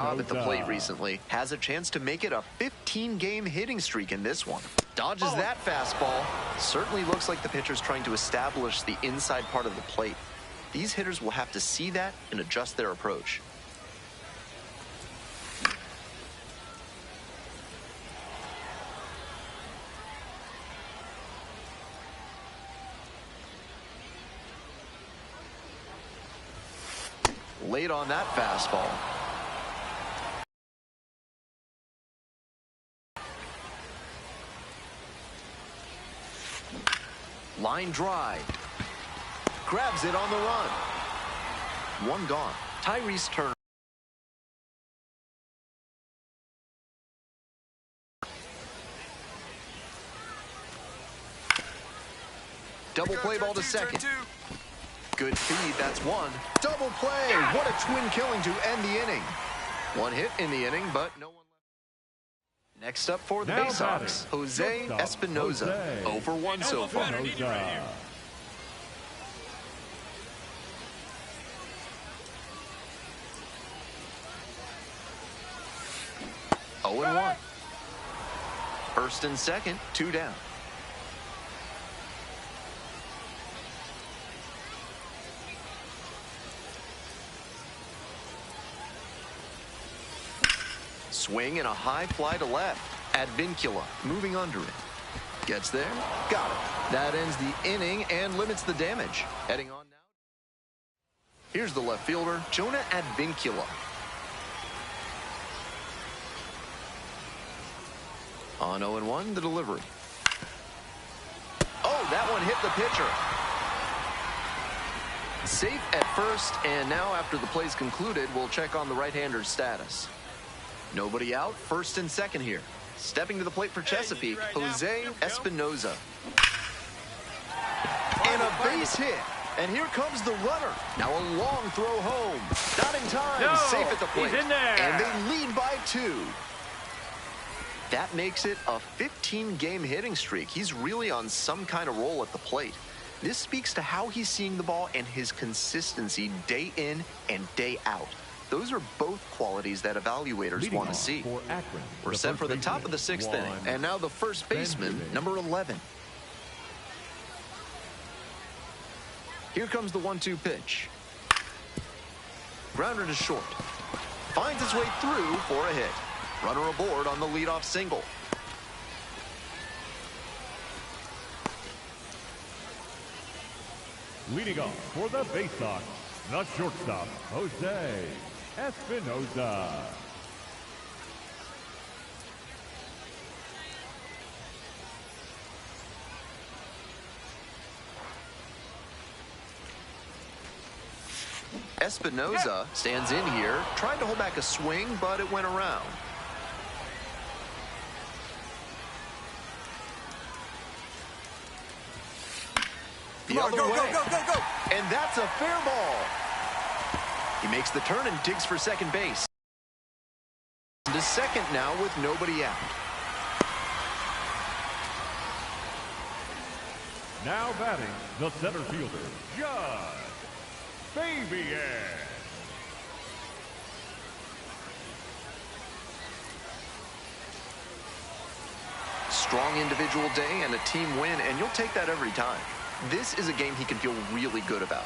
At the plate recently, has a chance to make it a 15-game hitting streak in this one. Dodges that fastball. Certainly looks like the pitcher's trying to establish the inside part of the plate. These hitters will have to see that and adjust their approach. Late on that fastball. Line drive. Grabs it on the run. One gone. Tyrese Turner. Double play ball to second. Good feed, that's one. Double play. What a twin killing to end the inning. One hit in the inning, but no one left. Next up for the Baysox, Jose Espinoza. 0 for 1 so far. 0-1. First and second, 2 down. Swing and a high fly to left. Advincula moving under it. Gets there. Got it. That ends the inning and limits the damage. Heading on now. Here's the left fielder, Jonah Advincula. On 0-1, the delivery. Oh, that one hit the pitcher. Safe at first, and now after the play's concluded, we'll check on the right-hander's status. Nobody out, first and second here. Stepping to the plate for Chesapeake, Jose Espinoza. And a base hit. And here comes the runner. Now a long throw home. Not in time, safe at the plate. He's in there. And they lead by 2. That makes it a 15-game hitting streak. He's really on some kind of roll at the plate. This speaks to how he's seeing the ball and his consistency day in and day out. Those are both qualities that evaluators want to see. We're set for the top of the 6th inning. And now the first baseman, number 11. Here comes the 1-2 pitch. Grounder to short. Finds his way through for a hit. Runner aboard on the leadoff single. Leading off for the Baysox, the shortstop, Jose Espinoza. Espinoza stands in here, tried to hold back a swing, but it went around. The other way. Go. And that's a fair ball. He makes the turn and digs for second base. To second now with nobody out. Now batting, the center fielder, Judge Fabian. Strong individual day and a team win, and you'll take that every time. This is a game he can feel really good about.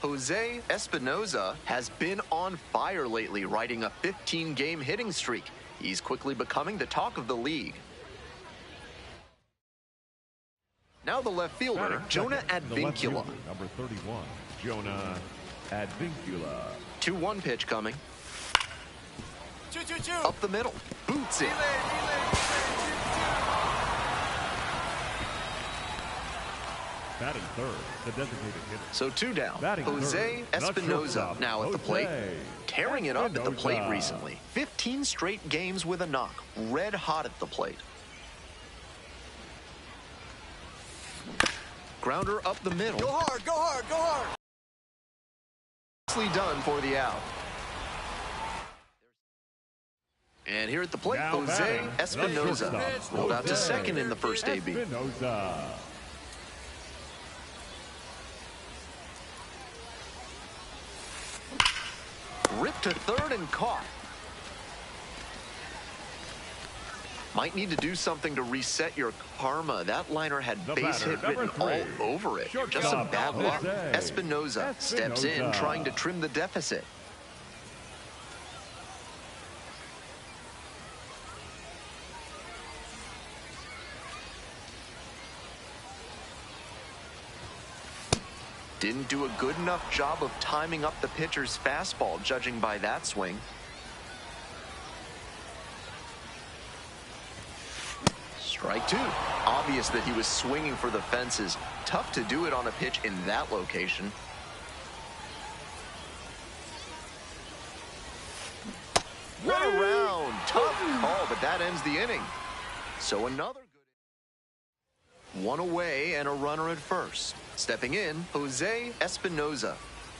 Jose Espinoza has been on fire lately, riding a 15-game hitting streak. He's quickly becoming the talk of the league. Now the left fielder, Jonah Advincula. Number 31, Jonah Advincula. 2-1 pitch coming. Up the middle. Boots it. Batting third, the designated hitter. So 2 down. Batting Jose third, Espinoza now at the plate. Tearing it up at the plate Espinoza. recently. 15 straight games with a knock. Red hot at the plate. Grounder up the middle. Go hard, go hard, go hard. Nicely done for the out. And here at the plate, Now Jose batting, the Espinoza shortstop, rolled out to Jose second in the first AB. Espinoza. Ripped to third and caught. Might need to do something to reset your karma. That liner had The base batter, hit written all number 3, over it. shortstop, Just some bad luck. Jose Espinoza steps in, Espinoza. trying to trim the deficit. Didn't do a good enough job of timing up the pitcher's fastball, judging by that swing. Strike two. Obvious that he was swinging for the fences. Tough to do it on a pitch in that location. Run around. Tough call, but that ends the inning. So another good. One away and a runner at first. Stepping in, Jose Espinoza.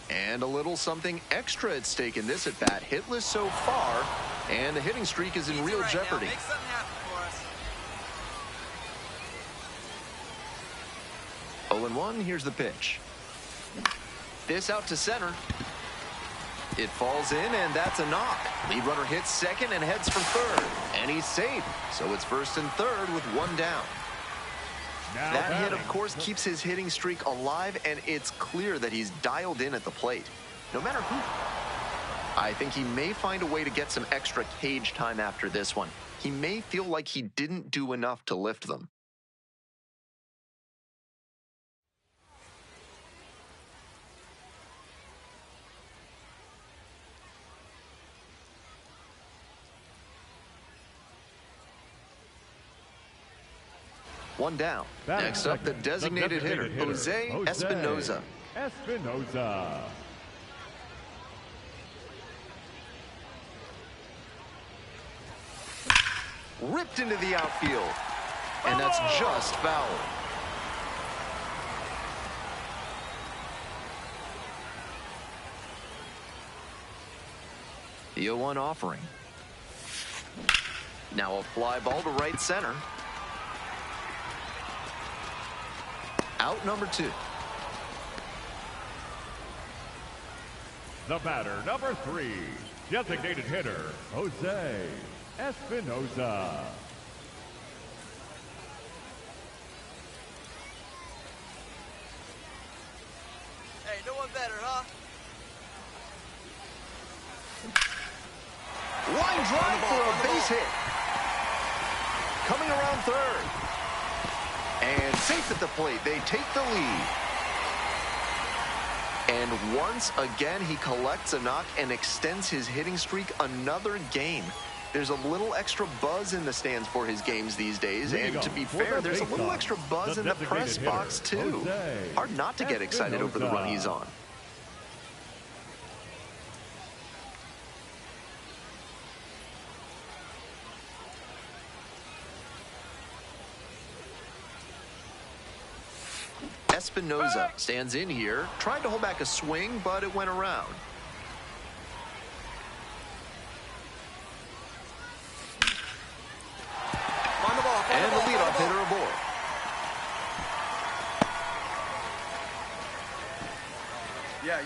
And a little something extra at stake in this at-bat. Hitless so far, and the hitting streak is in real jeopardy. Make something happen for us. 0-1, here's the pitch. This out to center. It falls in, and that's a knock. Lead runner hits second and heads for third. And he's safe, so it's first and third with one down. Now That hit, batting, of course, keeps his hitting streak alive, and it's clear that he's dialed in at the plate. No matter who. I think he may find a way to get some extra cage time after this one. He may feel like he didn't do enough to lift them. One down. batting Next up, the second, designated hitter, Jose Espinoza. Espinoza. Ripped into the outfield. And that's just foul. The 0-1 offering. Now a fly ball to right center. Out number 2. The batter, number 3, designated hitter, Jose Espinoza. Hey, no one better, huh? Line drive for a base hit. Coming around third. And safe at the plate. They take the lead. And once again, he collects a knock and extends his hitting streak another game. There's a little extra buzz in the stands for his games these days. And to be fair, there's a little extra buzz in the press box, too. Hard not to get excited over the run he's on. Espinoza stands in here, tried to hold back a swing, but it went around. Find the ball, And the leadoff hitter aboard.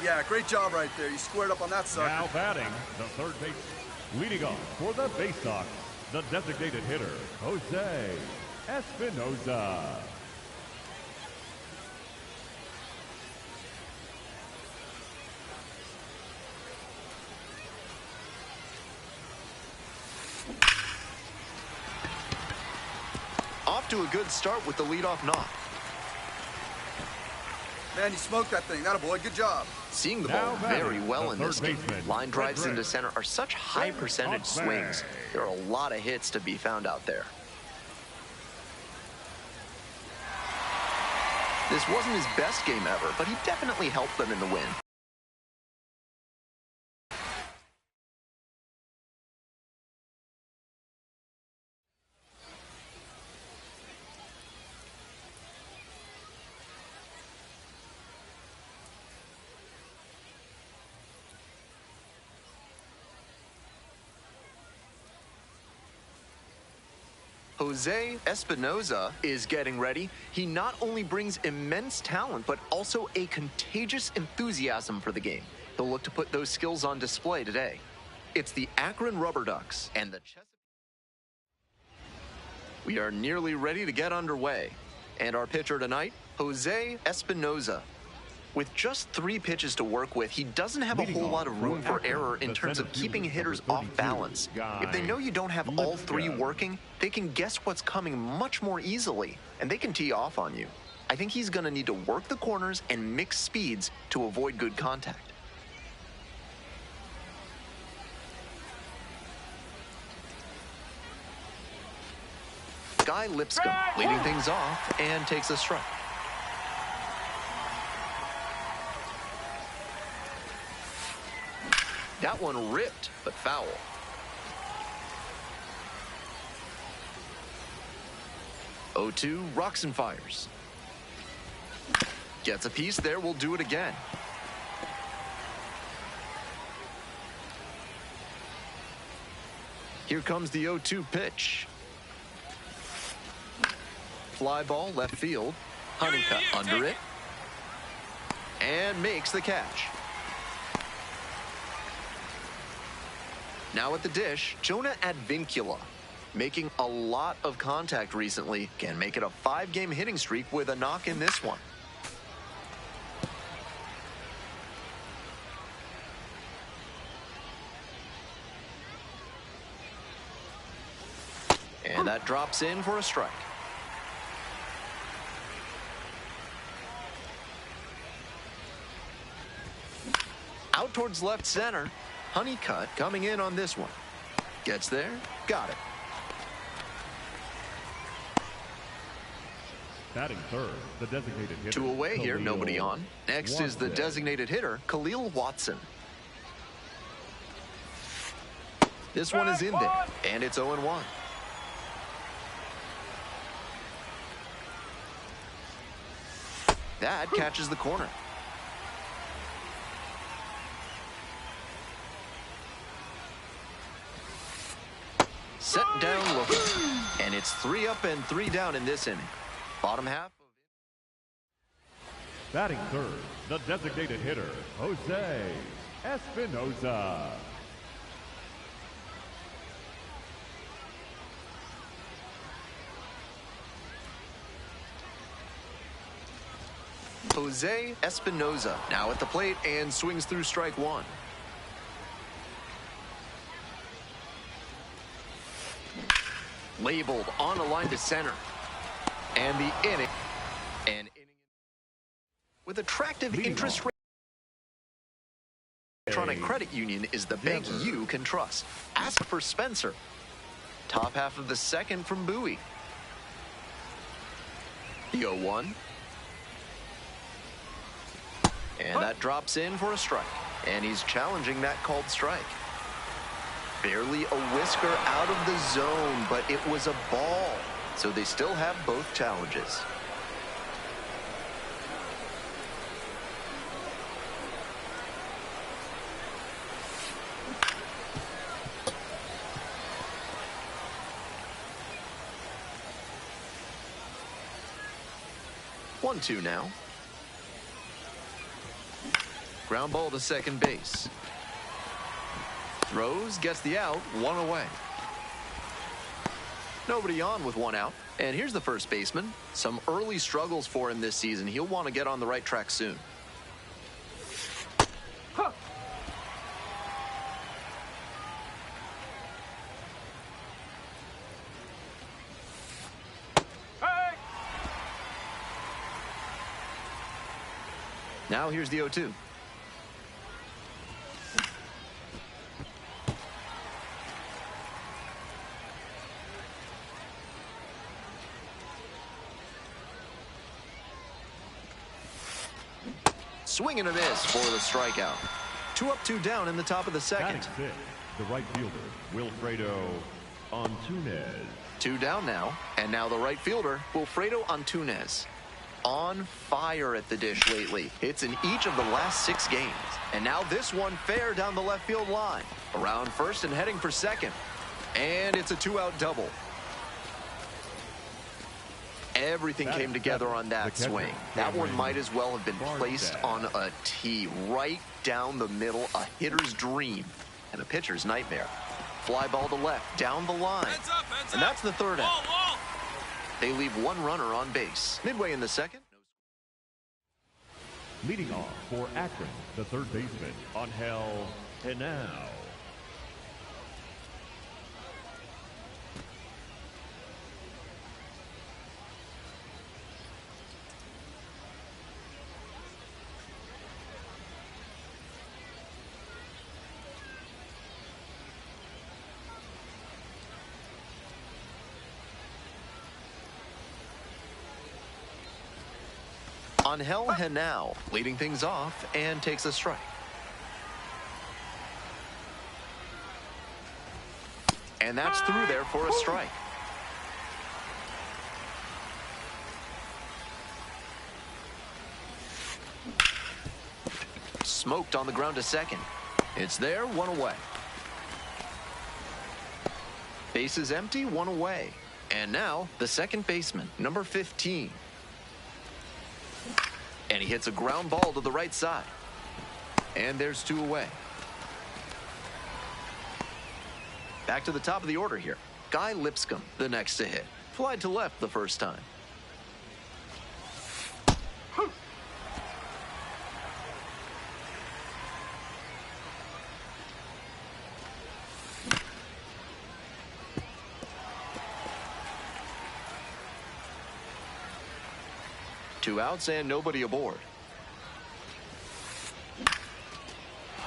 Yeah, great job right there. You squared up on that sucker. Now batting, the third base, leading off for the Bay Sox, the designated hitter, Jose Espinoza. Off to a good start with the leadoff knock. Man, you smoked that thing. That a boy. Good job. Seeing the Now ball batting, very well the in this third game. baseman, Line drives Fred into Gray. center are such high percentage swings. There are a lot of hits to be found out there. This wasn't his best game ever, but he definitely helped them in the win. Jose Espinoza is getting ready. He not only brings immense talent, but also a contagious enthusiasm for the game. He'll look to put those skills on display today. It's the Akron Rubber Ducks and the Chesapeake. We are nearly ready to get underway. And our pitcher tonight, Jose Espinoza. With just 3 pitches to work with, he doesn't have a whole lot of room for error in terms of keeping hitters off balance. If they know you don't have all 3 working, they can guess what's coming much more easily, and they can tee off on you. I think he's going to need to work the corners and mix speeds to avoid good contact. Guy Lipscomb leading things off and takes a strike. That one ripped, but foul. Oh-2, rocks and fires. Gets a piece there, we'll do it again. Here comes the 0-2 pitch. Fly ball left field. Honeycutt under it. And makes the catch. Now at the dish, Jonah Advincula, making a lot of contact recently, can make it a 5-game hitting streak with a knock in this one. And that drops in for a strike. Out towards left center. Honeycutt coming in on this one. Gets there, got it. Batting third, the designated hitter. 2 away here, nobody on. Next is the designated hitter, Khalil Watson. This one is in there, and it's 0-1. That catches the corner. Set down looking. And it's 3 up and 3 down in this inning. Bottom half. Batting third, the designated hitter, Jose Espinoza. Jose Espinoza now at the plate and swings through strike 1. Labeled on a line to center. And the inning. With attractive interest rate. Electronic Credit Union is the bank you can trust. Ask for Spencer. Top half of the second from Bowie. The 0-1. And that drops in for a strike. And he's challenging that called strike. Barely a whisker out of the zone, but it was a ball. So they still have both challenges. One, 2 now. Ground ball to second base. Throws, gets the out, 1 away. Nobody on with 1 out. And here's the first baseman. Some early struggles for him this season. He'll want to get on the right track soon. Huh. Hey. Now here's the 0-2. Swing and a miss for the strikeout. 2 up, 2 down in the top of the second. Batting fifth, the right fielder, Wilfredo Antunez. 2 down now, and now the right fielder, Wilfredo Antunez. On fire at the dish lately. Hits in each of the last 6 games. And now this one fair down the left field line. Around first and heading for second. And it's a 2-out double. Everything came together on that swing. That one might as well have been placed on a tee right down the middle, a hitter's dream and a pitcher's nightmare. Fly ball to left, down the line. And that's the third out. They leave one runner on base. Midway in the second. Leading off for Akron, the third baseman, Angel Henao. Angel Henao leading things off and takes a strike. And that's through there for a strike. Smoked on the ground to second. It's there, one away. Base is empty, one away. And now the second baseman, number 15. And he hits a ground ball to the right side. And there's two away. Back to the top of the order here. Guy Lipscomb, the next to hit. Flied to left the first time. Two outs and nobody aboard.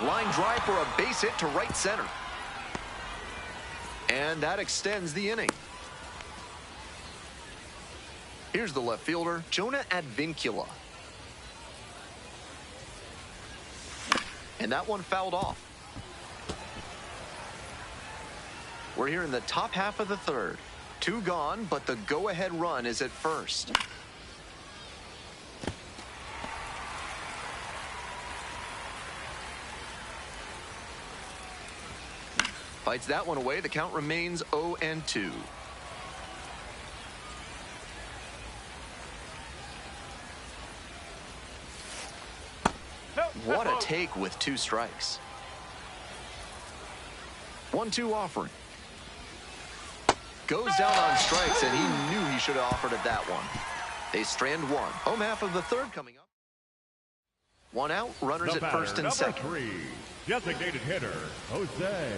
Line drive for a base hit to right center. And that extends the inning. Here's the left fielder, Jonah Advincula. And that one fouled off. We're here in the top half of the third. Two gone, but the go-ahead run is at first. Fights that one away. The count remains 0-2. What a take with two strikes. 1-2 offering. Goes down on strikes, and he knew he should have offered at that one. They strand one. Home half of the third coming up. One out, runners at first and second. Number 3, designated hitter, Jose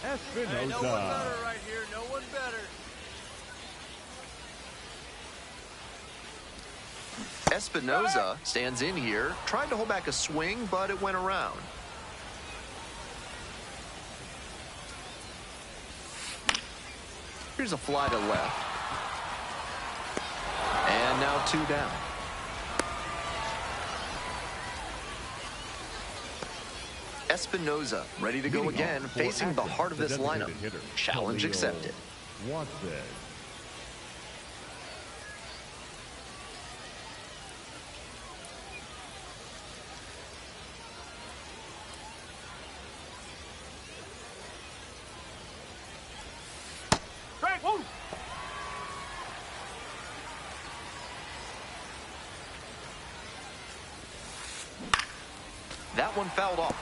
Espinosa. Hey, no one better right here. No one better. Espinosa stands in here, tried to hold back a swing, but it went around. Here's a fly to left. And now two down. Espinosa ready to go again, facing the heart of this lineup. Challenge accepted. Watson. That one fouled off.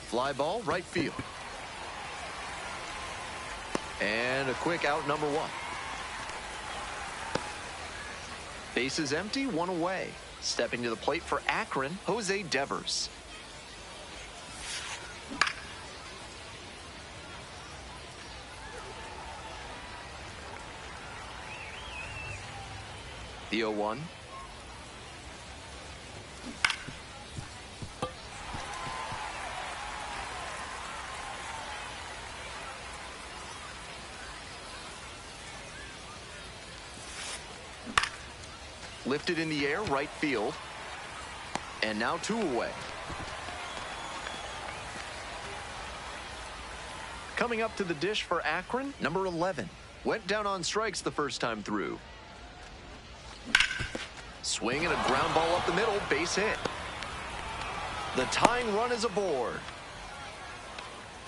Fly ball, right field. And a quick out, number one. Base is empty, one away. Stepping to the plate for Akron, Jose Devers. The 0-1. Lifted in the air, right field. And now two away. Coming up to the dish for Akron, number 11. Went down on strikes the first time through. Swing and a ground ball up the middle, base hit. The tying run is aboard.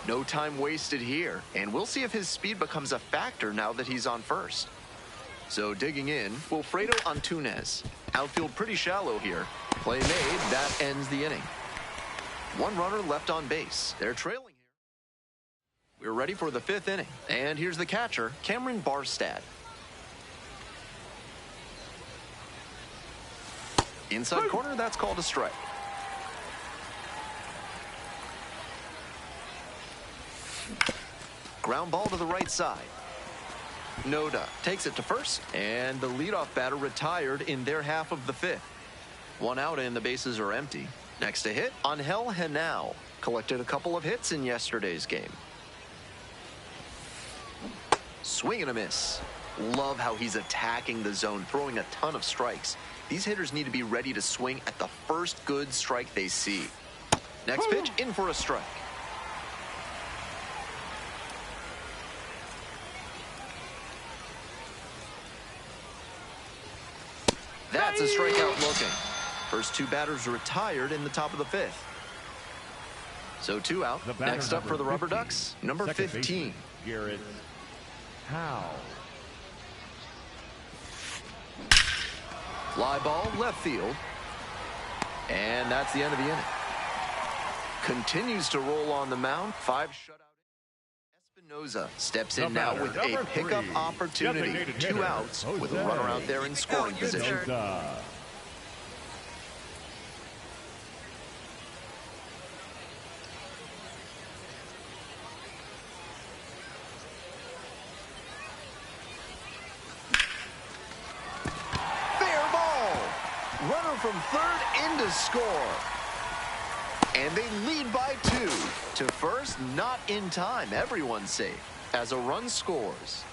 No time wasted here, and we'll see if his speed becomes a factor now that he's on first. So digging in, Wilfredo Antunes. Outfield pretty shallow here. Play made, that ends the inning. One runner left on base. They're trailing here. We're ready for the 5th inning. And here's the catcher, Cameron Barstad. Inside corner, that's called a strike. Ground ball to the right side. Noda takes it to first, and the leadoff batter retired in their half of the 5th. One out and the bases are empty. Next to hit, Angel Henao. Collected a couple of hits in yesterday's game. Swing and a miss. Love how he's attacking the zone, throwing a ton of strikes. These hitters need to be ready to swing at the first good strike they see. Next pitch, in for a strike. That's a strikeout looking. First 2 batters retired in the top of the 5th. So 2 out. Next up for the Rubber Ducks, number 15. Garrett Howe. Fly ball, left field. And that's the end of the inning. Continues to roll on the mound. 5 shutout. Espinoza steps in now with a pickup opportunity. 2 outs with a runner out there in scoring position. Runner from third in to score. And they lead by 2. To first, not in time. Everyone's safe as a run scores.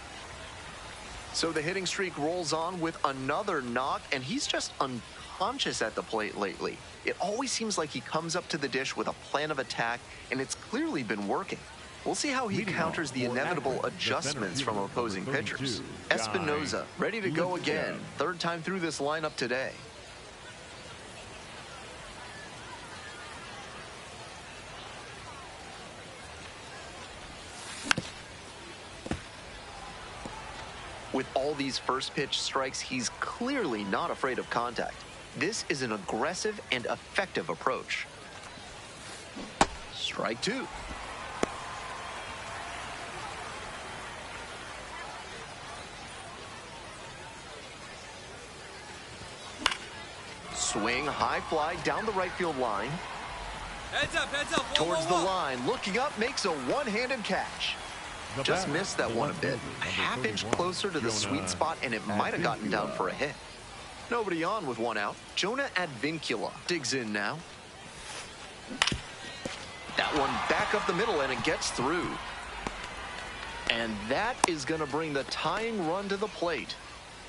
So the hitting streak rolls on with another knock, and he's just unconscious at the plate lately. It always seems like he comes up to the dish with a plan of attack, and it's clearly been working. We'll see how he counters the inevitable adjustments from opposing pitchers. Espinoza ready to go again. 3rd time through this lineup today. With all these first pitch strikes, he's clearly not afraid of contact. This is an aggressive and effective approach. Strike 2. Swing, high fly down the right field line. Heads up, Towards the line, looking up, makes a one-handed catch. Just missed that one a bit. A half-inch closer to the sweet spot, and it might have gotten down for a hit. Nobody on with 1 out. Jonah Advincula digs in now. That one back up the middle, and it gets through. And that is going to bring the tying run to the plate.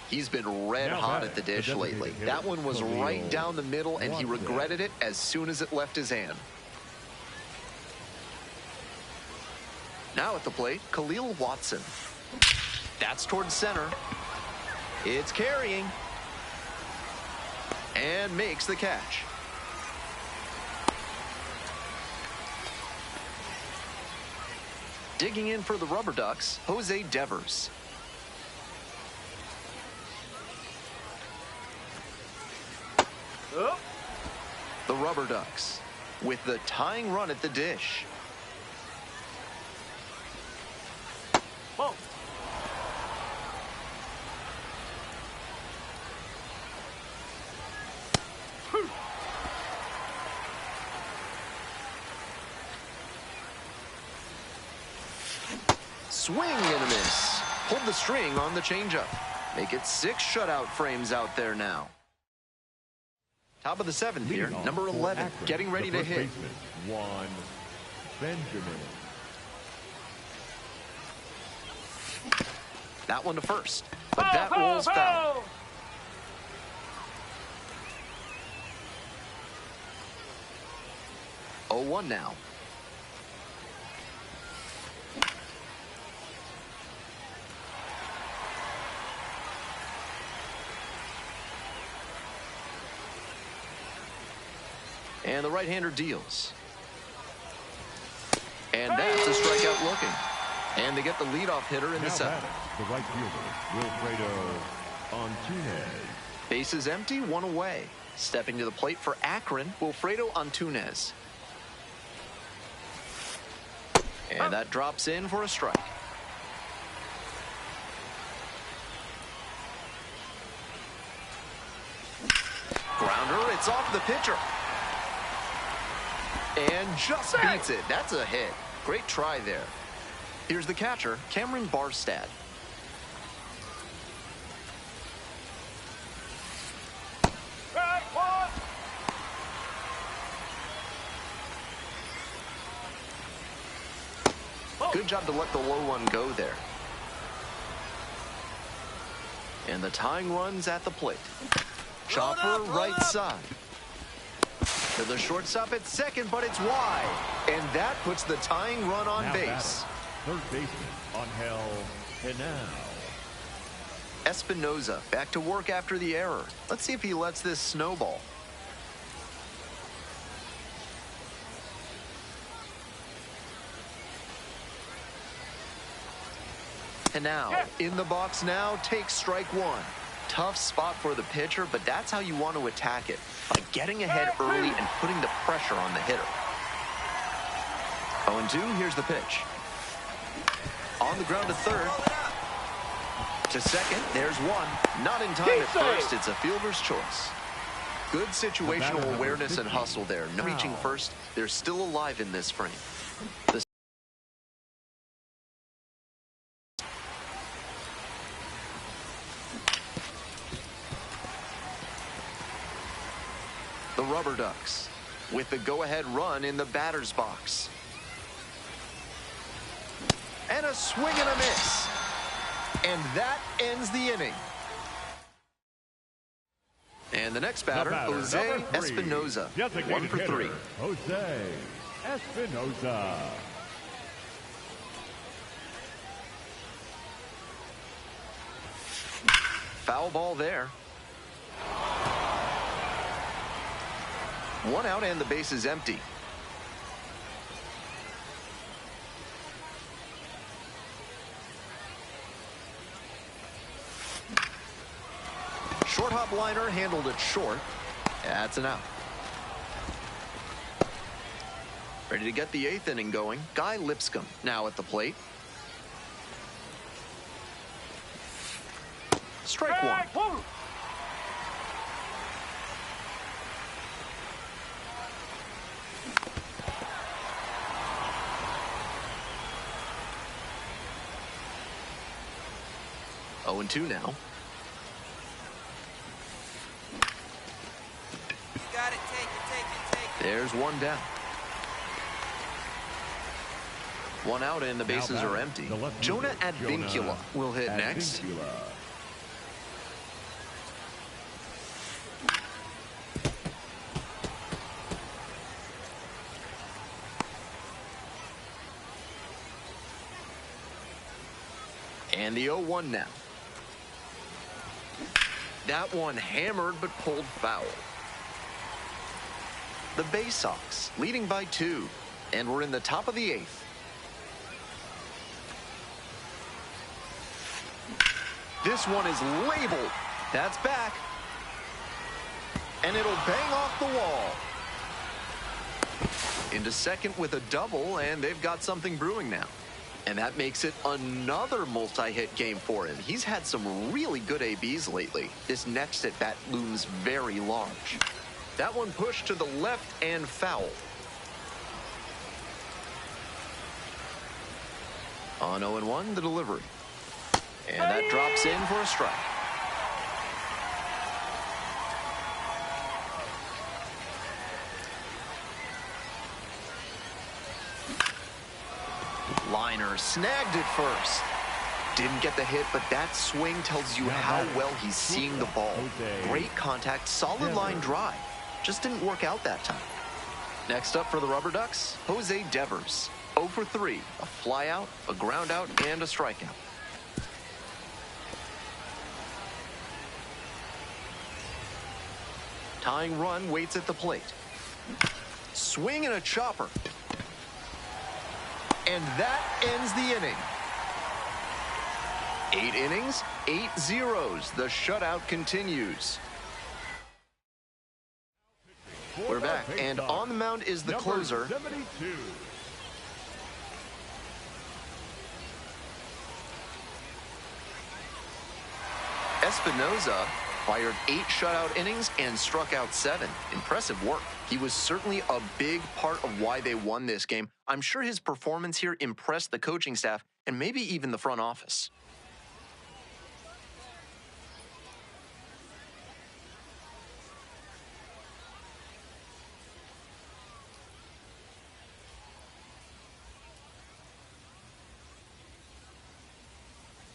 He's been red hot at the dish lately. That one was right down the middle, and he regretted it as soon as it left his hand. Now at the plate, Khalil Watson. That's towards center. It's carrying. And makes the catch. Digging in for the Rubber Ducks, Jose Devers. The Rubber Ducks with the tying run at the dish. Swing and a miss. Pulled the string on the changeup. Make it 6 shutout frames out there now. Top of the 7th here, number 11, getting ready to hit. Juan Benjamin. That one to first, but that rolls foul. Oh, 1 now. And the right-hander deals. And that's a strikeout looking. And they get the leadoff hitter in the seventh. The right fielder, Wilfredo Antunez. Bases empty, one away. Stepping to the plate for Akron, Wilfredo Antunez. And that drops in for a strike. Grounder, it's off the pitcher. And just beats it. That's a hit. Great try there. Here's the catcher, Cameron Barstad. Good job to let the low one go there. And the tying run's at the plate. Chopper right side. To the shortstop at second, but it's wide. And that puts the tying run on base. Third baseman, Angel Henao. Espinoza back to work after the error. Let's see if he lets this snowball. Henao in the box now, takes strike one. Tough spot for the pitcher, but that's how you want to attack it, by getting ahead early and putting the pressure on the hitter. 0-2, here's the pitch. On the ground to third. To second, there's one. Not in time at first, it's a fielder's choice. Good situational awareness and hustle there. No reaching first, they're still alive in this frame. The Rubber Ducks with the go-ahead run in the batter's box. And a swing and a miss. And that ends the inning. And the next batter, Jose Espinoza, 1 for 3. Jose Espinoza. Foul ball there. 1 out and the base is empty. Short hop liner handled it short. That's an out. Ready to get the 8th inning going. Guy Lipscomb now at the plate. Strike one. Oh, and 2 now. Got it, take it. There's 1 down. 1 out and the bases are empty. Jonah Advincula will hit next. And the 0-1 now. That one hammered but pulled foul. The Bay Sox leading by 2, and we're in the top of the 8th. This one is labeled. That's back. And it'll bang off the wall. Into second with a double, and they've got something brewing now. And that makes it another multi-hit game for him. He's had some really good ABs lately. This next at-bat looms very large. That one pushed to the left and foul. On 0-1, the delivery. And that drops in for a strike. Liner snagged it first. Didn't get the hit, but that swing tells you how well he's seeing the ball. Great contact, solid line drive. Just didn't work out that time. Next up for the Rubber Ducks, Jose Devers. 0 for 3, a fly out, a ground out, and a strikeout. Tying run waits at the plate. Swing and a chopper. And that ends the inning. 8 innings, 8 zeros. The shutout continues. We're back, and on the mound is the closer. 72. Espinoza fired 8 shutout innings and struck out 7. Impressive work. He was certainly a big part of why they won this game. I'm sure his performance here impressed the coaching staff and maybe even the front office.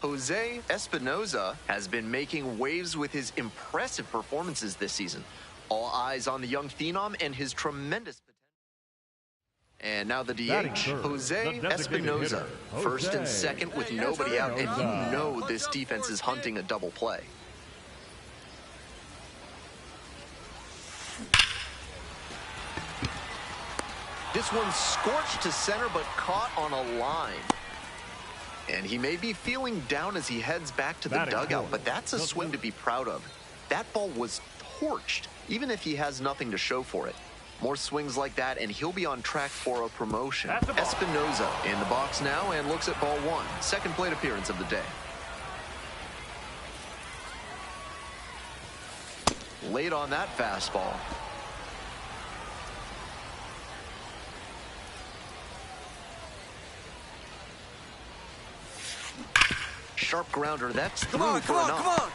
Jose Espinoza has been making waves with his impressive performances this season. All eyes on the young phenom and his tremendous potential. And now the DH, Jose Espinoza, first and second with nobody out, and you know this defense is hunting a double play. This one scorched to center but caught on a line. And he may be feeling down as he heads back to the dugout, but that's a swing to be proud of. That ball was torched, even if he has nothing to show for it. More swings like that, and he'll be on track for a promotion. Espinoza in the box now and looks at ball 1. Second plate appearance of the day. Late on that fastball. Sharp grounder, that's through for a knock.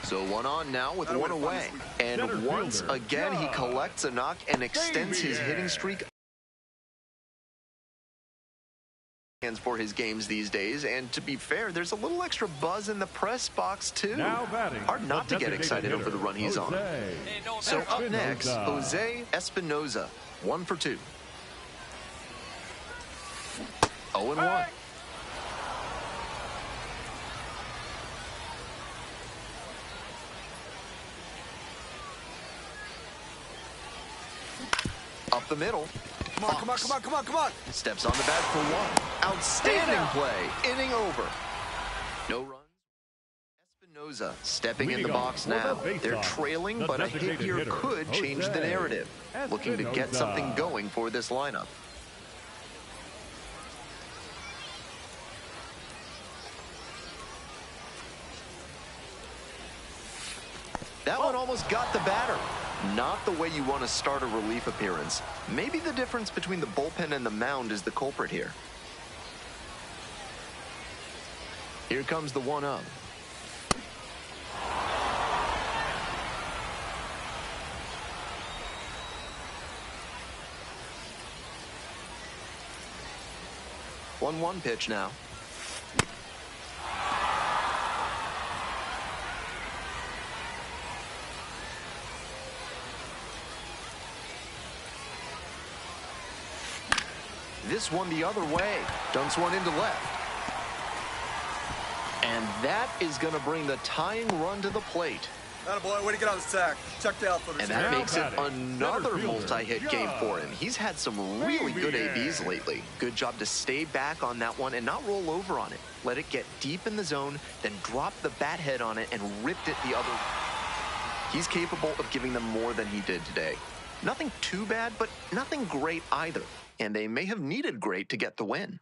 So 1 on now with 1 away. And once again, he collects a knock and extends his hitting streak for his games these days. And to be fair, there's a little extra buzz in the press box too. Hard not to get excited over the run he's on. So up next, Jose Espinoza, 1 for 2. 0-1. Up the middle. Come on. Steps on the bat for 1. Outstanding play. Inning over. No runs. Espinoza stepping in the box now. They're trailing, but a hit here could change the narrative. Looking to get something going for this lineup. That one almost got the batter. Not the way you want to start a relief appearance. Maybe the difference between the bullpen and the mound is the culprit here. Here comes the 1-0. One pitch now. This one the other way. Dunks one into left. And that is going to bring the tying run to the plate. Attaboy, way to get on the sack. Check the outfielder. And that makes it another multi-hit game for him. He's had some really good ABs lately. Good job to stay back on that one and not roll over on it. Let it get deep in the zone, then drop the bat head on it and ripped it the other. He's capable of giving them more than he did today. Nothing too bad, but nothing great either. And they may have needed great to get the win.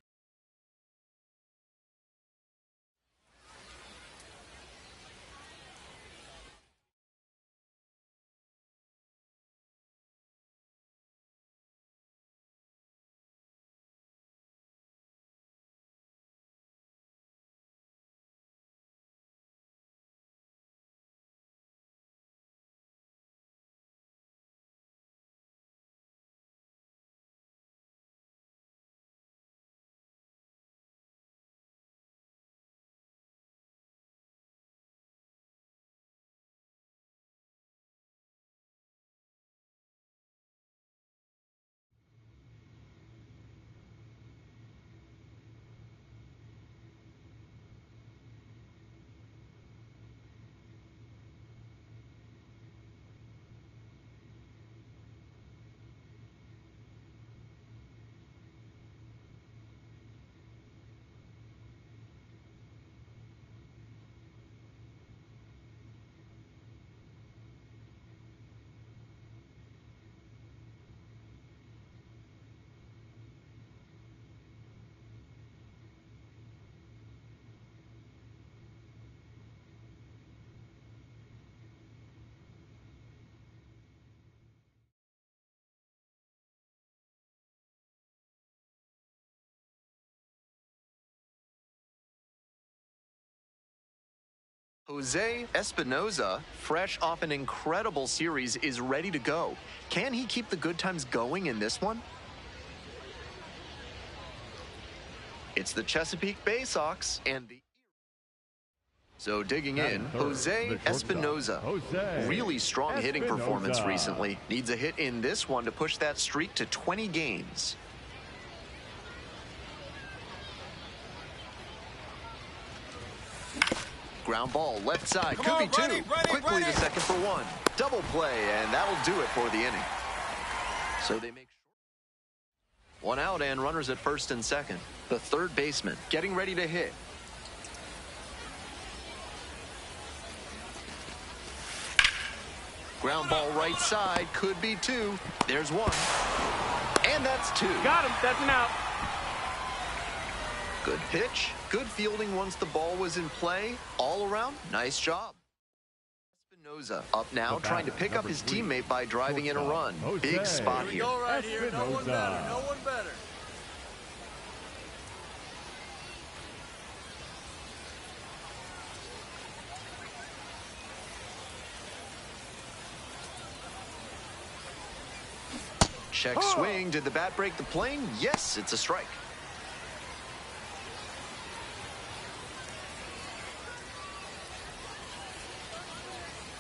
Jose Espinoza, fresh off an incredible series, is ready to go. Can he keep the good times going in this one? It's the Chesapeake Bay Sox and the... So digging in, Jose Espinoza. Really strong hitting performance recently. Needs a hit in this one to push that streak to 20 games. Ground ball, left side, could be two. Quickly to second for one. Double play, and that'll do it for the inning. So they make one out and runners at first and second. The third baseman getting ready to hit. Ground ball right side, could be two. There's one. And that's two. Got him, that's an out. Good pitch, good fielding once the ball was in play. All around, nice job. Espinoza up now, trying to pick up his teammate by driving in a run. Big spot here. Go right here. No one better. No one better. Check swing. Did the bat break the plane? Yes, it's a strike.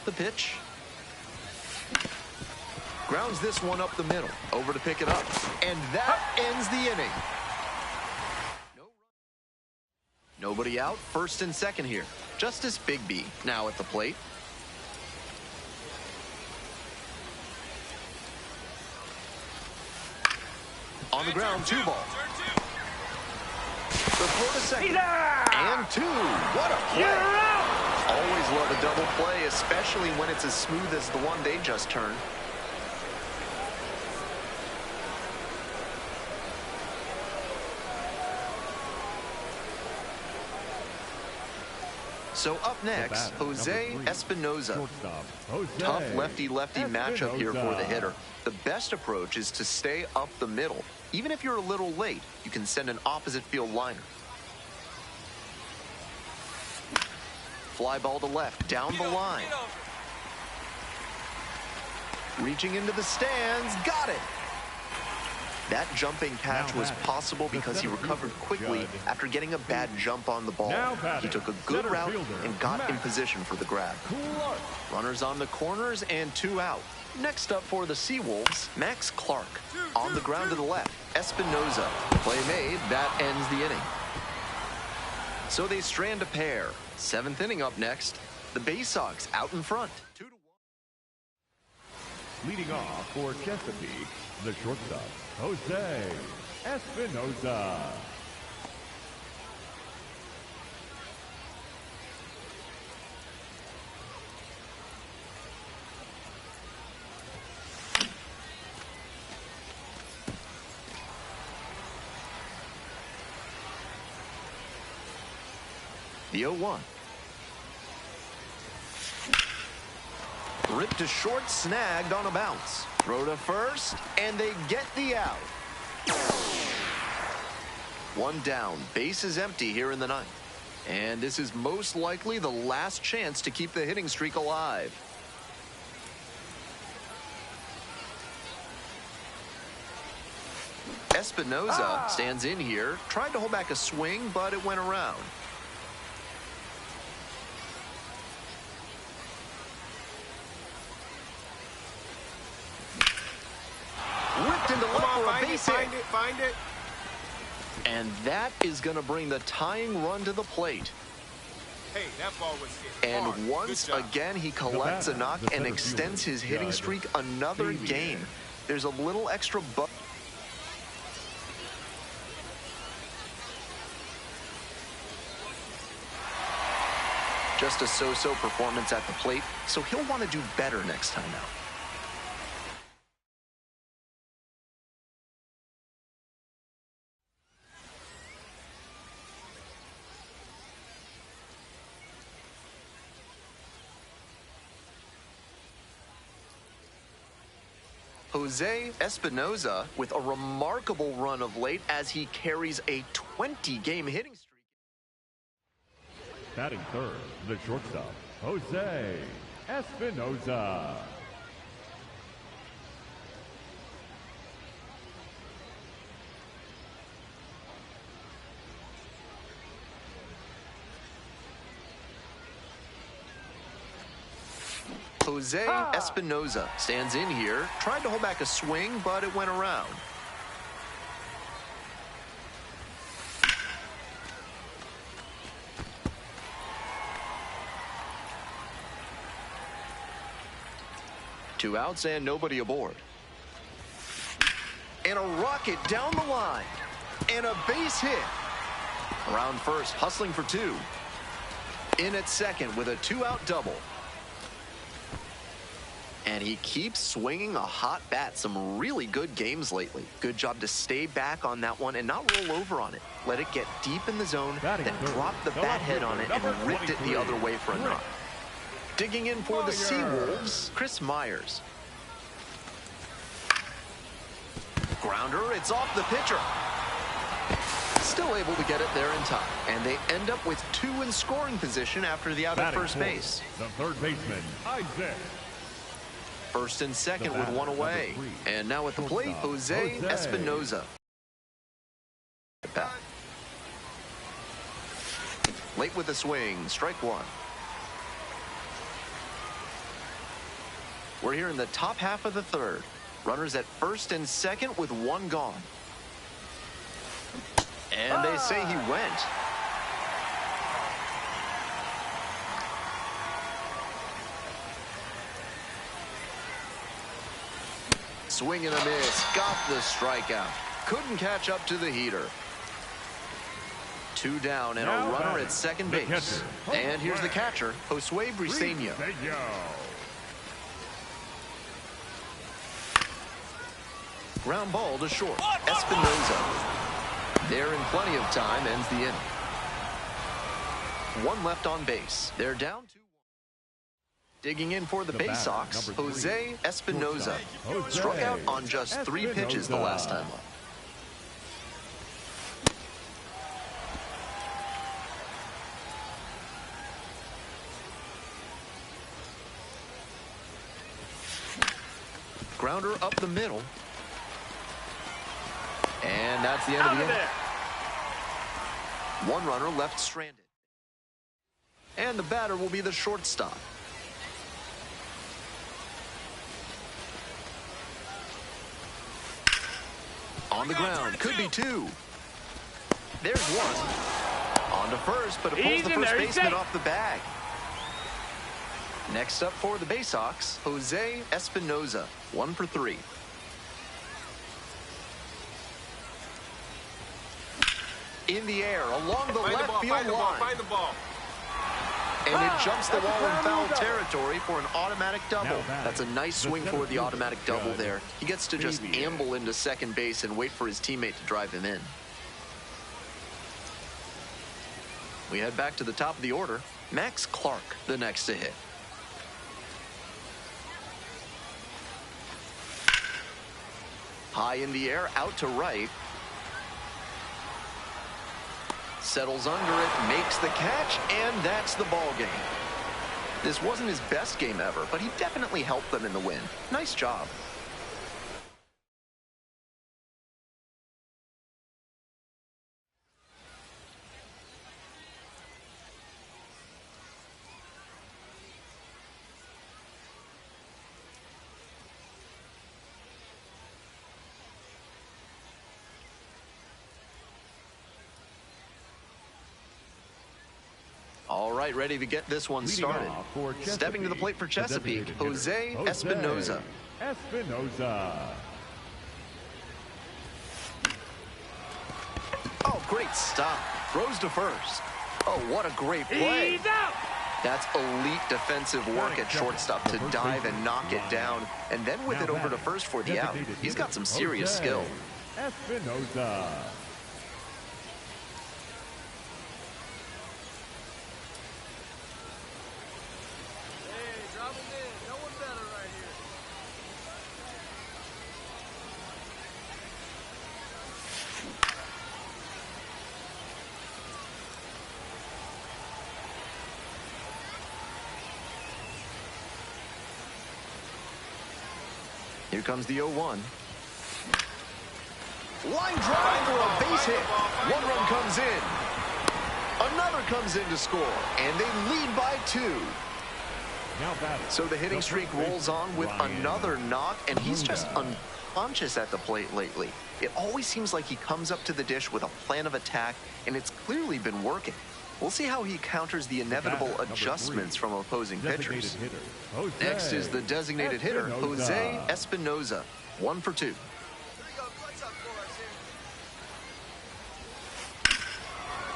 The pitch. Grounds this one up the middle. Over to pick it up. And that ends the inning. Nobody out. First and second here. Justice Bigbie now at the plate. On the ground, 2 ball. The throw to second. And 2. What a play. Always love a double play, especially when it's as smooth as the one they just turned. So up next, Jose Espinoza. Tough lefty-lefty matchup here for the hitter. The best approach is to stay up the middle. Even if you're a little late, you can send an opposite field liner. Fly ball to left, down the line. Reaching into the stands, got it. That jumping catch was possible because he recovered quickly after getting a bad jump on the ball. He took a good route and got in position for the grab. Runners on the corners and 2 out. Next up for the Seawolves, Max Clark. On the ground to the left, Espinoza. Play made, that ends the inning. So they strand a pair. 7th inning up next. The Bay Sox out in front. 2-1. Leading off for Chesapeake, the shortstop, Jose Espinoza. The 0-1. Ripped to short, snagged on a bounce. Throw to first, and they get the out. 1 down, base is empty here in the 9th. And this is most likely the last chance to keep the hitting streak alive. Espinoza stands in here, tried to hold back a swing, but it went around. Whipped into left for a base hit. Find it. And that is going to bring the tying run to the plate. Hey, that ball was hit hard. And once again, he collects a knock and extends his hitting streak another game. There's a little extra buck. Just a so-so performance at the plate, so he'll want to do better next time out. Jose Espinoza with a remarkable run of late as he carries a 20-game hitting streak. Batting third, the shortstop, Jose Espinoza. Jose Espinoza stands in here, tried to hold back a swing, but it went around. Two outs and nobody aboard. And a rocket down the line. And a base hit. Around first, hustling for two. In at second with a two-out double. And he keeps swinging a hot bat. Some really good games lately. Good job to stay back on that one and not roll over on it. Let it get deep in the zone, then drop the bat head on it and ripped it the other way for a knock. Digging in for the Seawolves, Chris Myers. Grounder, it's off the pitcher. Still able to get it there in time. And they end up with two in scoring position after the out at first base. The third baseman, Isaac. First and second with one away. And now at the plate, Jose Espinoza. Late with a swing, strike one. We're here in the top half of the third. Runners at first and second with one gone. And they say he went. Swing and a miss. Got the strikeout. Couldn't catch up to the heater. Two down and a runner at second base. And here's the catcher, Josue Briseño. Ground ball to short. Espinoza. There in plenty of time, ends the inning. One left on base. They're down 2-1. Digging in for the Bay Sox, Jose Espinoza. Struck out on just 3 pitches the last time up. Grounder up the middle. And that's the end of the inning. One runner left stranded. And the batter will be the shortstop. On the ground, could be two. There's one. On to first, but it pulls the first baseman off the bag. Next up for the Bay Sox, Jose Espinoza, 1 for 3. In the air, along the left field line. Find the ball. And it jumps the wall in foul territory for an automatic double. That's a nice swing for the automatic double there. He gets to just amble into second base and wait for his teammate to drive him in. We head back to the top of the order. Max Clark, the next to hit. High in the air, out to right. Settles under it, makes the catch, and that's the ball game. This wasn't his best game ever, but he definitely helped them in the win. Nice job. All right, ready to get this one started. Stepping to the plate for Chesapeake, Jose Espinoza. Oh, great stop. Throws to first. Oh, what a great play. That's elite defensive work at shortstop to dive and knock it down, and then with it over to first for the out. He's got some serious skill. Espinoza. Here comes the 0-1. Line drive for a base hit. One run comes in. Another comes in to score, and they lead by 2. So the hitting streak rolls on with another knock, and he's just unconscious at the plate lately. It always seems like he comes up to the dish with a plan of attack, and it's clearly been working. We'll see how he counters the inevitable adjustments from opposing pitchers. Next is the designated hitter, Jose Espinoza, 1 for 2.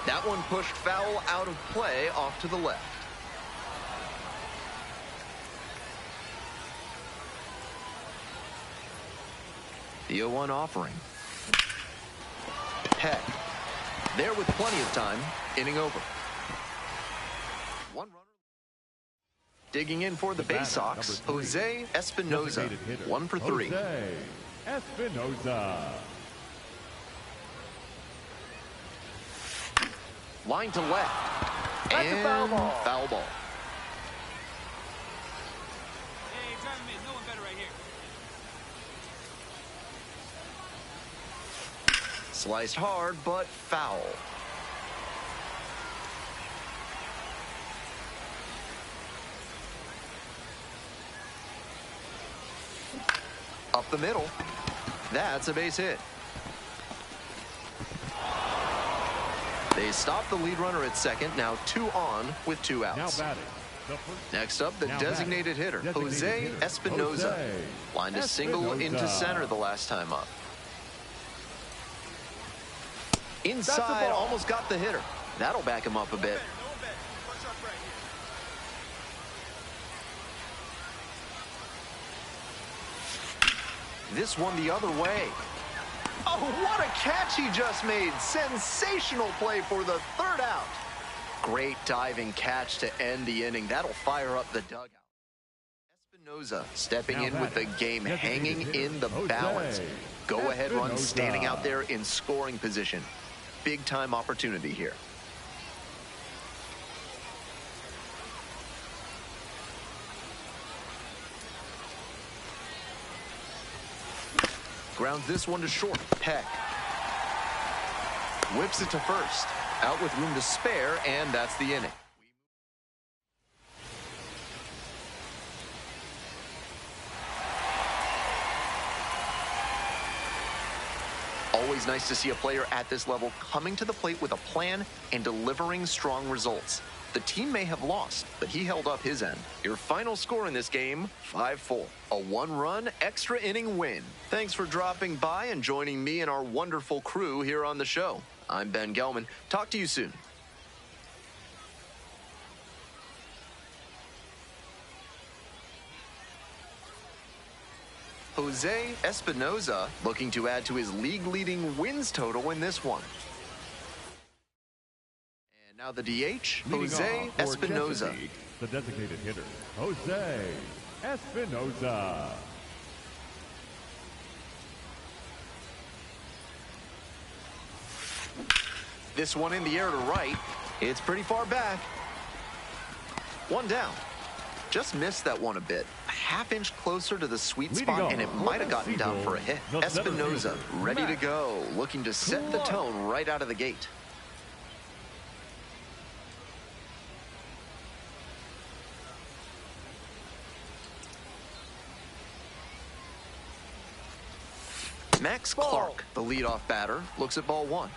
That one pushed foul out of play off to the left. The 0-1 offering. Peck. There with plenty of time. Inning over. One runner. Digging in for the Bay Sox, Jose Espinoza, 1 for 3. Jose Espinoza. Line to left. That's a foul ball. Foul ball. Hey, drive him in. No one better right here. Sliced hard, but foul. Up the middle. That's a base hit. They stop the lead runner at second. Now 2 on with 2 outs. Next up, the designated hitter, Jose Espinoza. Lined a single into center the last time up. Inside, almost got the hitter. That'll back him up a bit. This one the other way. Oh, what a catch he just made. Sensational play for the 3rd out. Great diving catch to end the inning. That'll fire up the dugout. Espinoza stepping in with the game hanging in the balance. Go-ahead run standing out there in scoring position. Big-time opportunity here. Grounds this one to short. Peck. Whips it to first. Out with room to spare, and that's the inning. Always nice to see a player at this level coming to the plate with a plan and delivering strong results. The team may have lost, but he held up his end. Your final score in this game, 5-4. A 1-run extra inning win. Thanks for dropping by and joining me and our wonderful crew here on the show. I'm Ben Gelman. Talk to you soon. Jose Espinoza looking to add to his league-leading wins total in this one. And now the DH, Jose Espinoza. The designated hitter, Jose Espinoza. This one in the air to right. It's pretty far back. One down. Just missed that one a bit. A half-inch closer to the sweet spot, and it might have gotten down for a hit. Espinoza ready to go, looking to set the tone right out of the gate. Max Clark, the leadoff batter, looks at ball 1.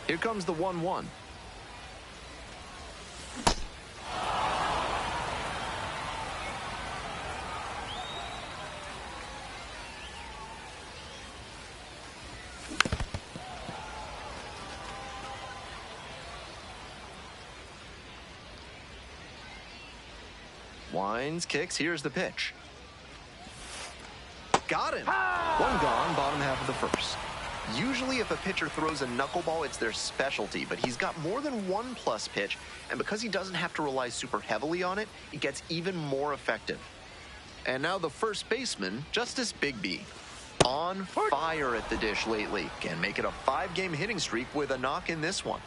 Here comes the 1-1. Winds, kicks, here's the pitch. Got him. One gone, bottom half of the first. Usually if a pitcher throws a knuckleball, it's their specialty, but he's got more than one plus pitch, and because he doesn't have to rely super heavily on it, it gets even more effective. And now the first baseman, Justice Bigbie. on fire at the dish lately. Can make it a 5-game hitting streak with a knock in this one.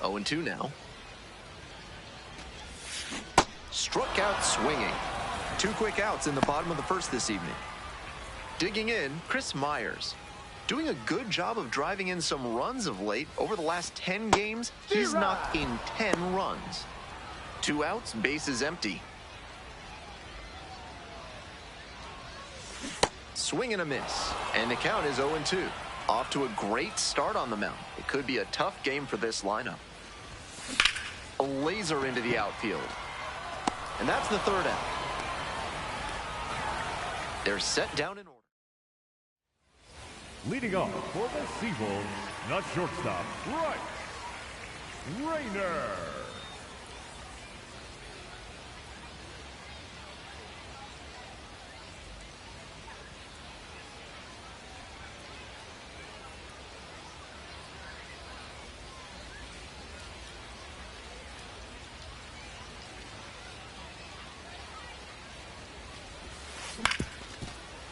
Oh, 0-2 now. Struck out swinging. 2 quick outs in the bottom of the first this evening. Digging in, Chris Myers. Doing a good job of driving in some runs of late. Over the last 10 games, he's knocked in 10 runs. 2 outs, bases empty. Swing and a miss. And the count is 0-2. Off to a great start on the mound. It could be a tough game for this lineup. A laser into the outfield. And that's the 3rd out. They're set down in order. Leading off for the Seawolves, the shortstop, Bryce Rayner.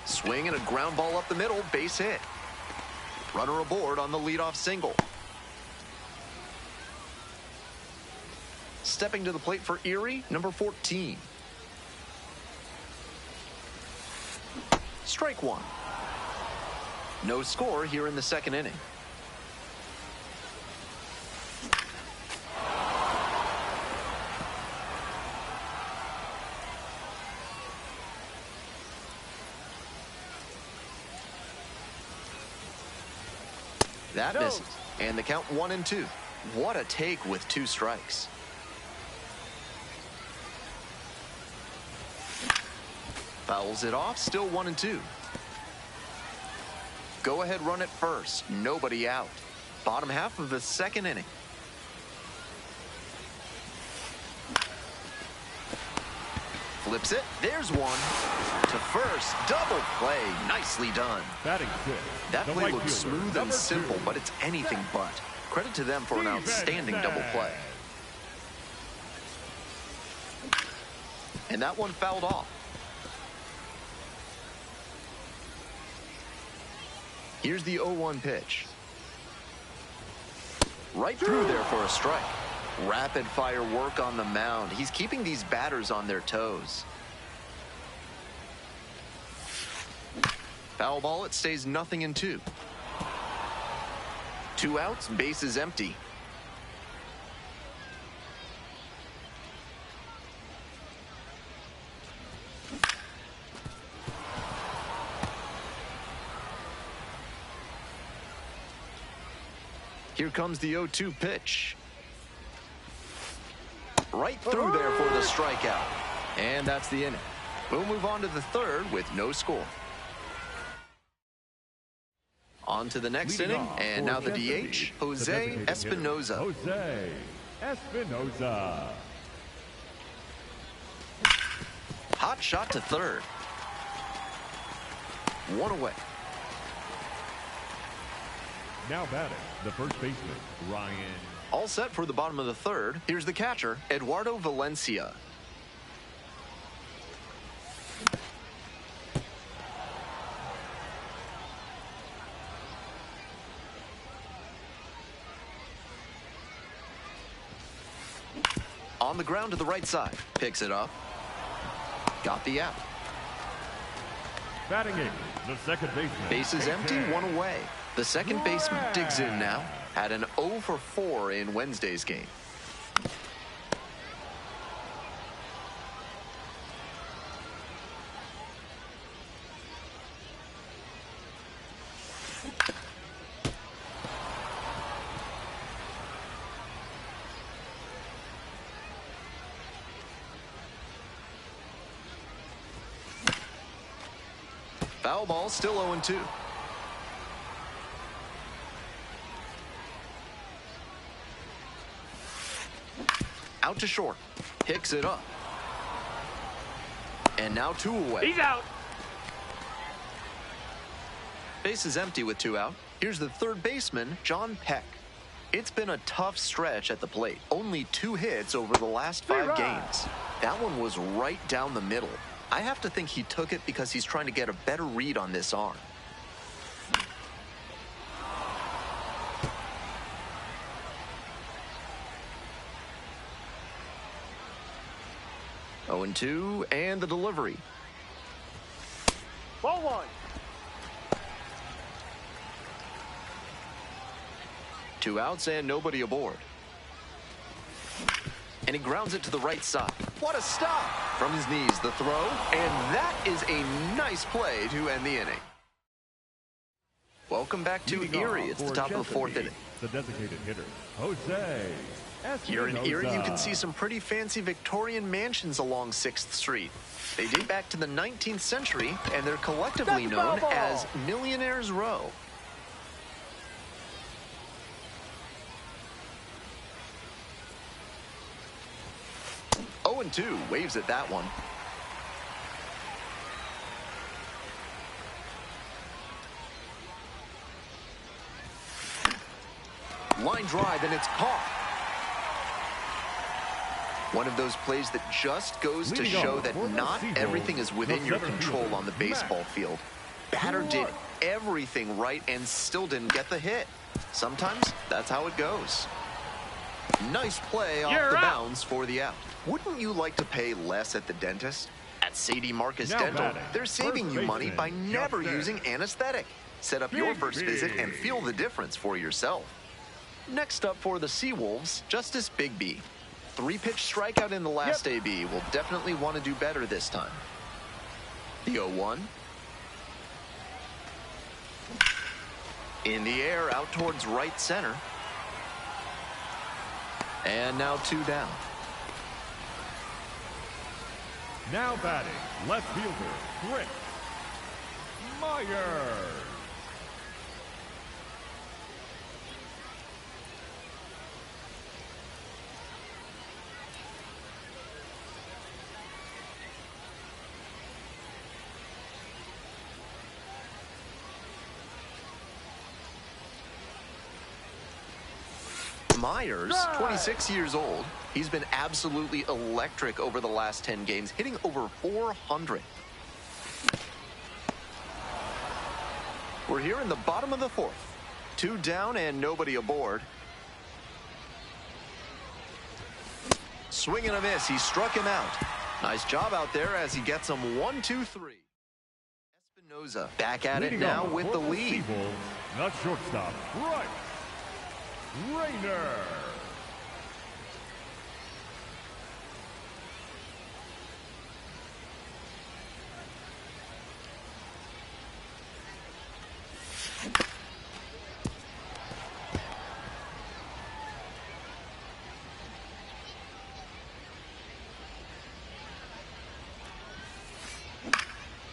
Swing and a ground ball up the middle, base hit. Runner aboard on the leadoff single. Stepping to the plate for Erie, number 14. Strike 1. No score here in the 2nd inning. That misses. And the count 1-2. What a take with 2 strikes. Fouls it off, still 1-2. Go ahead run at first, nobody out. Bottom half of the 2nd inning. Flips it, there's one. To first, double play, nicely done. Batting 6. That play looks smooth and simple, but it's anything but. Credit to them for an outstanding double play. And that one fouled off. Here's the 0-1 pitch. Right through there for a strike. Rapid fire work on the mound. He's keeping these batters on their toes. Foul ball, it stays 0-2. 2 outs, bases empty. Here comes the 0-2 pitch. Right through there for the strikeout. And that's the inning. We'll move on to the 3rd with no score. On to the next inning, and now the DH, Jose Espinoza. Jose Espinoza. Hot shot to 3rd. 1 away. Now batting, the first baseman, Ryan. All set for the bottom of the 3rd. Here's the catcher, Eduardo Valencia. On the ground to the right side. Picks it up. Got the out. Batting 8, the second baseman. Bases empty, 1 away. The second baseman digs in now. Had an 0 for 4 in Wednesday's game. Foul ball, still 0-2. Out to short. Picks it up. And now 2 away. He's out. Base is empty with 2 out. Here's the third baseman, John Peck. It's been a tough stretch at the plate. Only 2 hits over the last 5 games. That one was right down the middle. I have to think he took it because he's trying to get a better read on this arm. Oh, 0-2, and the delivery. Ball 1. 2 outs and nobody aboard. And he grounds it to the right side. What a stop! From his knees, the throw, and that is a nice play to end the inning. Welcome back to Erie. It's the top of the 4th inning. The designated hitter, Jose Espinosa. Here in Erie, you can see some pretty fancy Victorian mansions along 6th Street. They date back to the 19th century, and they're collectively known as Millionaire's Row. Oh, 0-2, waves at that one. Line drive, and it's caught. One of those plays that just goes to show that not everything is within your control on the baseball field. Batter did everything right and still didn't get the hit. Sometimes that's how it goes. Nice play off the bounds for the out. Wouldn't you like to pay less at the dentist? At Sadie Marcus Dental, they're saving you money by never using anesthetic. Set up your first visit and feel the difference for yourself. Next up for the Seawolves, Justice Bigby. 3-pitch strikeout in the last AB. Will definitely want to do better this time. The 0-1. In the air, out towards right center. And now 2 down. Now batting, left fielder, Chris Myers. Myers, 26 years old. He's been absolutely electric over the last 10 games, hitting over 400. We're here in the bottom of the 4th. 2 down and nobody aboard. Swing and a miss. He struck him out. Nice job out there as he gets him 1-2-3. Espinosa back at it now with the lead. Not shortstop, right. Rainer.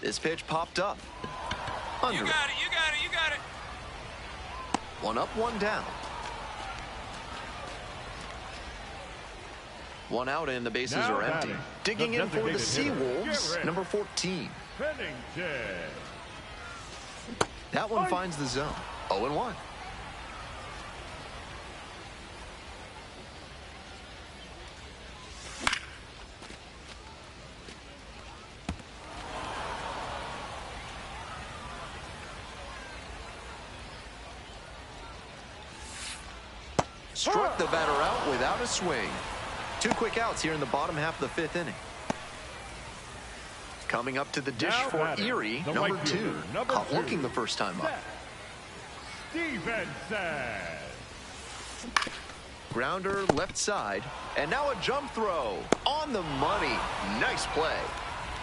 This pitch popped up. Under You got it, you got it, you got it. 1 up, 1 down. 1 out and the bases Now are empty. batting, Digging the in for the designated hitter, Seawolves, Garrett number 14. Pennington. That one finds the zone. 0-1. Struck the batter out without a swing. 2 quick outs here in the bottom half of the 5th inning. Coming up to the dish Now for batting, Erie, the number right 2. fielder, number Caught 2. looking the first time up. Stevenson. Grounder left side, and now a jump throw on the money. Nice play.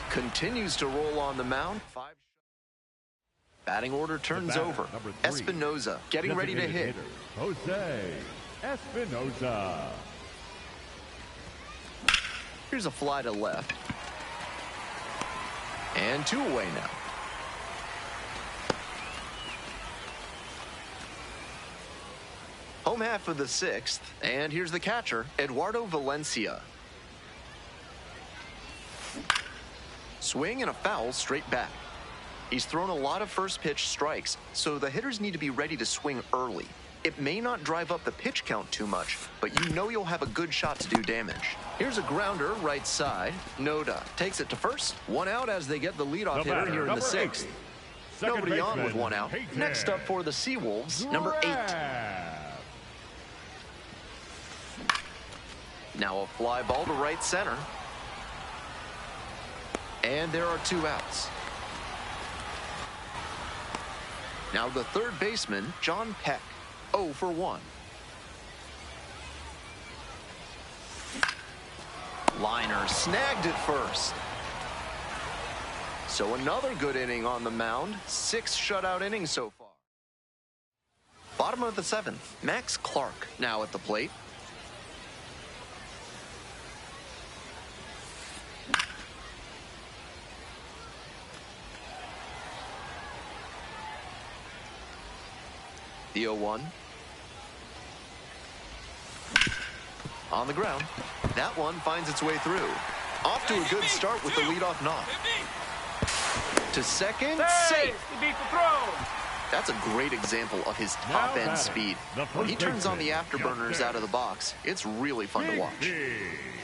Continues to roll on the mound. 5. Batting order turns over. Number 3. Espinosa getting ready to hit. Hitter, Jose Espinosa. Here's a fly to left. And 2 away now. Home half of the 6th, and here's the catcher, Eduardo Valencia. Swing and a foul straight back. He's thrown a lot of first pitch strikes, so the hitters need to be ready to swing early. It may not drive up the pitch count too much, but you know you'll have a good shot to do damage. Here's a grounder right side. Noda takes it to first. One out as they get the leadoff hitter here in the sixth. Nobody on with one out. Next up for the Seawolves, number 8. Now a fly ball to right center. And there are 2 outs. Now the third baseman, John Peck, 0 for 1. Liner snagged it first. So another good inning on the mound. 6 shutout innings so far. Bottom of the 7th, Max Clark now at the plate. The 0-1. On the ground. That one finds its way through. Off to a good start with the leadoff knock. To second, safe. That's a great example of his top-end speed. When he turns on the afterburners out of the box, it's really fun to watch.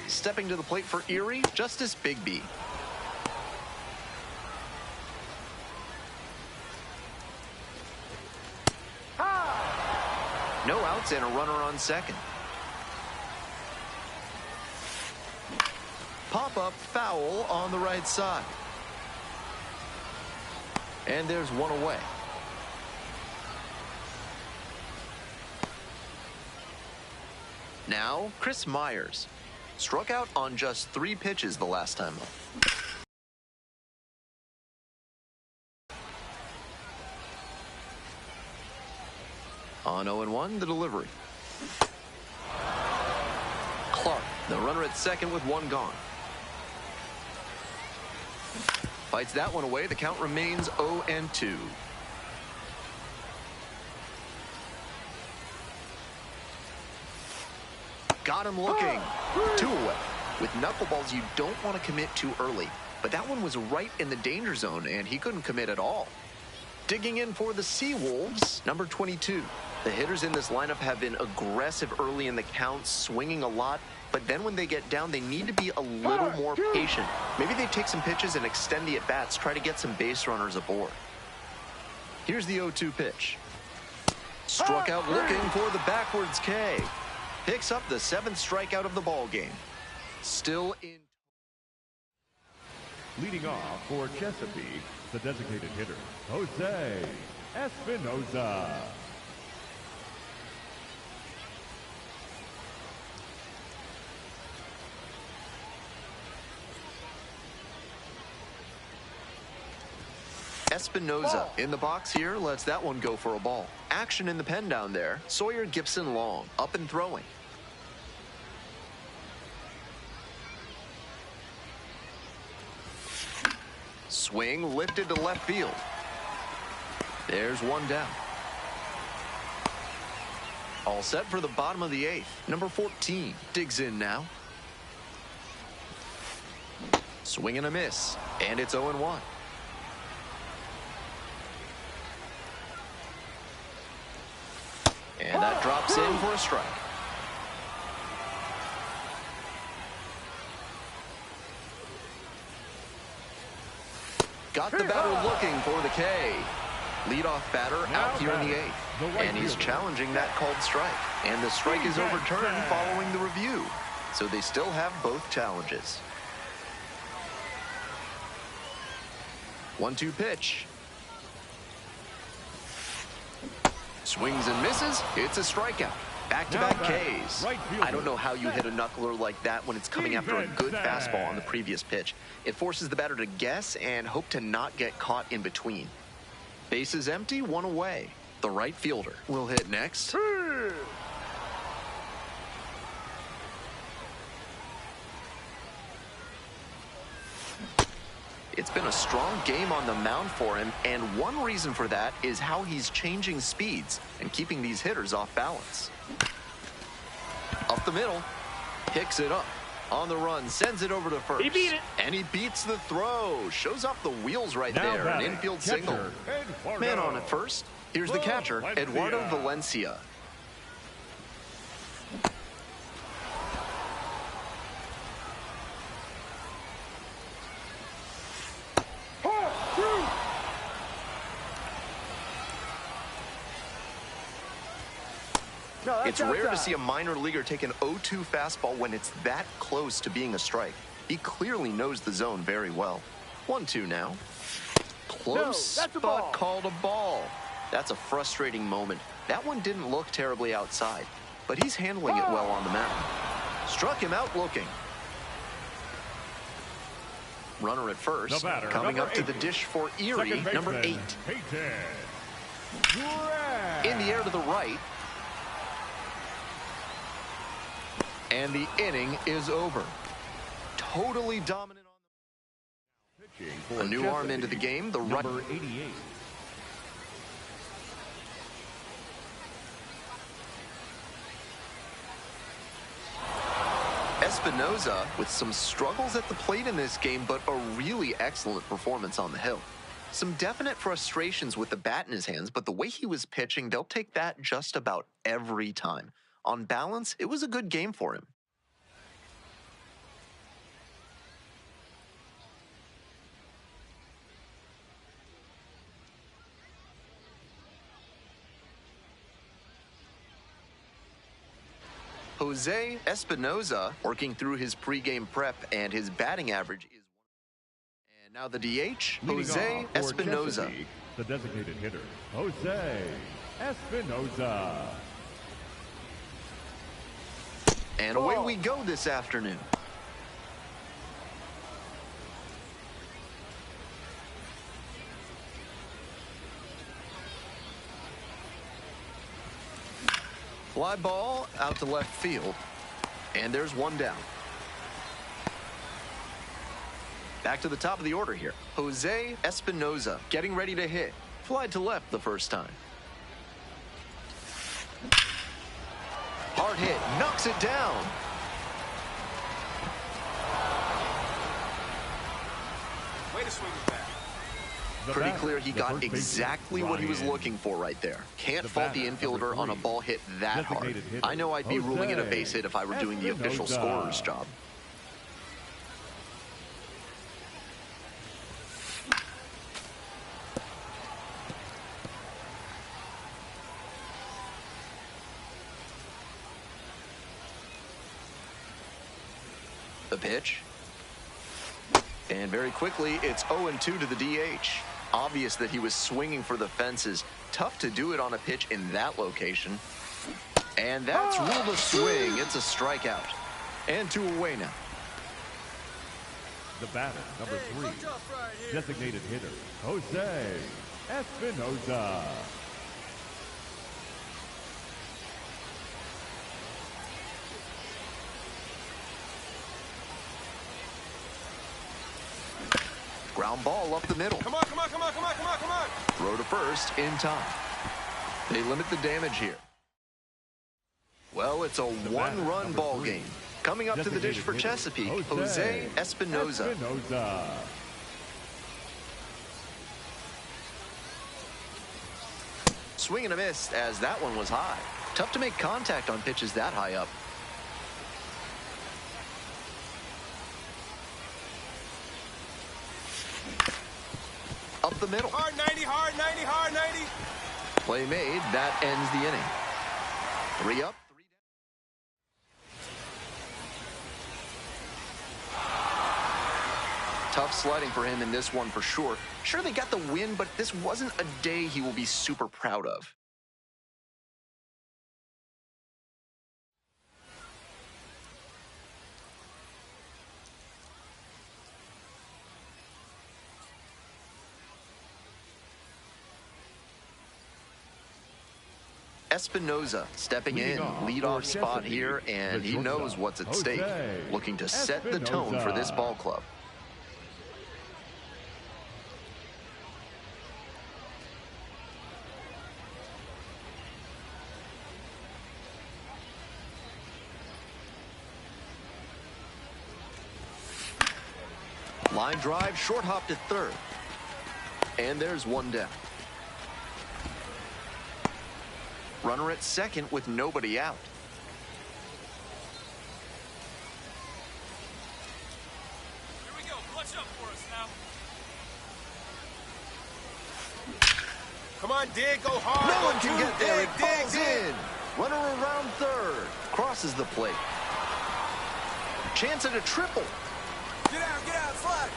Stepping to the plate for Erie, Justice Bigby. No outs and a runner on second. Pop-up foul on the right side. And there's one away. Now, Chris Myers. Struck out on just 3 pitches the last time up. On 0-1, the delivery. Clark, the runner at second with 1 gone. Fights that one away. The count remains 0-2. Got him looking. 2 away. With knuckleballs, you don't want to commit too early. But that one was right in the danger zone, and he couldn't commit at all. Digging in for the Seawolves, number 22. The hitters in this lineup have been aggressive early in the count, swinging a lot. But then when they get down, they need to be a little more patient. Maybe they take some pitches and extend the at-bats, try to get some base runners aboard. Here's the 0-2 pitch. Struck out looking for the backwards K. Picks up the 7th strikeout of the ball game. Still in. Leading off for Chesapeake, the designated hitter, Jose Espinoza. Espinoza in the box here, lets that one go for a ball. Action in the pen down there. Sawyer Gipson Long, up and throwing. Swing lifted to left field. There's one down. All set for the bottom of the 8th. Number 14 digs in now. Swing and a miss, and it's 0-1. And that drops in for a strike. Got the batter looking for the K. Leadoff batter out here in the 8th. And he's challenging that called strike. And the strike is overturned following the review. So they still have both challenges. 1-2 pitch. Swings and misses. It's a strikeout. Back-to-back Ks. I don't know how you hit a knuckler like that when it's coming after a good fastball on the previous pitch. It forces the batter to guess and hope to not get caught in between. Bases empty, 1 away. The right fielder will hit next. It's been a strong game on the mound for him, and one reason for that is how he's changing speeds and keeping these hitters off balance. Up the middle, picks it up. On the run, sends it over to first. He beat it. And he beats the throw. Shows off the wheels right there. An infield single. Man on at first. Here's the catcher, Eduardo Valencia. No, that's It's rare to outside. see a minor leaguer take an 0-2 fastball when it's that close to being a strike. He clearly knows the zone very well. 1-2 now. Close, that's a but ball. called a ball. That's a frustrating moment. That one didn't look terribly outside, but he's handling it well on the mound. Struck him out looking. Runner at first. The batter, Coming number up to 8. the dish for Erie, Second number baseman, 8. Peyton In the air to the right. And the inning is over. Totally dominant on Pitching for a new arm into the Chesapeake, game, the right. number 88. Espinoza with some struggles at the plate in this game, but a really excellent performance on the hill. Some definite frustrations with the bat in his hands, but the way he was pitching, they'll take that just about every time. On balance, it was a good game for him. Jose Espinoza working through his pregame prep, and his batting average is. And now the DH, Leading Jose off for Espinoza. Chesapeake, the designated hitter, Jose Espinoza. And away we go this afternoon. Fly ball out to left field. And there's one down. Back to the top of the order here. Jose Espinoza getting ready to hit. Fly to left the first time. Hard hit, knocks it down. Way to swing it back. The Pretty batter, clear he the got first baseman, exactly what he was Ryan. looking for right there. Can't The fault the batter, number infielder on a 3, ball hit that hard. designated hitter, I know I'd be ruling it a Jose base hit if I were doing the official Espinoza. scorer's job. The pitch. And very quickly, it's 0-2 to the DH. Obvious that he was swinging for the fences. Tough to do it on a pitch in that location. And that's ruled a swing. It's a strikeout. And 2 away now. The batter, number 3, Look up right here. designated hitter, Jose Espinoza. Ground ball up the middle. Come on, come on, come on, come on, come on, come on. Throw to first in time. They limit the damage here. Well, it's a one-run number ball 3, game. Coming up to the dish designated for hitter, Chesapeake, Jose Espinoza. Espinoza. Swing and a miss as that one was high. Tough to make contact on pitches that high up. Up the middle. Hard 90, hard 90, hard 90. Play made. That ends the inning. 3 up, 3 down. Tough sledding for him in this one for sure. Sure, they got the win, but this wasn't a day he will be super proud of. Espinoza stepping in, leadoff spot here, and he knows what's at stake. Looking to set the tone for this ball club. Line drive, short hop to third. And there's one down. Runner at second with nobody out. Here we go. Clutch up for us now. Come on, dig, go hard. No one can Dude, get there. It dig, falls dig. in. Runner around crosses the plate. Chance at a triple. Get out, slide.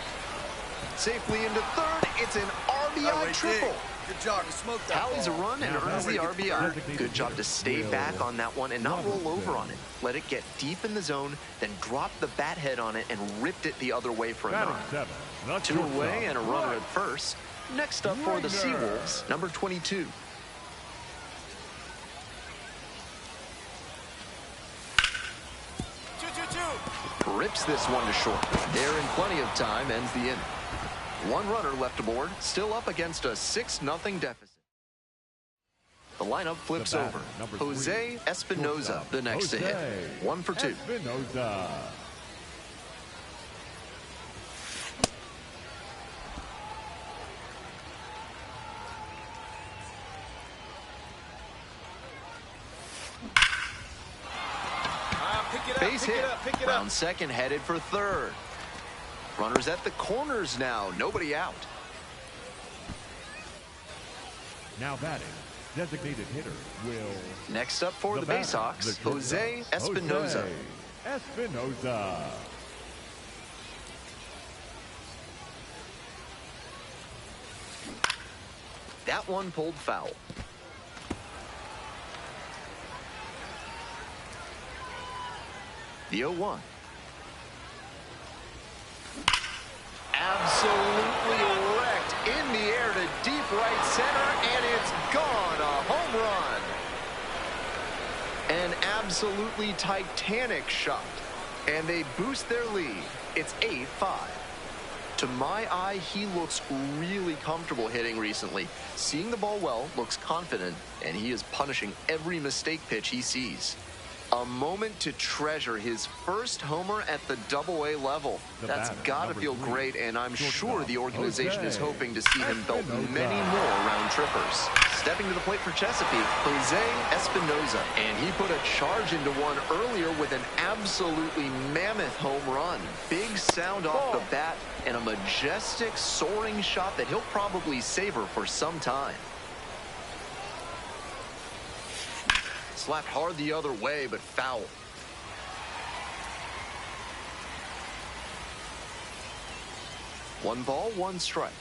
Safely into third. It's an RBI triple. Good job, you smoked that Tallies a ball. run and earns the RBI. Good job to stay back on that one and not roll over on it. Let it get deep in the zone, then drop the bat head on it and ripped it the other way for a Batting nod. seven, the 2 away shortstop, and a runner at first. Next up for the Ranger. Seawolves, number 22. Rips this one to short. There in plenty of time, ends the inning. 1 runner left aboard, still up against a 6-0 deficit. The lineup flips The batter, over. number Jose 3, Espinoza, shortstop, the next to hit. Jose 1 for 2. Espinoza. Base hit. Round second, headed for third. Runners at the corners now. Nobody out. Now batting, designated hitter will. Next up for the batter, Baysox, the shortstop, Jose Espinoza. Jose Espinoza. That one pulled foul. The 0-1. Absolutely wrecked in the air to deep right center, and it's gone. A home run. An absolutely titanic shot. And they boost their lead. It's 8-5. To my eye, he looks really comfortable hitting recently. Seeing the ball well, looks confident, and he is punishing every mistake pitch he sees. A moment to treasure, his first homer at the Double-A level. That's got to feel great, and I'm sure the organization is hoping to see him belt many more round trippers. Stepping to the plate for Chesapeake, Jose Espinoza, and he put a charge into one earlier with an absolutely mammoth home run. Big sound off the bat and a majestic soaring shot that he'll probably savor for some time. Slapped hard the other way, but foul. One ball, 1 strike.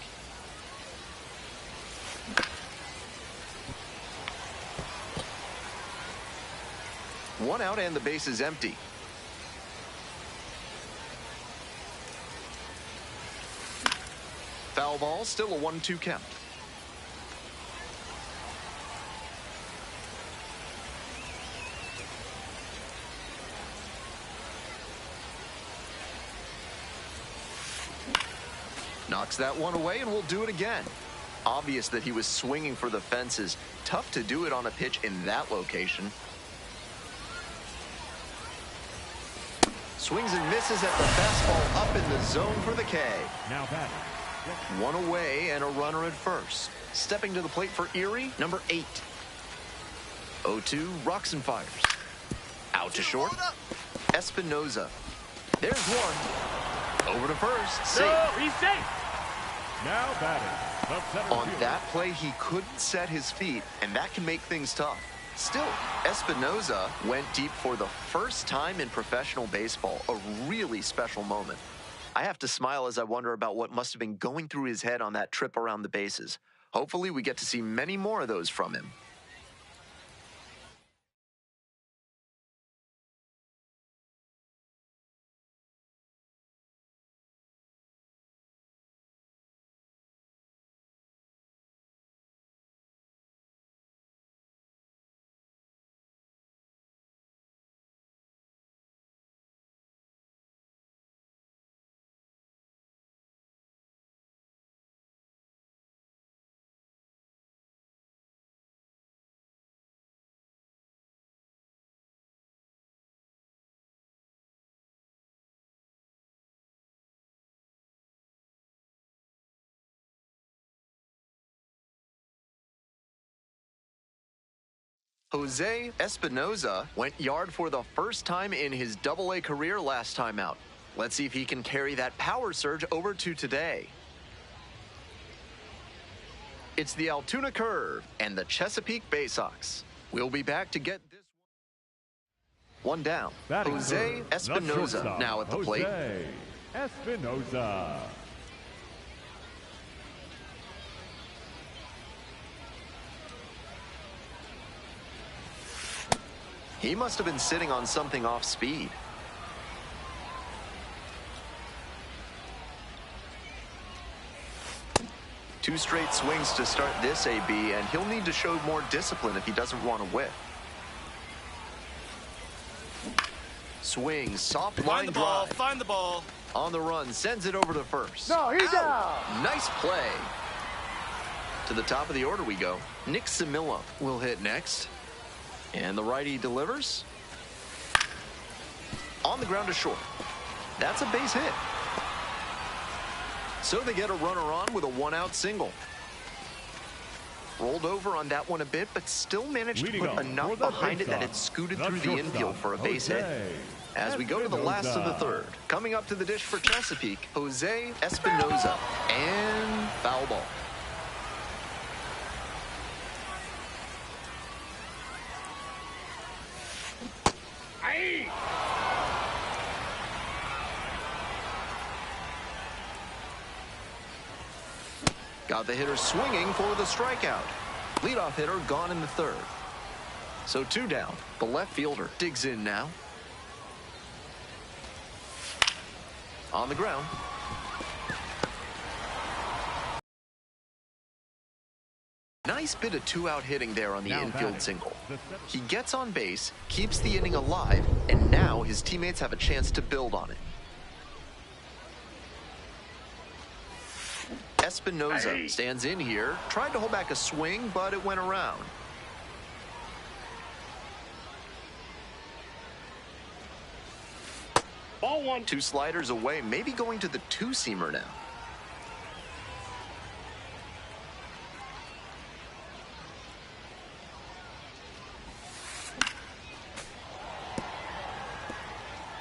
One out and the base is empty. Foul ball, still a 1-2 count. Knocks that one away, and we'll do it again. Obvious that he was swinging for the fences. Tough to do it on a pitch in that location. Swings and misses at the fastball up in the zone for the K. Now batting. 1 away and a runner at first. Stepping to the plate for Erie, number 8. 0-2, rocks and fires. Out to short. Espinoza. There's one. Over to first. Safe. No, he's safe. Now batting. The center On fielder. that play, he couldn't set his feet, and that can make things tough. Still, Espinoza went deep for the first time in professional baseball, a really special moment. I have to smile as I wonder about what must have been going through his head on that trip around the bases. Hopefully, we get to see many more of those from him. Jose Espinoza went yard for the first time in his Double-A career last time out. Let's see if he can carry that power surge over to today. It's the Altoona Curve and the Chesapeake Baysox. We'll be back to get this. One down. Batting Jose third, the Espinoza shortstop, now at the plate. Jose Espinoza. He must have been sitting on something off speed. Two straight swings to start this AB, and he'll need to show more discipline if he doesn't want to whiff. Swings, soft line drive. Find the ball. On the run, sends it over to first. No, he's out. Nice play. To the top of the order we go. Nick Simillo will hit next. And the righty delivers. On the ground to short. That's a base hit. So they get a runner on with a one-out single. Rolled over on that one a bit, but still managed to put enough behind it that it scooted through the infield for a base hit. As we go to the last of the third. Coming up to the dish for Chesapeake, Jose Espinoza. And foul ball. Got the hitter swinging for the strikeout. Leadoff hitter gone in the third. So two down. The left fielder digs in now. On the ground. Nice bit of two-out hitting there on the infield single. He gets on base, keeps the inning alive, and now his teammates have a chance to build on it. Espinoza stands in here, tried to hold back a swing, but it went around. Ball one. Two sliders away, maybe going to the two-seamer now.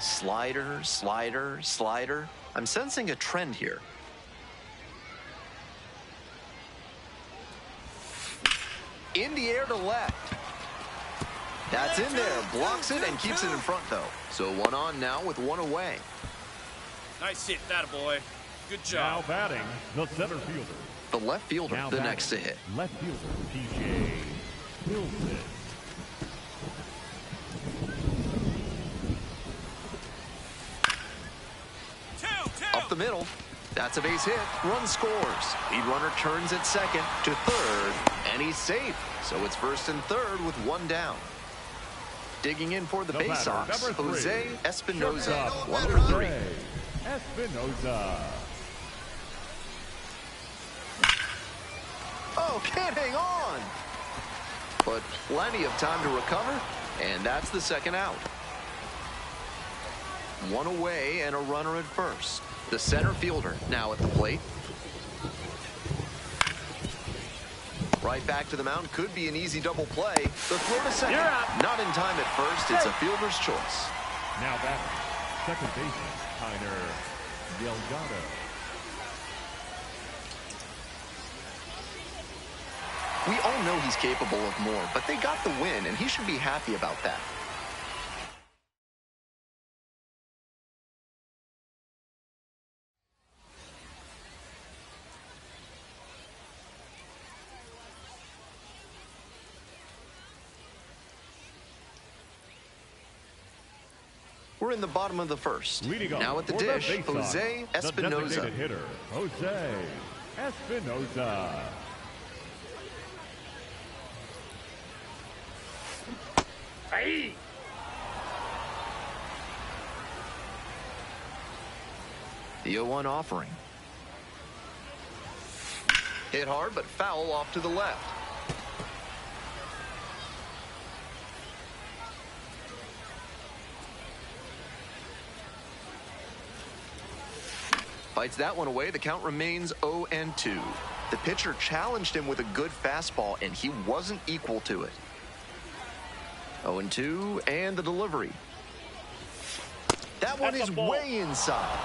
Slider, slider, slider. I'm sensing a trend here. In the air to left. That's in there. Blocks it and keeps it in front, though. So one on now with one away. Nice hit, boy. Good Now job. batting, the center fielder. The left fielder, Now the batting, next to hit. Left fielder, TJ Wilson. Up the middle. That's a base hit. Run scores. Lead runner turns at second to third, and he's safe. So it's first and third with one down. Digging in for the The base batter, Sox, number three, Jose Espinoza, shortstop, 1 for 3. Jose Espinoza. Oh, can't hang on. But plenty of time to recover, and that's the second out. One away and a runner at first. The center fielder now at the plate. Right back to the mound. Could be an easy double play. The throw to second. Not in time at first. It's a fielder's choice. Now batting, second baseman, Tyner Delgado. We all know he's capable of more, but they got the win, and he should be happy about that. We're in the bottom of the first. Leading off Now at the for dish, base Jose side, the Espinoza. designated hitter, Jose Espinoza. Hey. The 0-1 offering. Hit hard, but foul off to the left. Fights that one away. The count remains 0-2. The pitcher challenged him with a good fastball, and he wasn't equal to it. 0-2, and the delivery. That one That's is a ball. way inside.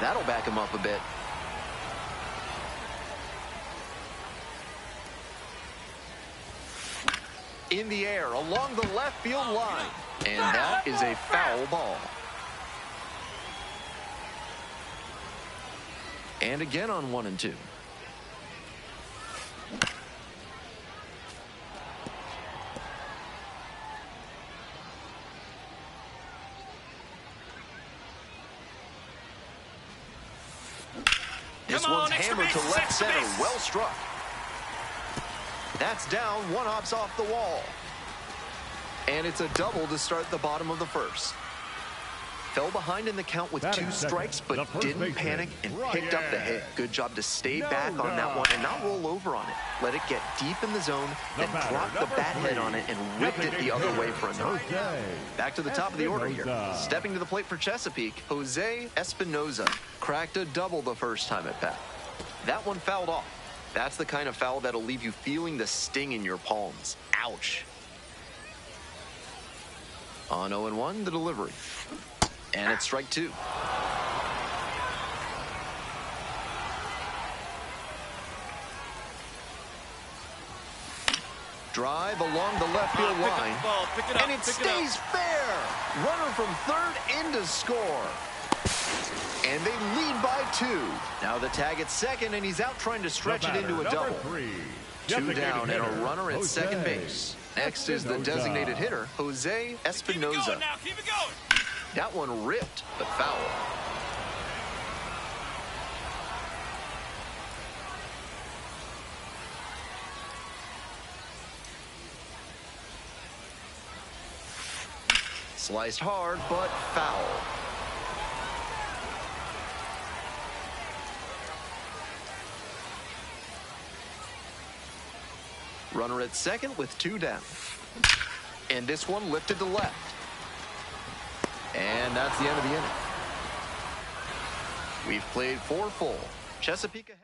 That'll back him up a bit. in the air along the left field line. And that is a foul ball. And again on 1 and 2. This one's hammered to left center. Well struck. That's down. One hops off the wall. And it's a double to start the bottom of the first. Fell behind in the count with 2 strikes, but didn't panic and picked up the hit. Good job to stay back on that one and not roll over on it. Let it get deep in the zone, then drop the bat head on it and ripped it the other way for a no. Back to the top of the order here. Stepping to the plate for Chesapeake, Jose Espinoza cracked a double the first time at bat. That one fouled off. That's the kind of foul that'll leave you feeling the sting in your palms. Ouch. On 0-1, the delivery. And it's strike 2. Drive along the left field line. And it stays fair. Runner from third in to score. And they lead by 2. Now the tag at second, and he's out trying to stretch it into a double. 2 down and a runner at second base. Next is the designated hitter, Jose Espinoza. Keep it going. That one ripped, but foul. Sliced hard, but foul. Runner at second with 2 down. And this one lifted to left. And that's the end of the inning. We've played 4 full. Chesapeake ahead.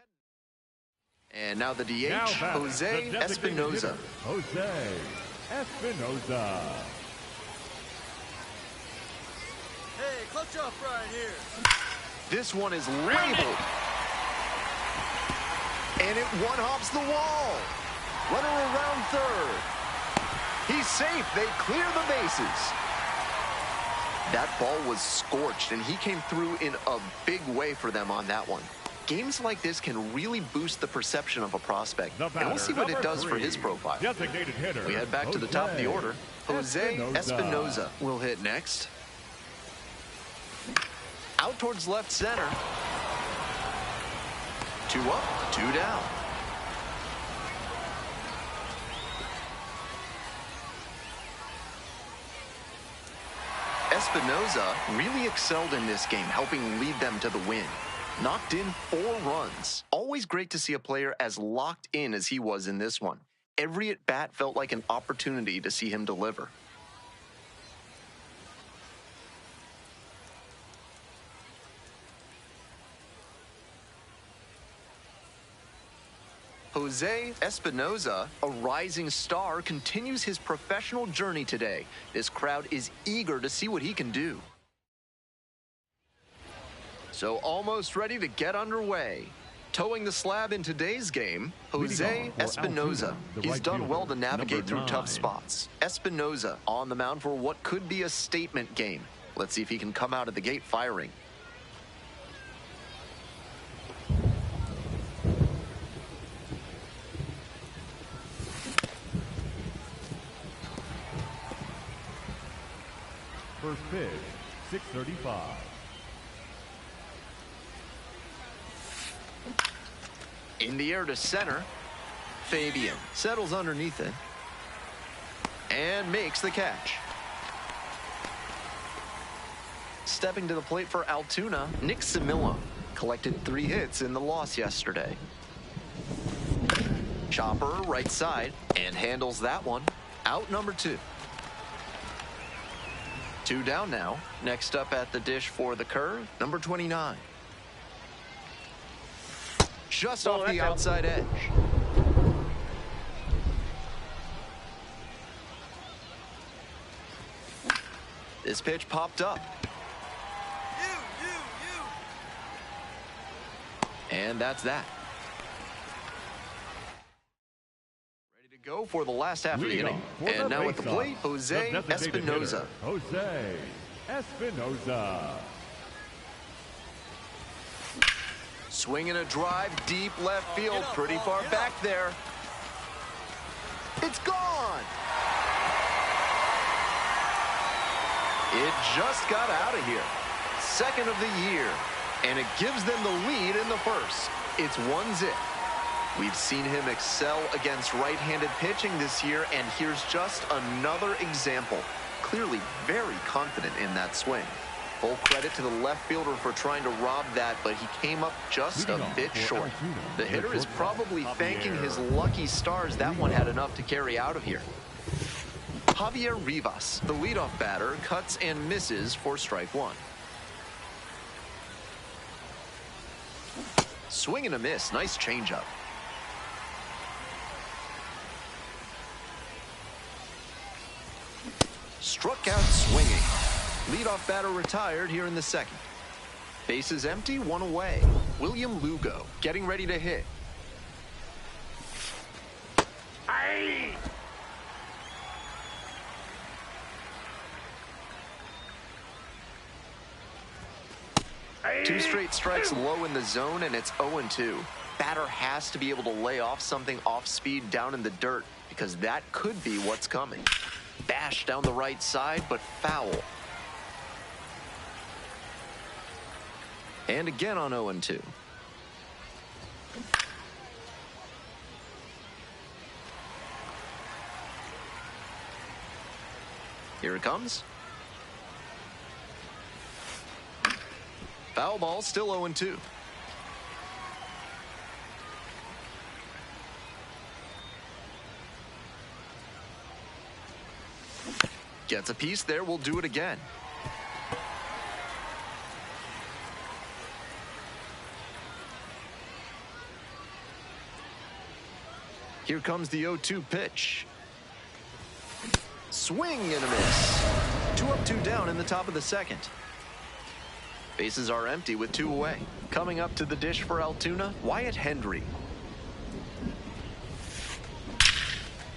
And now the DH, Jose Espinoza. Jose Espinoza. Hey, clutch up right here. This one is labeled. And it one-hops the wall. Runner around third. He's safe. They clear the bases. That ball was scorched, and he came through in a big way for them on that one. Games like this can really boost the perception of a prospect, and we'll see what it does for his profile. We head back to the top of the order. Jose Espinoza will hit next. Out towards left center. 2 up, 2 down. Espinoza really excelled in this game, helping lead them to the win. Knocked in 4 runs. Always great to see a player as locked in as he was in this one. Every at-bat felt like an opportunity to see him deliver. Jose Espinoza, a rising star, continues his professional journey today. This crowd is eager to see what he can do. So almost ready to get underway. Towing the slab in today's game, Jose Espinoza. He's done well to navigate through tough spots. Espinoza on the mound for what could be a statement game. Let's see if he can come out of the gate firing. First pitch, 6:35. In the air to center. Fabian settles underneath it and makes the catch. Stepping to the plate for Altoona, Nick Simillo collected 3 hits in the loss yesterday. Chopper right side and handles that one. Out number 2. 2 down now. Next up at the dish for the curve, number 29. Just off the outside edge. This pitch popped up. And that's that. Ready to Go for the last half of the Leading inning. off for And the now at the faceoff, plate, Jose the designated Espinoza. hitter, Jose Espinoza. Swinging a drive deep left field, pretty far back there. It's gone. It just got out of here. Second of the year, and it gives them the lead in the first. It's 1-0. We've seen him excel against right-handed pitching this year, and here's just another example. Clearly very confident in that swing. Full credit to the left fielder for trying to rob that, but he came up just a bit short. The hitter is probably thanking his lucky stars that one had enough to carry out of here. Javier Rivas, the leadoff batter, cuts and misses for strike one. Swing and a miss. Nice changeup. Struck out swinging. Leadoff batter retired here in the second. Bases empty, one away. William Lugo getting ready to hit. Aye. Two straight strikes low in the zone, and it's 0-2. Batter has to be able to lay off something off speed down in the dirt, because that could be what's coming. Bash down the right side, but foul. And again on 0-2. Here it comes. Foul ball, still 0-2. Gets a piece there, we'll do it again. Here comes the 0-2 pitch. Swing and a miss. 2 up, 2 down in the top of the second. Bases are empty with 2 away. Coming up to the dish for Altoona, Wyatt Hendry.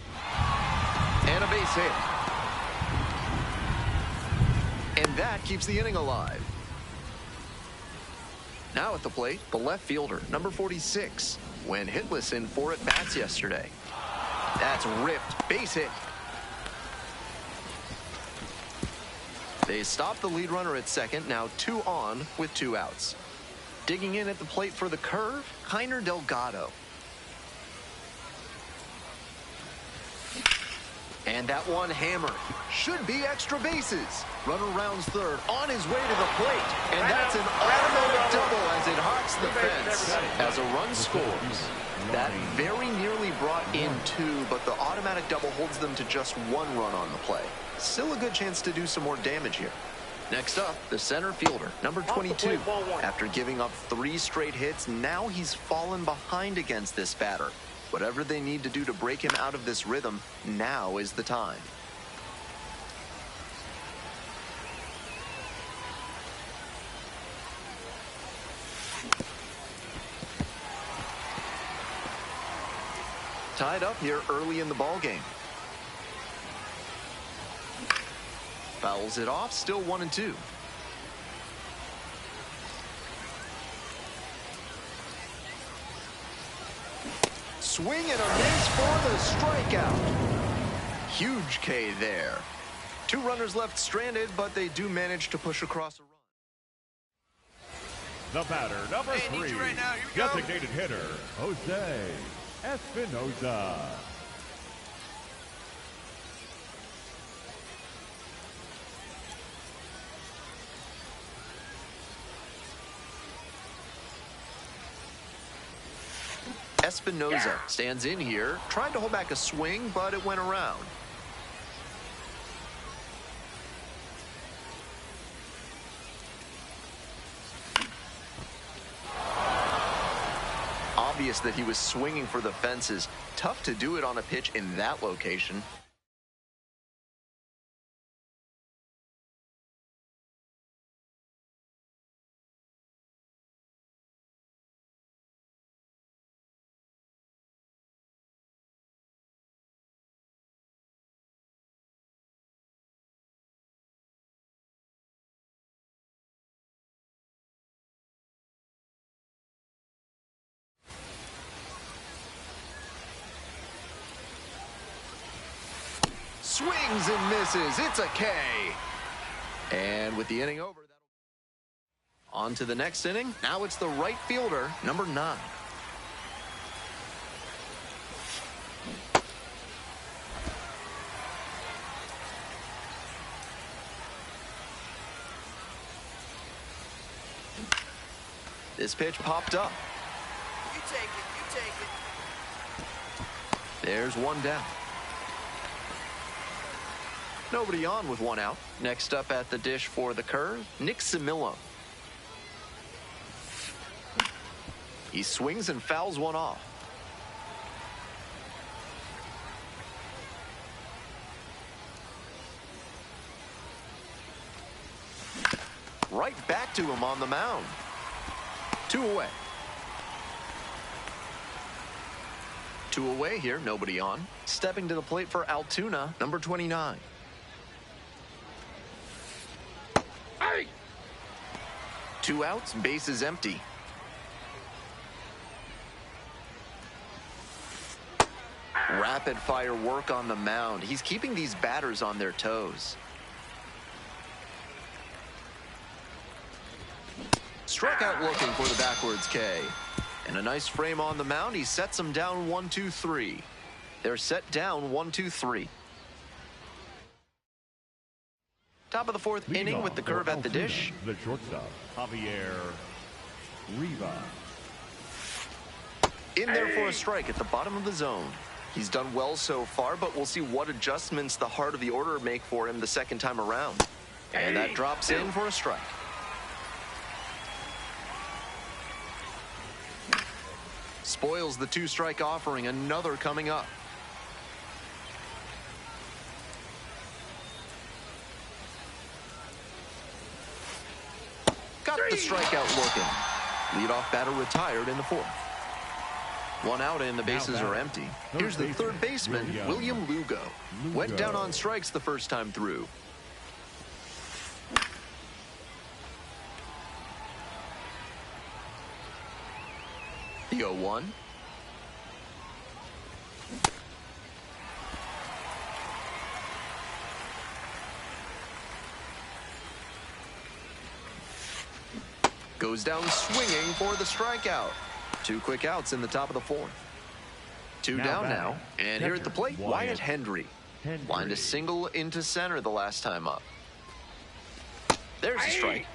And a base hit. And that keeps the inning alive. Now at the plate, the left fielder, number 46, went hitless in 4 at-bats yesterday. That's ripped. Base hit. They stop the lead runner at second, now 2 on with 2 outs. Digging in at the plate for the curve, Kiner Delgado. And that one hammered. Should be extra bases. Runner rounds third, on his way to the plate. And that's an automatic double as it hawks the fence. As a run scores. That very nearly brought in 2, but the automatic double holds them to just 1 run on the play. Still a good chance to do some more damage here. Next up, the center fielder, number 22. After giving up 3 straight hits, now he's fallen behind against this batter. Whatever they need to do to break him out of this rhythm, now is the time. Tied up here early in the ballgame. Fouls it off, still 1-2. Swing and a miss for the strikeout. Huge K there. 2 runners left stranded, but they do manage to push across a run. The batter, number 3, right now. Here we go. designated hitter, Jose Espinoza. Espinoza stands in here, tried to hold back a swing, but it went around. Obvious that he was swinging for the fences. Tough to do it on a pitch in that location. swings and misses. It's a K. And with the inning over, on to the next inning. Now it's the right fielder, number 9. This pitch popped up. You take it, you take it. There's one down. Nobody on with one out. Next up at the dish for the curve, Nick Simillo. He swings and fouls one off. Right back to him on the mound. 2 away. 2 away here, nobody on. Stepping to the plate for Altoona, number 29. Hey! 2 outs, bases empty. Rapid fire work on the mound. He's keeping these batters on their toes. Struck out looking for the backwards K. And a nice frame on the mound. He sets them down 1-2-3. They're set down 1-2-3. Top of the 4th Leading inning with off the curve for at the Altoona, dish. The shortstop, Javier Riva. In there for a strike at the bottom of the zone. He's done well so far, but we'll see what adjustments the heart of the order make for him the second time around. And that drops in for a strike. Spoils the 2-strike offering. Another coming up. Got the strikeout looking. Leadoff batter retired in the 4th. 1 out and the bases are empty. Here's the third baseman, William Lugo. Went down on strikes the first time through. The 0-1. Goes down swinging for the strikeout. 2 quick outs in the top of the 4th. 2 down now. And here at the plate, Wyatt Hendry. Lined a single into center the last time up. There's a strike.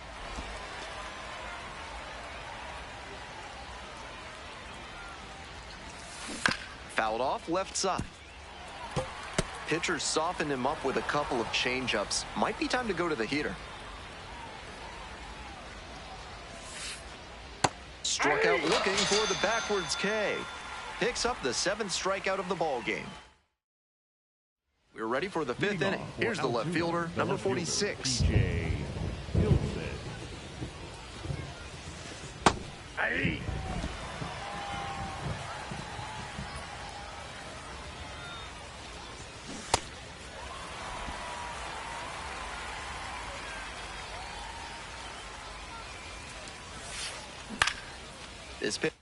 Fouled off left side. Pitcher softened him up with a couple of changeups. Might be time to go to the heater. Struck out looking for the backwards K. Picks up the 7th strikeout of the ball game. We're ready for the 5th inning. Here's the left fielder, number 46. DJ Hilton. Hey! This pitch.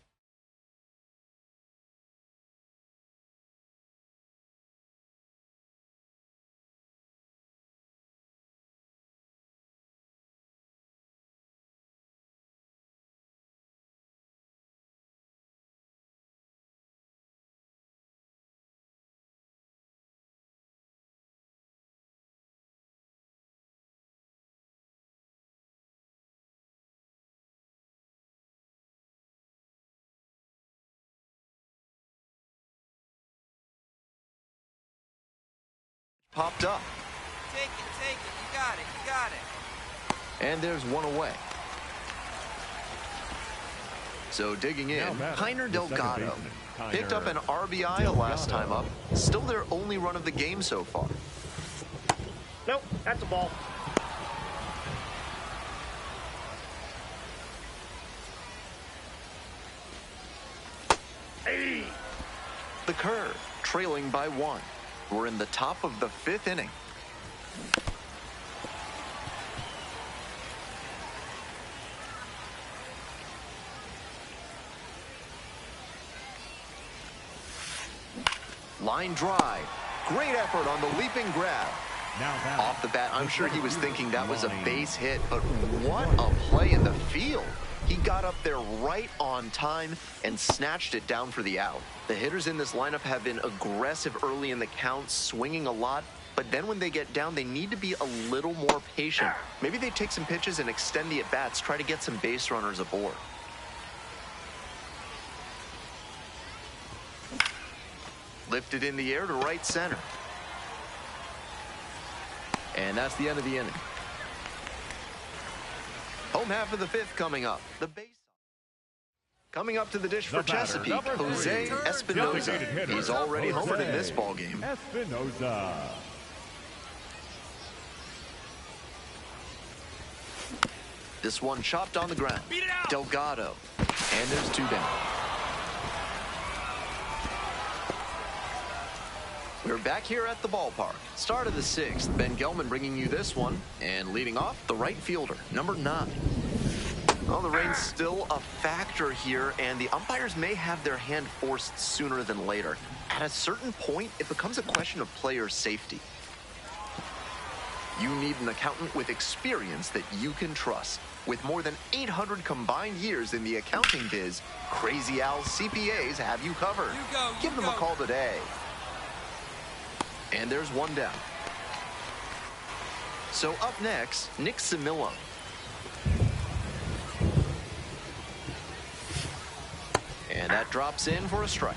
Popped up. Take it, you got it, you got it. And there's 1 away. So digging in, Kiner Delgado. Picked up an RBI last time up. Still their only run of the game so far. Nope, that's a ball. Hey! The curve, trailing by 1. We're in the top of the 5th inning. Line drive. Great effort on the leaping grab. Now Off the bat, I'm sure he was thinking that was a base hit, but what a play in the field. He got up there right on time and snatched it down for the out. The hitters in this lineup have been aggressive early in the count, swinging a lot, but then when they get down, they need to be a little more patient. Maybe they take some pitches and extend the at-bats, try to get some base runners aboard. Lifted in the air to right center. And that's the end of the inning. Home half of the fifth coming up. The base. Coming up to the dish for Chesapeake, Jose Espinoza. He's already homered in this ballgame. Espinoza. This one chopped on the ground. Delgado. And there's two down. We're back here at the ballpark. Start of the sixth. Ben Gelman bringing you this one. And leading off, the right fielder, number 9. Well, the rain's still a factor here, and the umpires may have their hand forced sooner than later. At a certain point, it becomes a question of player safety. You need an accountant with experience that you can trust. With more than 800 combined years in the accounting biz, Crazy Al's CPAs have you covered. Give them a call today. And there's one down. So up next, Nick Simillo. And that drops in for a strike.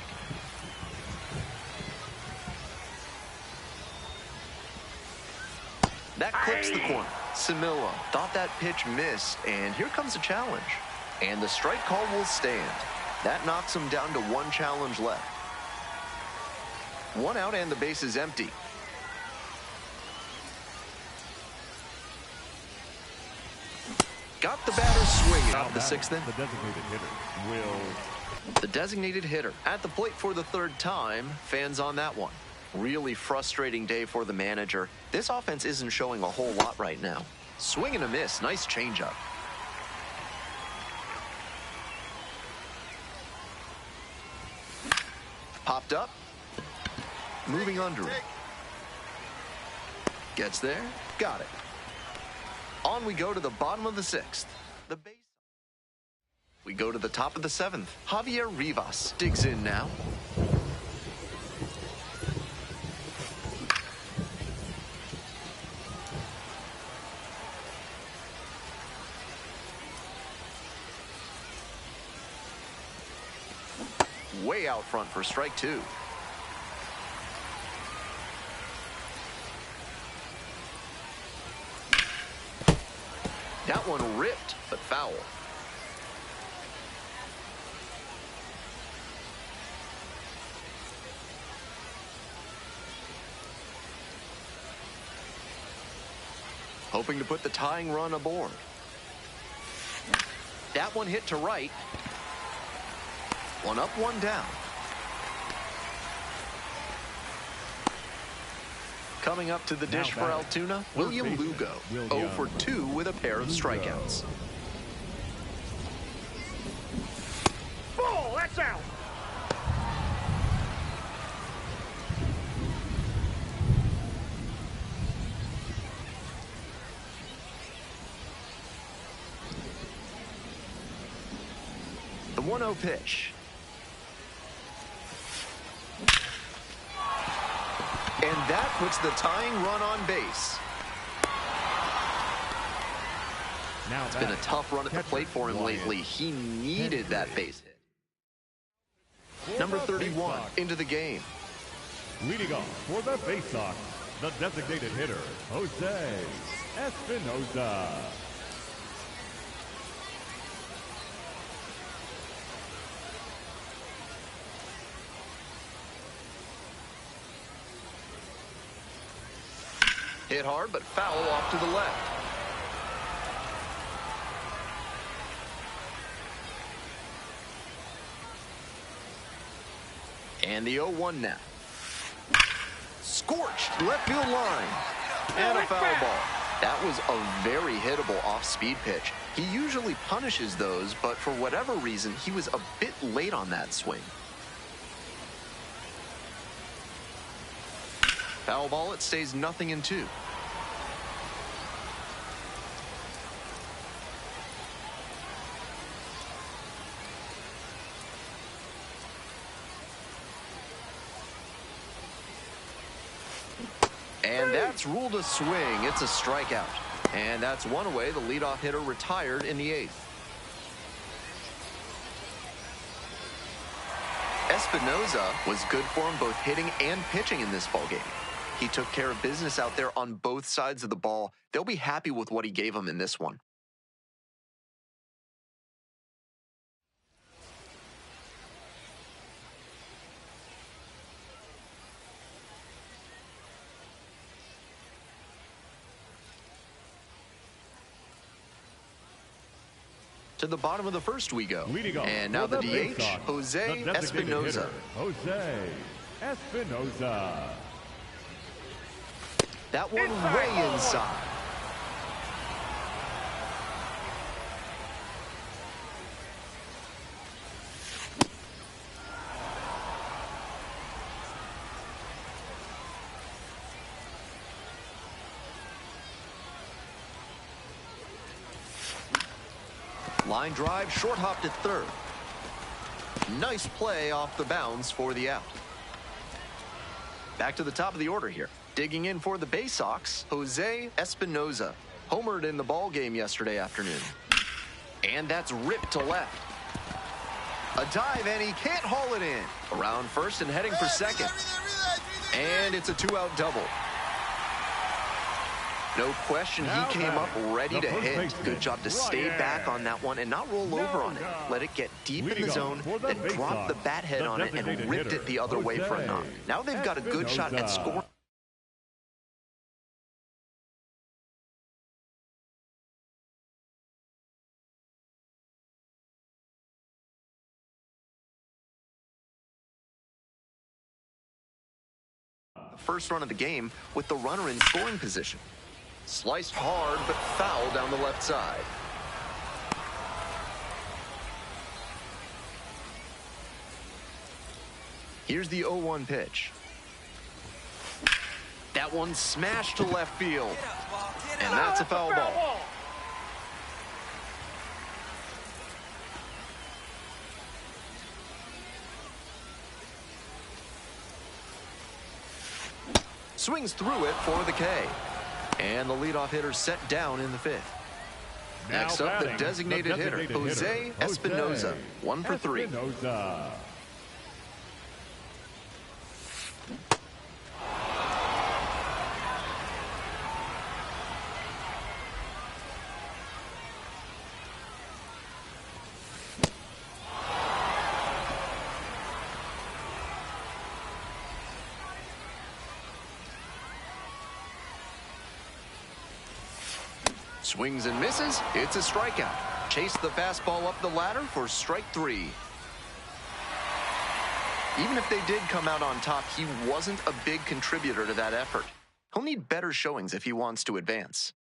That clips the corner. Simillo thought that pitch missed, and here comes a challenge. And the strike call will stand. That knocks him down to one challenge left. One out and the base is empty. Got the batter swinging off the sixth inning. The designated hitter will... The designated hitter at the plate for the third time. Fans on that one. Really frustrating day for the manager. This offense isn't showing a whole lot right now. Swing and a miss. Nice changeup. Popped up. Moving under it. Gets there. Got it. On we go to the bottom of the sixth. The base. We go to the top of the seventh. Javier Rivas digs in now. Way out front for strike two. That one ripped, but foul. Hoping to put the tying run aboard. That one hit to right. One up, one down. Coming up to the dish for Altoona, William Lugo, 0 for 2 with a pair of strikeouts. Ball, that's out. The 1-0 pitch. And that puts the tying run on base. Now it's been a tough run at the plate for him lately. He needed that base hit. Number 31 into the game. Leading off for the Bay Sox, the designated hitter, Jose Espinoza. Hit hard, but foul off to the left. And the 0-1 now. Scorched left field line. And a foul ball. That was a very hittable off-speed pitch. He usually punishes those, but for whatever reason, he was a bit late on that swing. Foul ball, it stays 0-2. And that's ruled a swing. It's a strikeout. And that's one away. The leadoff hitter retired in the 8th. Espinoza was good for him both hitting and pitching in this ballgame. He took care of business out there on both sides of the ball. They'll be happy with what he gave them in this one. To the bottom of the first we go. And now the DH, Jose Espinoza. Jose Espinoza. That one way inside. Line drive, short hop to third. Nice play off the bounds for the out. Back to the top of the order here. Digging in for the Bay Sox, Jose Espinoza. Homered in the ball game yesterday afternoon. And that's ripped to left. A dive, and he can't haul it in. Around first and heading for second. And it's a 2-out double. No question, he came up ready to hit. Good job to stay back on that one and not roll over on it. Let it get deep in the zone, then drop the bat head on it and ripped it the other way for a knock. Now they've got a good shot at scoring. First run of the game with the runner in scoring position. Sliced hard, but foul down the left side. Here's the 0-1 pitch. That one smashed to left field. And that's a foul ball. Swings through it for the K. And the leadoff hitter set down in the 5th. Next up, the designated hitter, Jose Espinoza. 1 for 3. Swings and misses. It's a strikeout. Chase the fastball up the ladder for strike 3. Even if they did come out on top, he wasn't a big contributor to that effort. He'll need better showings if he wants to advance.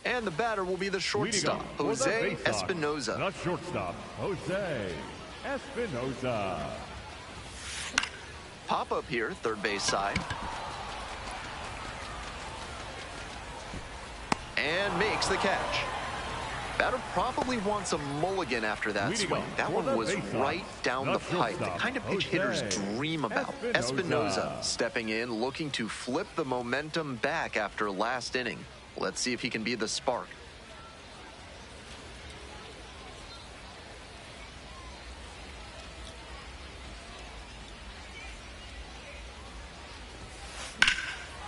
And the batter will be the shortstop, Jose Espinoza. The shortstop, Jose Espinoza. Pop up here, third base side. And makes the catch. Batter probably wants a mulligan after that swing. That one was right down the pipe. The kind of pitch hitters dream about. Espinoza stepping in, looking to flip the momentum back after last inning. Let's see if he can be the spark.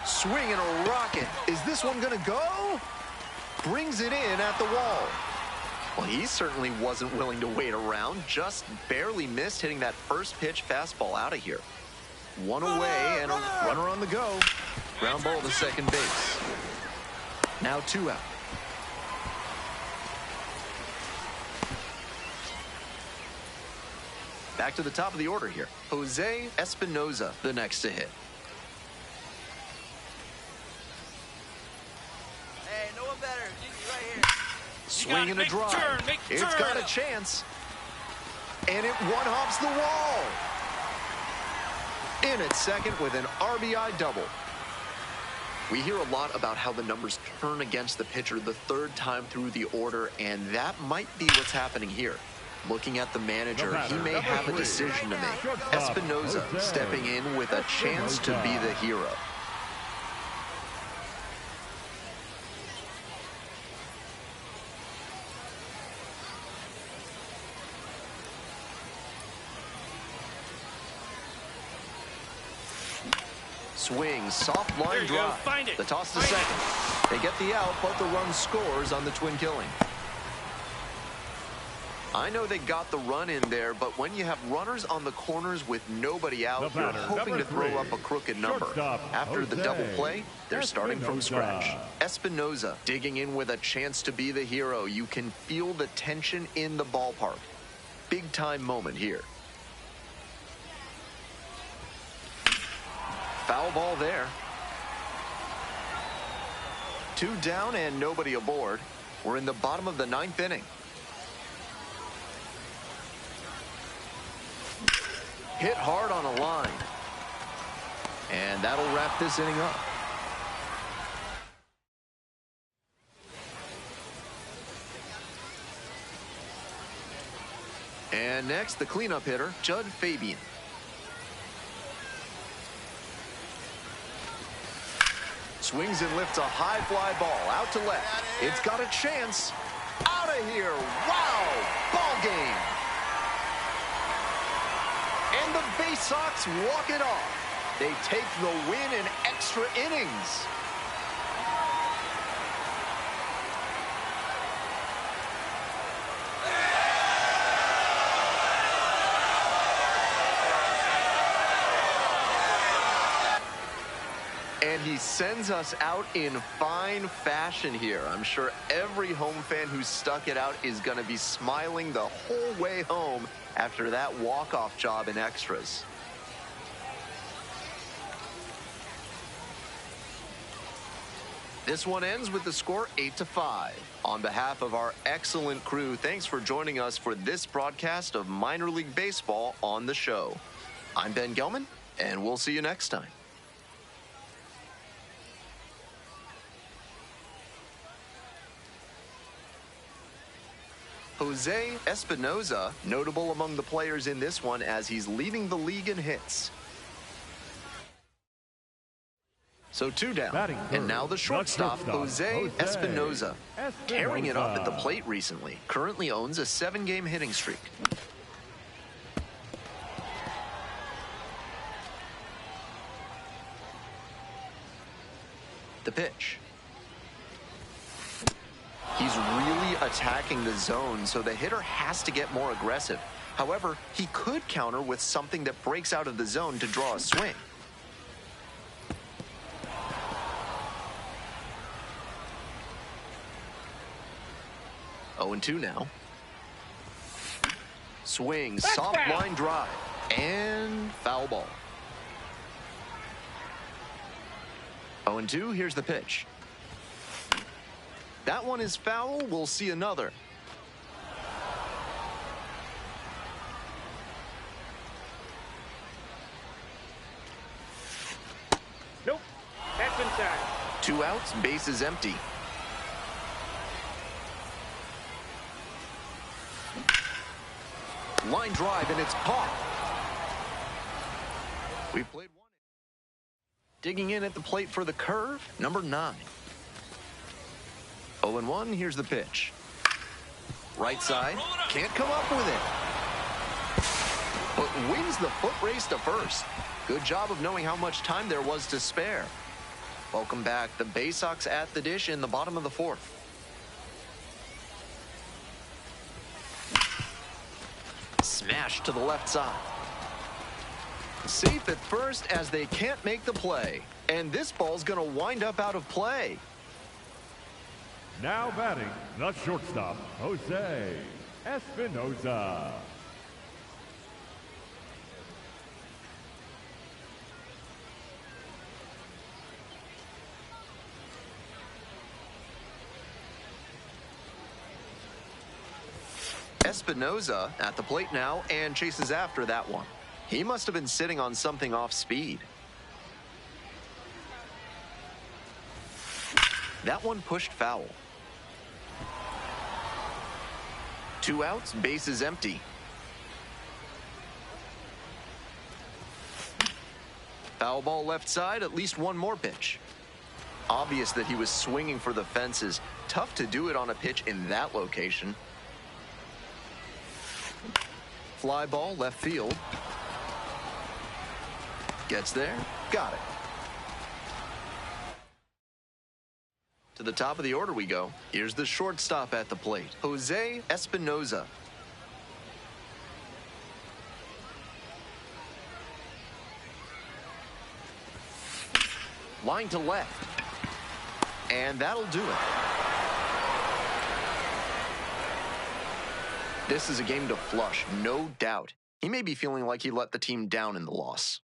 Swing and a rocket. Is this one gonna go? Brings it in at the wall. Well, he certainly wasn't willing to wait around. Just barely missed hitting that first pitch fastball out of here. One away and a runner on the go. Ground ball to second base. Now 2 out. Back to the top of the order here. Jose Espinoza, the next to hit. Swing and a Make the drive. turn, make the It's turn. got a chance. And it one-hops the wall. In at second with an RBI double. We hear a lot about how the numbers turn against the pitcher the third time through the order, and that might be what's happening here. Looking at the manager, he may have a decision to make. Espinoza stepping in with a chance to be the hero. Swing, soft There line you go, drive. find it. The toss to Find it. second. They get the out, but the run scores on the twin killing. I know they got the run in there, but when you have runners on the corners with nobody out, The you're batter, hoping number to throw 3, up a crooked number. shortstop, After the Jose double play, they're starting from Espinoza. scratch. Espinoza digging in with a chance to be the hero. You can feel the tension in the ballpark. Big time moment here. Foul ball there. 2 down and nobody aboard. We're in the bottom of the 9th inning. Hit hard on a line. And that'll wrap this inning up. And next, the cleanup hitter, Judd Fabian. Swings and lifts a high fly ball out to left. It's got a chance. Out of here. Wow. Ball game. And the Bay Sox walk it off. They take the win in extra innings. And he sends us out in fine fashion here. I'm sure every home fan who stuck it out is going to be smiling the whole way home after that walk-off job in extras. This one ends with the score 8-5. On behalf of our excellent crew, thanks for joining us for this broadcast of Minor League Baseball on the show. I'm Ben Gelman, and we'll see you next time. Jose Espinoza, notable among the players in this one as he's leading the league in hits. So 2 down, Batting and third, now the shortstop, Jose Espinoza. Tearing it up at the plate recently, currently owns a 7-game hitting streak. The pitch. He's really attacking the zone, so the hitter has to get more aggressive. However, he could counter with something that breaks out of the zone to draw a swing. Oh, 0-2 now. Swing, soft line drive, and foul ball. 0-2, here's the pitch. That one is foul. We'll see another. Nope. That's inside. 2 outs, base is empty. Line drive, and it's caught. We've played one. Digging in at the plate for the curve, number 9. 0-1, here's the pitch. Right side, can't come up with it. But wins the foot race to first. Good job of knowing how much time there was to spare. Welcome back. The Bay Sox at the dish in the bottom of the 4th. Smash to the left side. Safe at first as they can't make the play. And this ball's going to wind up out of play. Now batting, the shortstop, Jose Espinoza. Espinoza at the plate now and chases after that one. He must have been sitting on something off speed. That one pushed foul. 2 outs, bases empty. Foul ball left side, at least one more pitch. Obvious that he was swinging for the fences. Tough to do it on a pitch in that location. Fly ball left field. Gets there, got it. To the top of the order we go. Here's the shortstop at the plate, Jose Espinoza. Line to left. And that'll do it. This is a game to flush, no doubt. He may be feeling like he let the team down in the loss.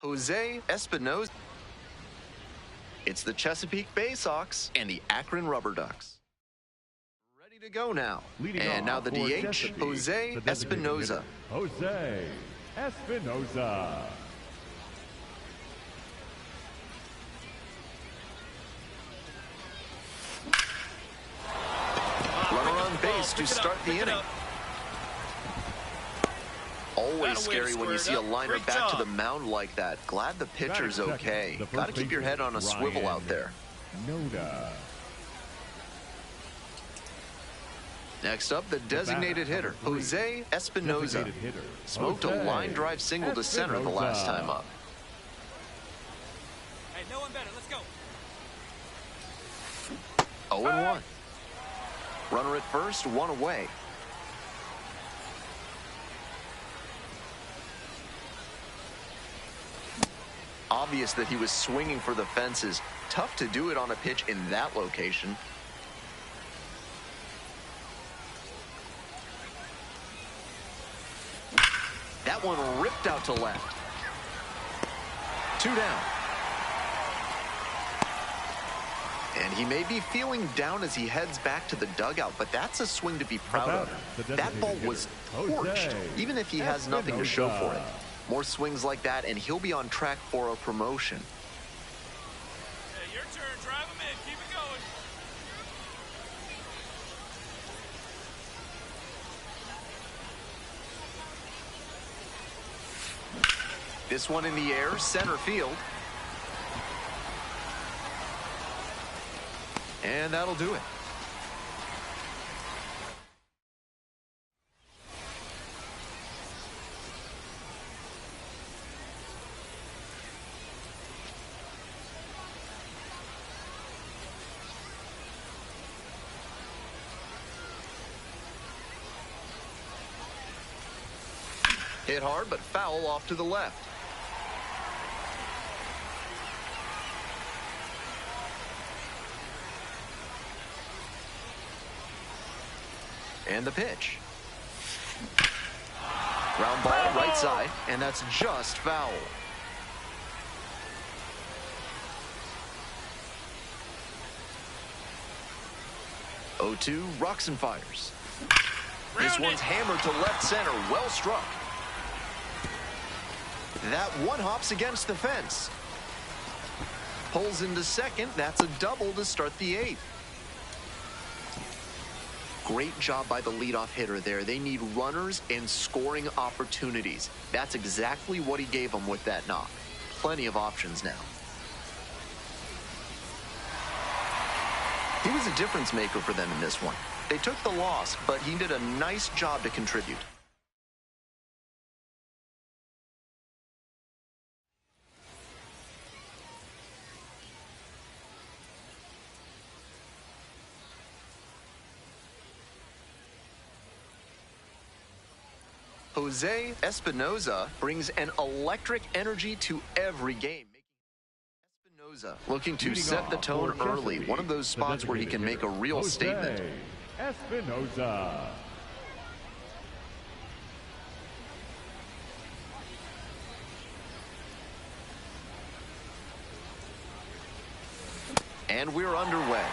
Jose Espinoza. It's the Chesapeake Bay Sox and the Akron Rubber Ducks. Ready to go now. Leading and now the for DH, Chesapeake, Jose the designated Espinoza. hitter, Jose Espinoza. Runner on base to start the inning. Always scary when you see a liner back to the mound like that. Glad the pitcher's okay. Got to keep your head on a swivel out there. Noda. Next up, the designated hitter, Jose Espinoza. Smoked a line drive single to center the last time up. Hey, no one better. Let's go. 0-1. Runner at first, one away. Obvious that he was swinging for the fences. Tough to do it on a pitch in that location. That one ripped out to left. 2 down. And he may be feeling down as he heads back to the dugout, but that's a swing to be proud of. That ball was torched, even if he has nothing to show for it. More swings like that, and he'll be on track for a promotion. Hey, your turn. Drive him in. Keep it going. This one in the air, center field. And that'll do it. Hit hard, but foul off to the left. And the pitch. Ground ball right side, and that's just foul. Oh-2, rocks and fires. This one's hammered to left center, well struck. That one hops against the fence. Pulls into second, that's a double to start the 8th. Great job by the leadoff hitter there. They need runners and scoring opportunities. That's exactly what he gave them with that knock. Plenty of options now. He was a difference maker for them in this one. They took the loss, but he did a nice job to contribute. Jose Espinoza brings an electric energy to every game. Espinoza looking to set the tone early. One of those spots where he can make a real statement. Espinoza. And we're underway.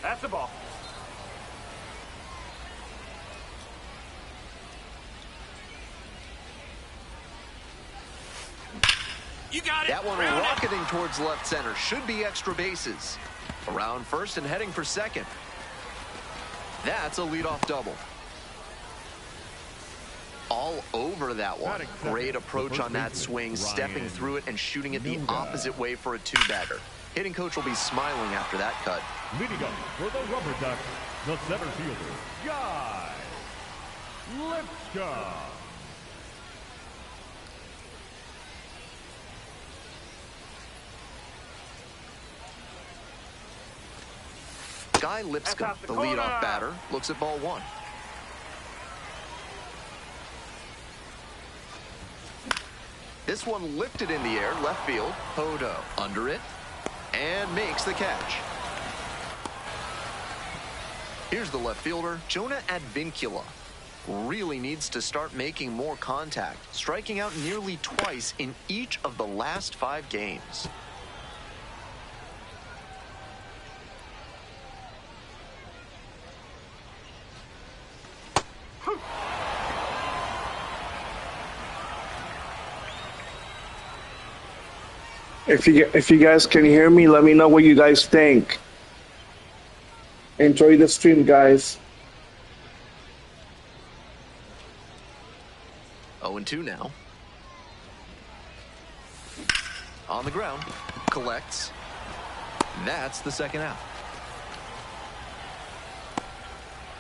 That's the ball. You got it. That one rocketing towards left center. Should be extra bases. Around first and heading for second. That's a leadoff double. All over that one. Great approach on that swing, stepping through it and shooting it the opposite way for a 2-bagger. Hitting coach will be smiling after that cut. Leading up for the Rubber Ducks, the center fielder, Guy Lipscomb. Guy Lipscomb, the leadoff batter, looks at ball 1. This one lifted in the air, left field. Hodo under it and makes the catch. Here's the left fielder, Jonah Advincula. Really needs to start making more contact, striking out nearly twice in each of the last 5 games. If you guys can hear me, let me know what you guys think. Enjoy the stream, guys. 0-2 now. On the ground, collects. That's the second out.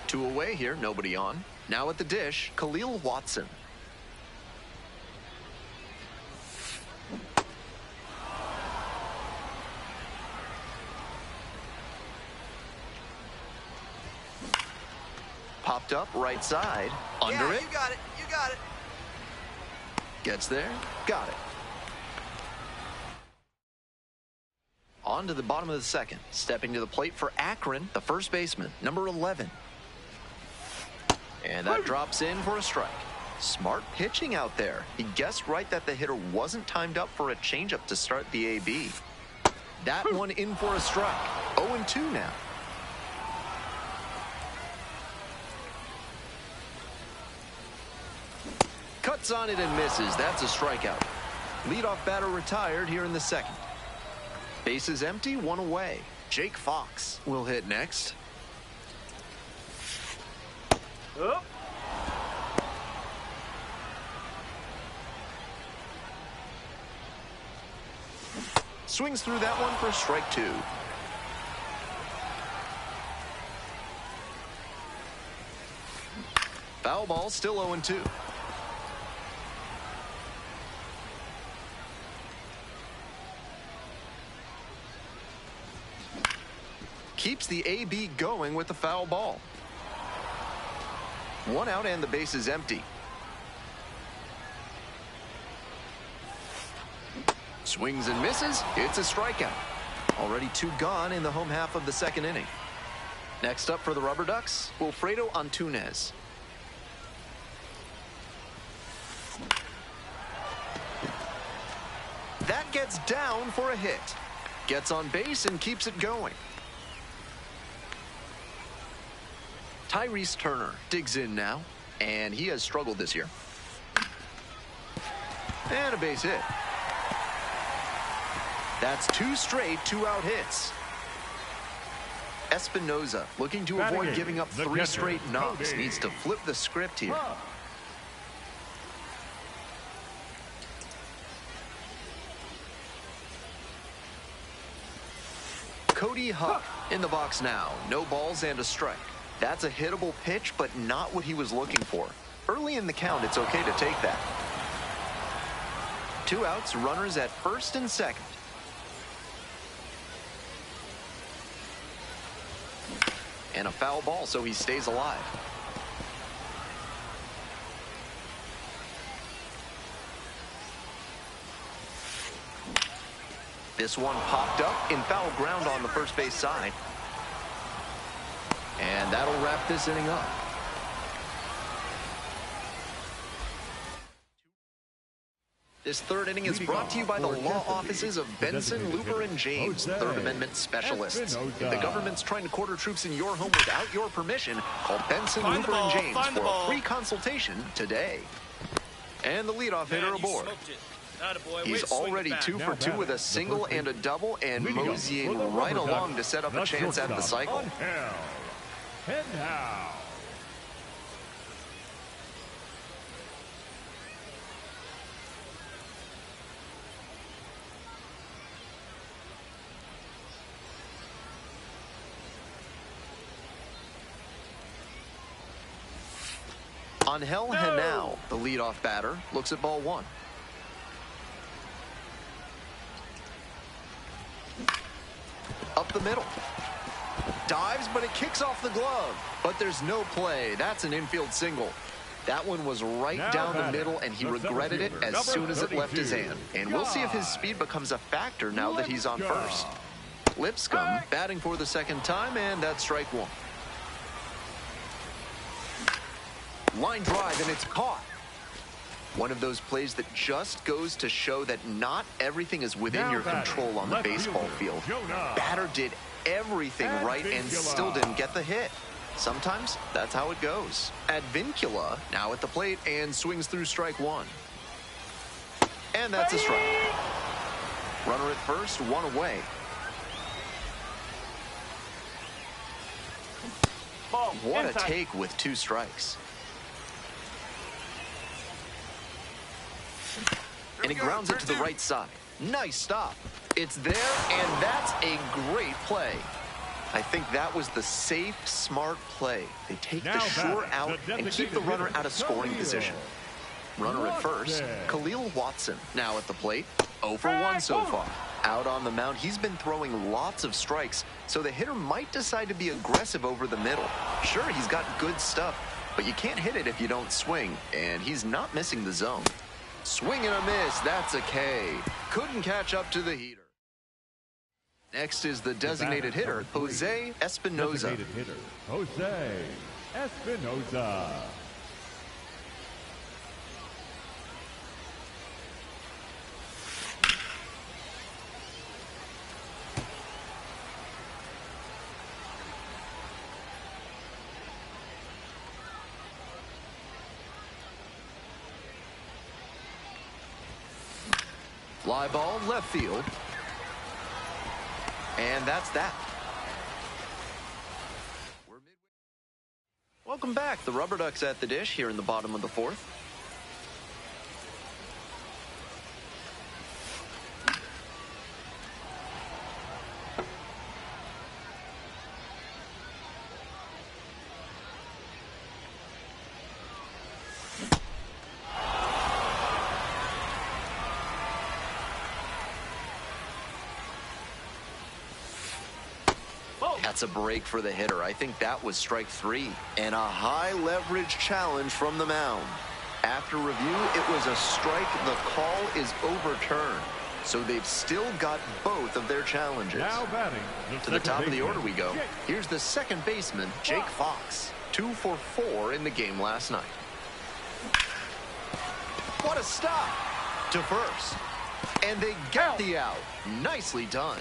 2 away here, nobody on. Now at the dish, Khalil Watson. Popped up right side, under it. You got it, you got it. Gets there, got it. On On to the bottom of the second. Stepping to the plate for Akron, the first baseman, number 11. And that drops in for a strike. Smart pitching out there. He guessed right that the hitter wasn't timed up for a changeup to start the AB. That one in for a strike. 0-2 now. Cuts on it and misses. That's a strikeout. Leadoff batter retired here in the second. Bases empty, one away. Jake Fox will hit next. Up. Swings through that one for strike 2. Foul ball, still 0-2. Keeps the AB going with the foul ball. 1 out and the base is empty. Swings and misses. It's a strikeout. Already 2 gone in the home half of the second inning. Next up for the Rubber Ducks, Wilfredo Antunez. That gets down for a hit. Gets on base and keeps it going. Tyrese Turner digs in now, and he has struggled this year. And a base hit. That's 2 straight 2-out hits. Espinoza, looking to avoid giving up 3 straight knocks, needs to flip the script here. Cody Huck in the box now. No balls and a strike. That's a hittable pitch, but not what he was looking for. Early in the count, it's okay to take that. 2 outs, runners at first and second. And a foul ball, so he stays alive. This one popped up in foul ground on the first base side. And that'll wrap this inning up. This third inning is brought to you by the law offices of Benson, Looper, and James, Third Amendment specialists. If the government's trying to quarter troops in your home without your permission, call Benson, Looper, and James for a free consultation today. And the leadoff hitter aboard. He's already 2 for 2 with a single and a double, and moseying right along to set up a chance at the cycle. And now, Angel Henao, the leadoff batter, looks at ball 1. Up the middle. Dives, but it kicks off the glove. But there's no play. That's an infield single. That one was right down the middle, and he regretted it as soon as it left his hand. And we'll see if his speed becomes a factor now that he's on first. Lipscomb batting for the second time, and that's strike 1. Line drive, and it's caught. One of those plays that just goes to show that not everything is within your control on the baseball field. Batter did everything right and still didn't get the hit. Sometimes that's how it goes. Advincula now at the plate and swings through strike 1. And that's a strike. Runner at first, 1 away. What a take with 2 strikes. And he grounds it to the right side. Nice stop. It's there, and that's a great play. I think that was the safe, smart play. They take the sure out and keep the runner out of scoring position. Runner at first, Khalil Watson now at the plate. 0 for 1 so far. Out on the mound, he's been throwing lots of strikes, so the hitter might decide to be aggressive over the middle. Sure, he's got good stuff, but you can't hit it if you don't swing, and he's not missing the zone. Swing and a miss, that's a K. Couldn't catch up to the heater. Next is the designated hitter, Jose Espinoza. Designated hitter, Jose Espinoza. Fly ball left field. And that's that. Welcome back. The Rubber Ducks at the dish here in the bottom of the fourth. That's a break for the hitter. I think that was strike three. And a high leverage challenge from the mound. After review, it was a strike. The call is overturned. So they've still got both of their challenges. Now batting, to the top of the order we go. Here's the second baseman, Jake Fox. 2 for 4 in the game last night. What a stop to first. And they get the out. Nicely done.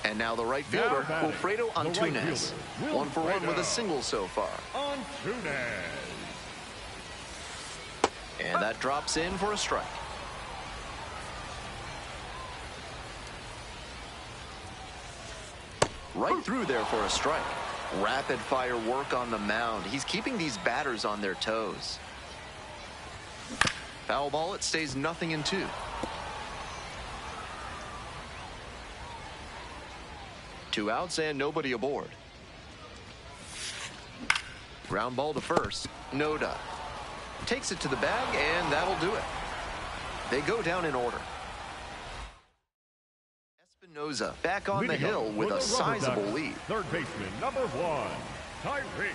And now the right fielder, Wilfredo Antunes. 1 for 1 with a single so far. Antunes. And that drops in for a strike. Right through there for a strike. Rapid fire work on the mound. He's keeping these batters on their toes. Foul ball, it stays 0-2. Two outs and nobody aboard. Ground ball to first. Noda takes it to the bag, and that'll do it. They go down in order. Espinoza back on the hill with a sizable lead. Third baseman, number 1, Tyree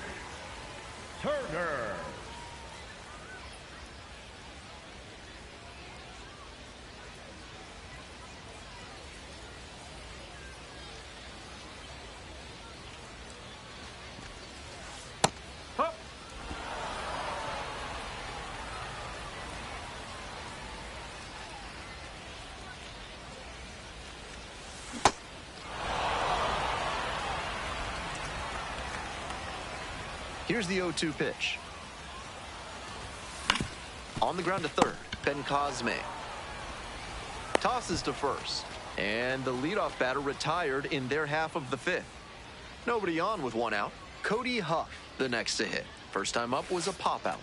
Turner. Here's the 0-2 pitch. On the ground to third, Ben Cosme. Tosses to first. And the leadoff batter retired in their half of the fifth. Nobody on with 1 out. Cody Huff, the next to hit. First time up was a pop out.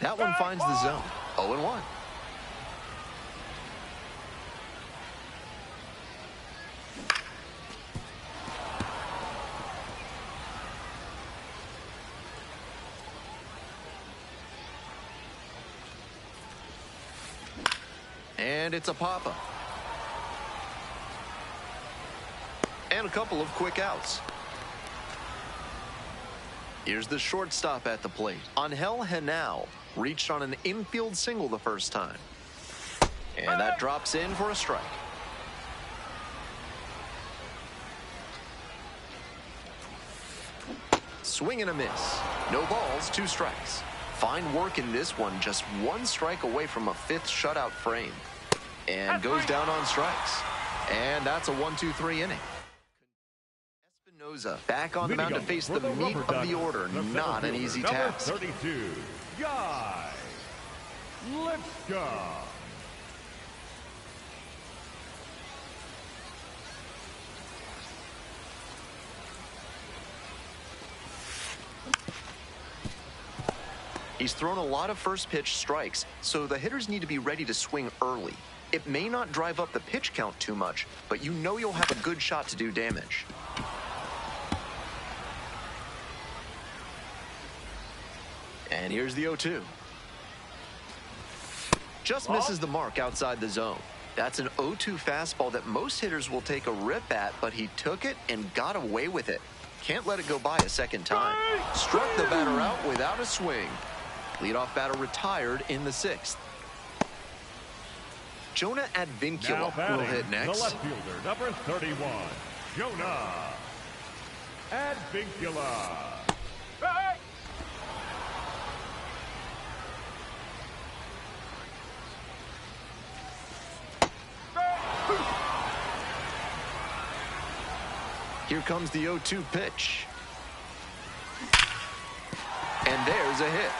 That one finds the zone. 0-1. And it's a pop-up. And a couple of quick outs. Here's the shortstop at the plate. Angel Henao reached on an infield single the first time. And that drops in for a strike. Swing and a miss. No balls, 2 strikes. Fine work in this one, just 1 strike away from a 5th shutout frame. And goes down on strikes. And that's a 1-2-3 inning. Espinoza back on the mound to face the meat of the order. Not an easy task. 32, Guy Lipscomb. He's thrown a lot of first pitch strikes, so the hitters need to be ready to swing early. It may not drive up the pitch count too much, but you know you'll have a good shot to do damage. And here's the 0-2. Just misses the mark outside the zone. That's an 0-2 fastball that most hitters will take a rip at, but he took it and got away with it. Can't let it go by a second time. Struck the batter out without a swing. Leadoff batter retired in the 6th. Jonah Now Advincula will batting, hit the next. left fielder, number 31, Jonah Advincula. Hey! Here comes the 0-2 pitch. And there's a hit.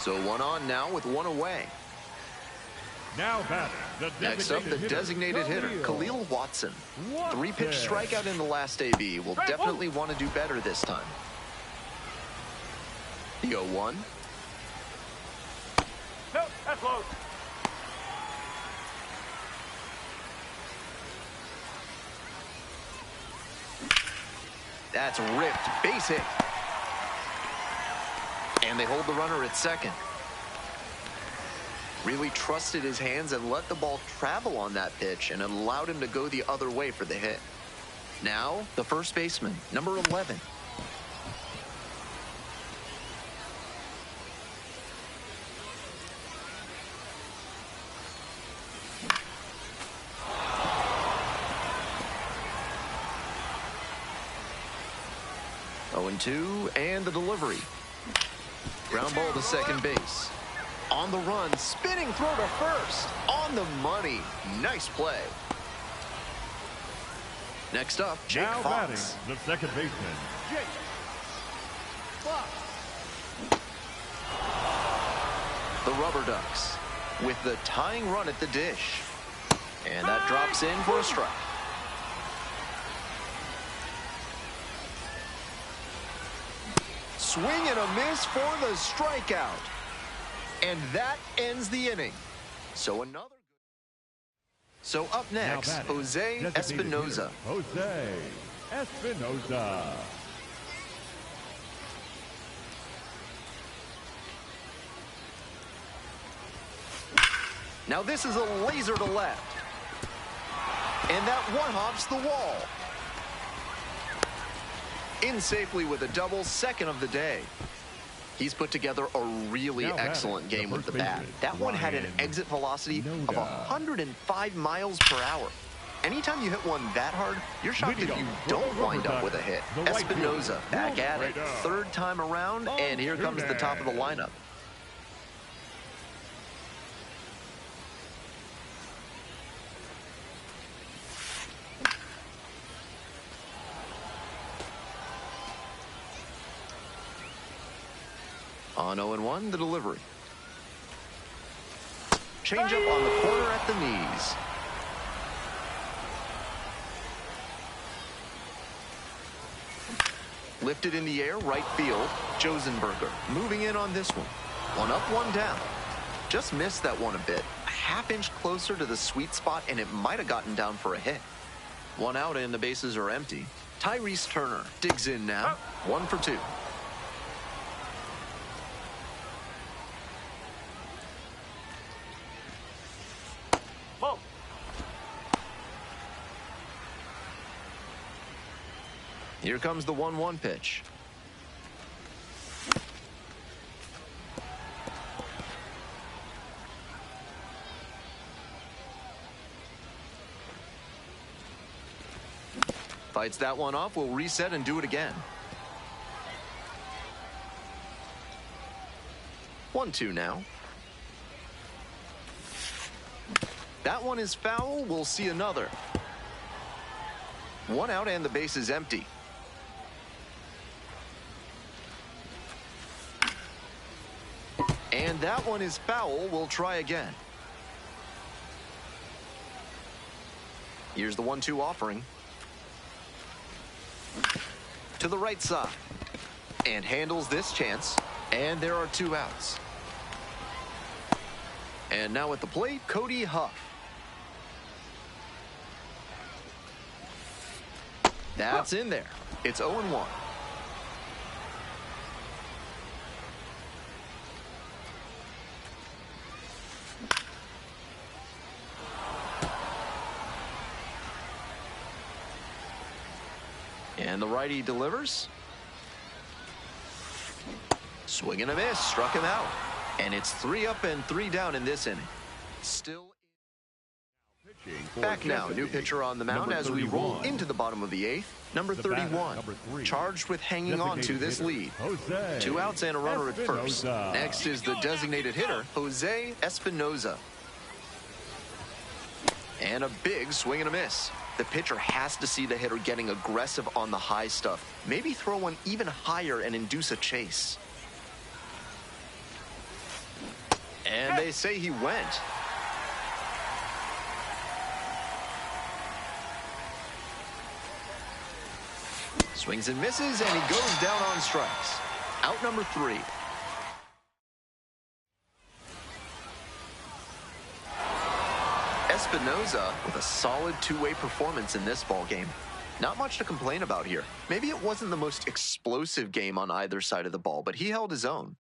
So one on now with one away. Now batting, the Next up, the designated hitter, Khalil Watson. 3-pitch strikeout in the last AB. Will definitely want to do better this time. The 0-1. No, that's low. That's ripped. Base hit. And they hold the runner at second. Really trusted his hands and let the ball travel on that pitch, and it allowed him to go the other way for the hit. Now, the first baseman, number 11. Oh, 0-2, and the delivery. Ground ball to second base. On the run, spinning throw to first. On the money. Nice play. Next up, Jake now Fox. batting, the second baseman, Jake Fox. The Rubber Ducks with the tying run at the dish. And that drops in for a strike. Swing and a miss for the strikeout. And that ends the inning. So up next, Now batting, Jose designated Espinoza. hitter, Jose Espinoza. Now this is a laser to left. And that one hops the wall. In safely with a double, second of the day. He's put together a really Now excellent batting, game the with the first bat. baseman, That one had an Ryan exit velocity of Noda. 105 miles per hour. Anytime you hit one that hard, you're shocked if Leading you off, don't Rubber wind up Ducks, with a hit. the right Espinoza fielder, back at it. Wilfredo Third time around, and here comes the top of the Altuve. lineup. On 0-1, the delivery. Change up on the corner at the knees. Lifted in the air, right field. Josenberger moving in on this one. One up, one down. Just missed that one a bit. A half-inch closer to the sweet spot, and it might have gotten down for a hit. One out, and the bases are empty. Tyrese Turner digs in now. 1 for 2. Whoa. Here comes the 1-1 pitch. Fights that one off, will reset and do it again. 1-2 now. That one is foul. We'll see another. One out and the base is empty. And that one is foul. We'll try again. Here's the 1-2 offering. To the right side. And handles this chance. And there are 2 outs. And now at the plate, Cody Huff. That's in there. It's 0-1. And the righty delivers. Swing and a miss. Struck him out. And it's 3 up and 3 down in this inning. Still back now, new pitcher on the mound as we roll into the bottom of the 8th. Number 31, charged with hanging on to this lead. 2 outs and a runner at first. Next is the designated hitter, Jose Espinoza. And a big swing and a miss. The pitcher has to see the hitter getting aggressive on the high stuff. Maybe throw one even higher and induce a chase. And they say he went. Swings and misses, and he goes down on strikes. Out number 3. Espinoza with a solid two-way performance in this ball game. Not much to complain about here. Maybe it wasn't the most explosive game on either side of the ball, but he held his own.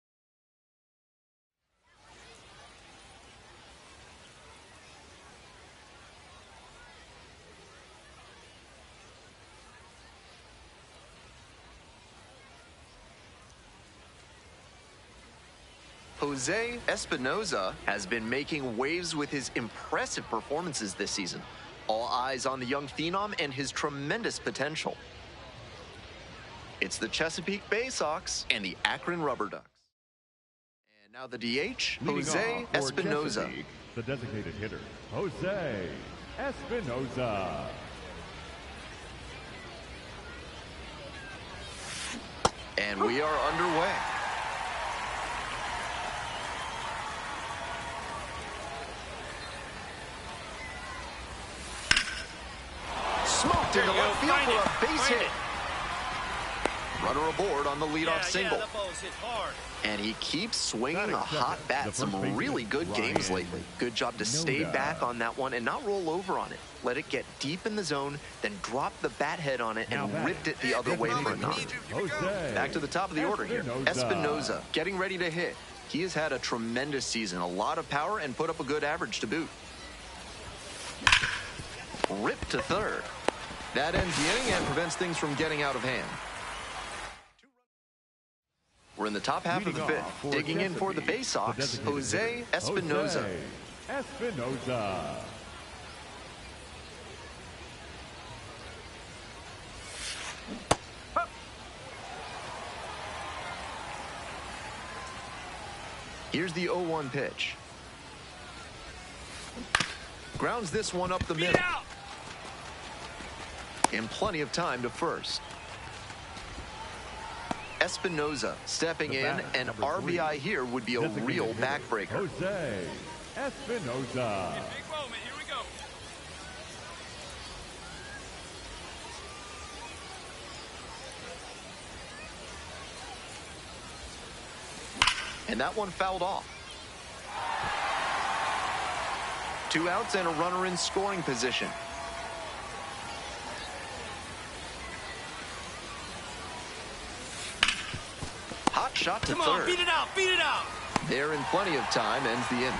Jose Espinoza has been making waves with his impressive performances this season. All eyes on the young phenom and his tremendous potential. It's the Chesapeake Bay Sox and the Akron Rubber Ducks. And now the DH, Jose Espinoza. The designated hitter, Jose Espinoza. And we are underway. Smoked into left field for a base hit. Runner aboard on the leadoff single. that ball's hit hard. And he keeps swinging a hot bat. Some really good games lately. Good job to stay back on that one and not roll over on it. Let it get deep in the zone, then drop the bat head on it and ripped it the other way for a knock. Back to the top of the order here. Espinoza getting ready to hit. He has had a tremendous season. A lot of power and put up a good average to boot. Ripped to third. That ends the inning and prevents things from getting out of hand. We're in the top half of the 5th. Digging in for the Bay Sox, Jose Espinoza. Espinoza. Here's the 0-1 pitch. Grounds this one up the middle. And plenty of time to first. Espinoza stepping in, and RBI here would be a real backbreaker. Jose Espinoza. Big moment. Here we go. And that one fouled off. 2 outs and a runner in scoring position. Hot shot to Come third. on, beat it out, beat it out. There in plenty of time, ends the inning.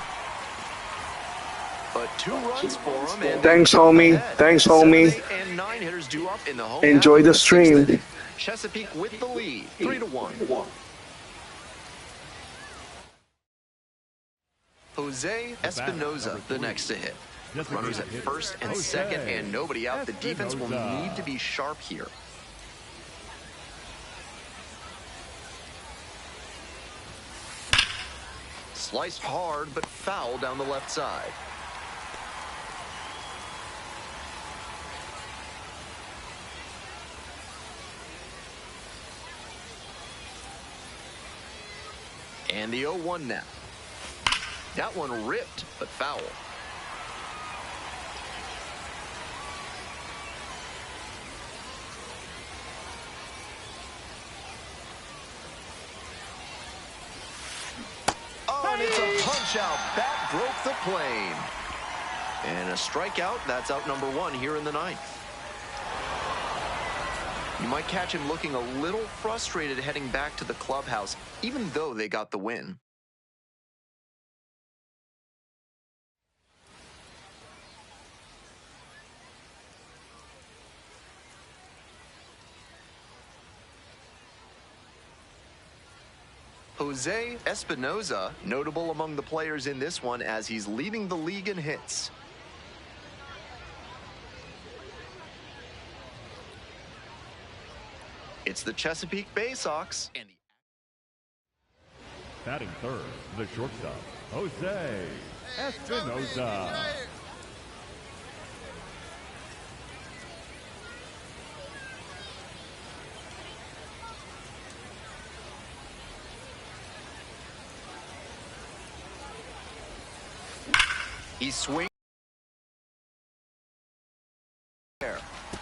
But 2 runs for him. And Thanks, homie. Thanks, homie. 7, 8, and 9 hitters due up in the home Enjoy half the of stream. 6th. Chesapeake with the lead, 3-1. Jose Espinoza, the next to hit. With runners at first and second and nobody out, the defense will need to be sharp here. Sliced hard, but foul down the left side. And the 0-1 now. That one ripped, but foul. Oh, and it's a punch-out. Bat broke the plane. And a strikeout. That's out number 1 here in the 9th. You might catch him looking a little frustrated heading back to the clubhouse, even though they got the win. Jose Espinoza, notable among the players in this one as he's leading the league in hits. It's the Chesapeake Bay Sox. And batting third, the shortstop, Jose Espinoza. He swings.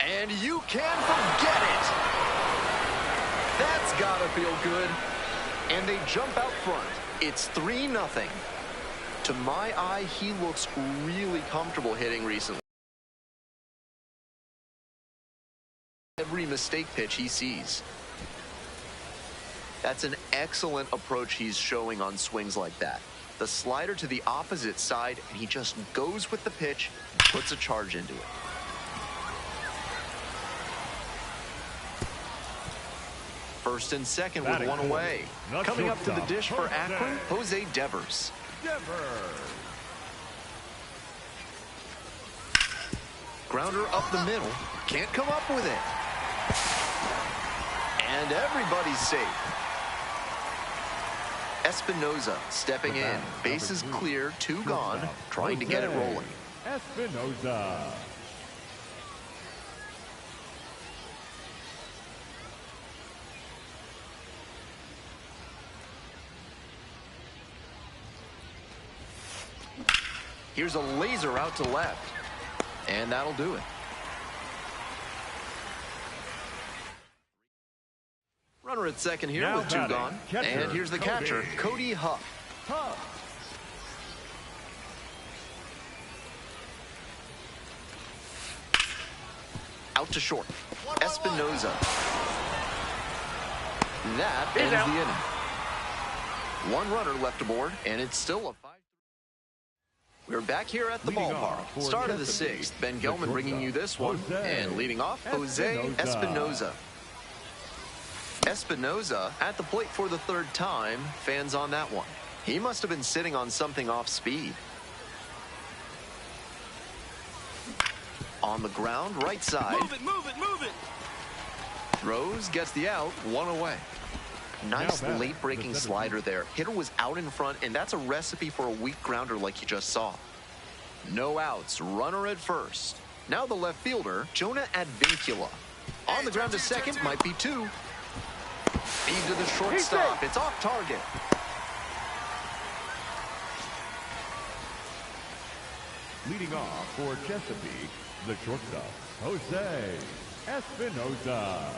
And you can forget it. That's gotta feel good. And they jump out front. It's 3-0. To my eye, he looks really comfortable hitting recently. Every mistake pitch he sees. That's an excellent approach he's showing on swings like that. The slider to the opposite side, and he just goes with the pitch, puts a charge into it. First and second with one away. Coming up to the dish for Akron, Jose Devers. Grounder up the middle. Can't come up with it. And everybody's safe. Espinoza stepping in. Bases clear, 2 gone. Trying to get it rolling. Espinoza. Here's a laser out to left. And that'll do it. Runner at second here Now with 2 gone. catcher, And here's the catcher, Cody Huff. Out to short. Espinoza. That ends the inning. 1 runner left aboard, and it's still a 5. We're back here at the ballpark. Start of the 6th. Ben Gelman bringing you this one. And leading off, Jose Espinoza. Espinoza at the plate for the 3rd time. Fans on that one. He must have been sitting on something off speed. On the ground, right side. Move it, move it, move it. Throws, gets the out, 1 away. Nice late-breaking slider there. Hitter was out in front, and that's a recipe for a weak grounder like you just saw. No outs, runner at first. Now the left fielder, Jonah Advincula. On the ground to second, might be 2. Feed to the shortstop. It's off target. Leading off for Chesapeake, the shortstop, Jose Espinoza.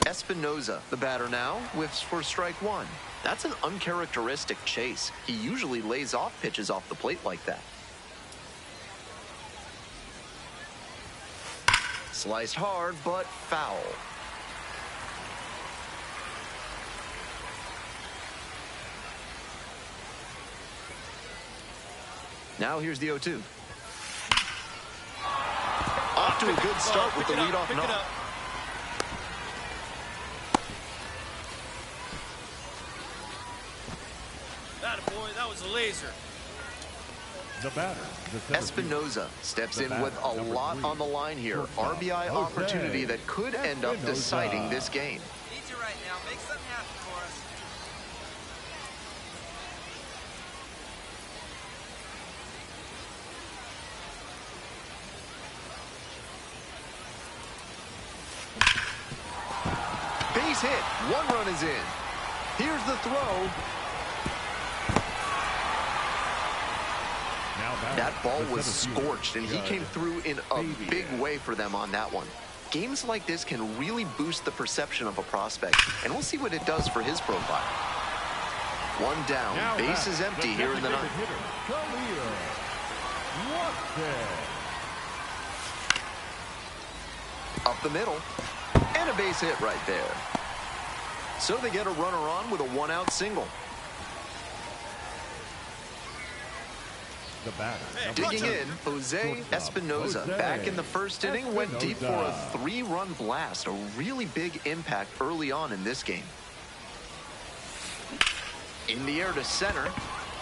Espinoza, the batter now, whiffs for strike 1. That's an uncharacteristic chase. He usually lays off pitches off the plate like that. Sliced hard, but foul. Now here's the 0-2. Off to a good start with the leadoff knock. Boy, that was a laser. The batter, Espinoza steps in with a lot on the line here. RBI opportunity that could end up deciding this game. Need you right now. Make something happen for us. Base hit. 1 run is in. Here's the throw. That ball was scorched, and he came through in a big way for them on that one. Games like this can really boost the perception of a prospect, and we'll see what it does for his profile. 1 down, base is empty here in the 9th. Up the middle, and a base hit right there. So they get a runner on with a 1-out single. The batter, number Digging 2, in, Jose shortstop, Espinoza. Jose Back in the first inning, went deep for a Espinoza. 3-run blast. A really big impact early on in this game. In the air to center,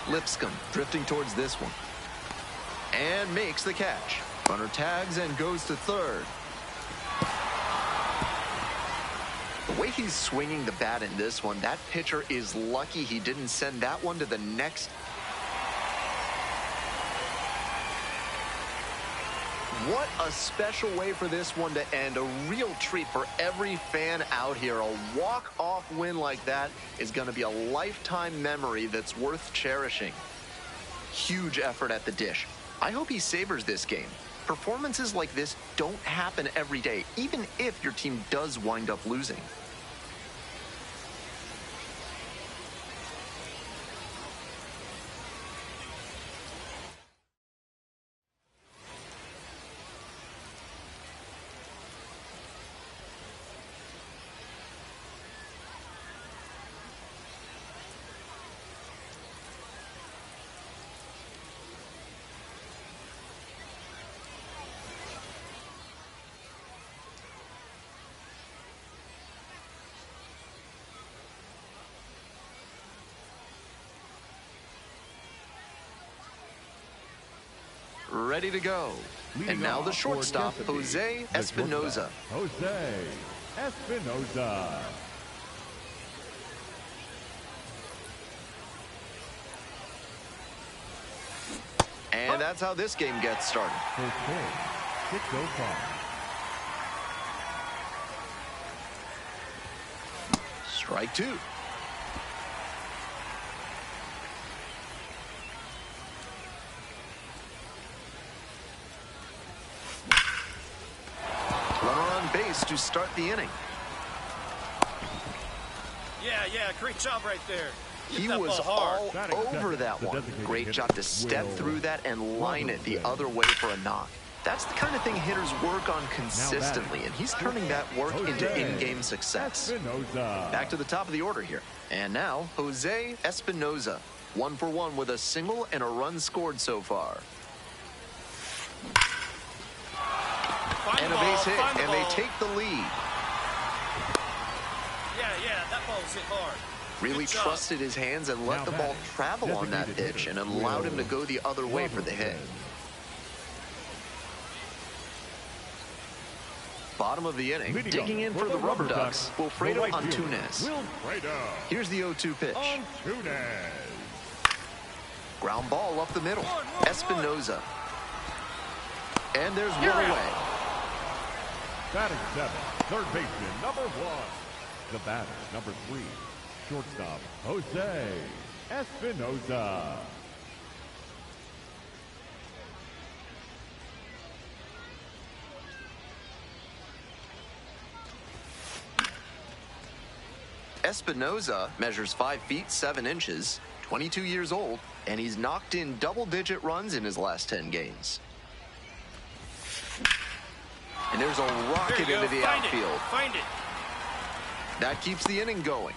Lipscomb drifting towards this one. And makes the catch. Runner tags and goes to third. The way he's swinging the bat in this one, that pitcher is lucky he didn't send that one to the next. What a special way for this one to end. A real treat for every fan out here. A walk-off win like that is going to be a lifetime memory that's worth cherishing. Huge effort at the dish. I hope he savors this game. Performances like this don't happen every day, even if your team does wind up losing. Ready to go. Leading And now off the for shortstop, Chesapeake, Jose the Espinoza. shortstop, Jose Espinoza. And that's how this game gets started. First pitch, 6:05. Strike two. Runner on base to start the inning. Yeah, great job right there. Hit He that was ball hard. all Batting over second, that the one. designated Great hitter, job to step Will through that and line it the Robinson. other way for a knock. That's the kind of thing hitters work on consistently, and he's turning that work into Jose in-game success. Espinoza. Back to the top of the order here. And now, Jose Espinoza. 1 for 1 with a single and a run scored so far. Find And the a ball, base hit, find the and they ball. take the lead. Yeah, that ball's hit hard. Really Good job. trusted his hands and let Now the ball batting, travel on that designated pitch and hitter, allowed him to Will go the other way for the hit. Robinson. Bottom of the inning, Leading digging off in for the Rubber Ducks, the Wilfredo right fielder, Antunes. Wilfredo Here's the 0-2 pitch. Antunes. Ground ball up the middle. One. Espinoza. And there's one You're out. away. Batting seventh, third baseman, number 1. The batter, number 3. Shortstop, Jose Espinoza. Espinoza measures 5 feet 7 inches, 22 years old, and he's knocked in double-digit runs in his last 10 games. And there's a There rocket you go. into the Find outfield. it. Find it. That keeps the inning going.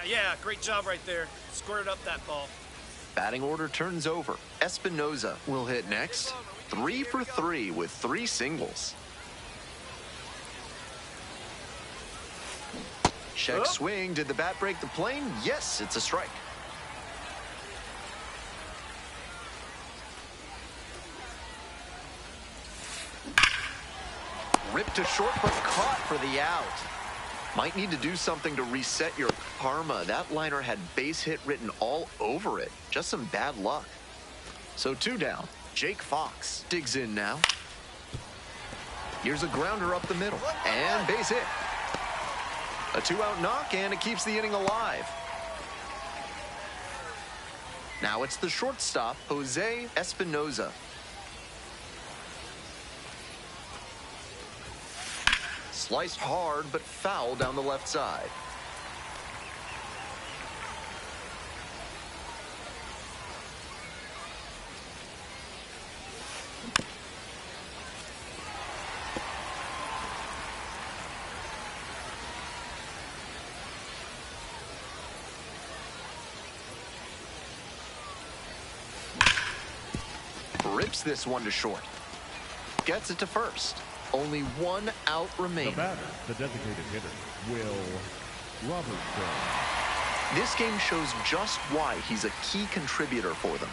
Yeah, great job right there. Squared up that ball. Batting order turns over. Espinoza will hit next. 3 for 3 with 3 singles. Check swing. Did the bat break the plane? Yes, it's a strike. Ripped to short, but caught for the out. Might need to do something to reset your karma. That liner had base hit written all over it. Just some bad luck. So 2 down. Jake Fox digs in now. Here's a grounder up the middle. And base hit. A 2-out knock, and it keeps the inning alive. Now it's the shortstop, Jose Espinoza. Sliced hard, but foul down the left side. rips this one to short. Gets it to first. Only one out The remaining. batter, the designated hitter, Will Robertson. This game shows just why he's a key contributor for them.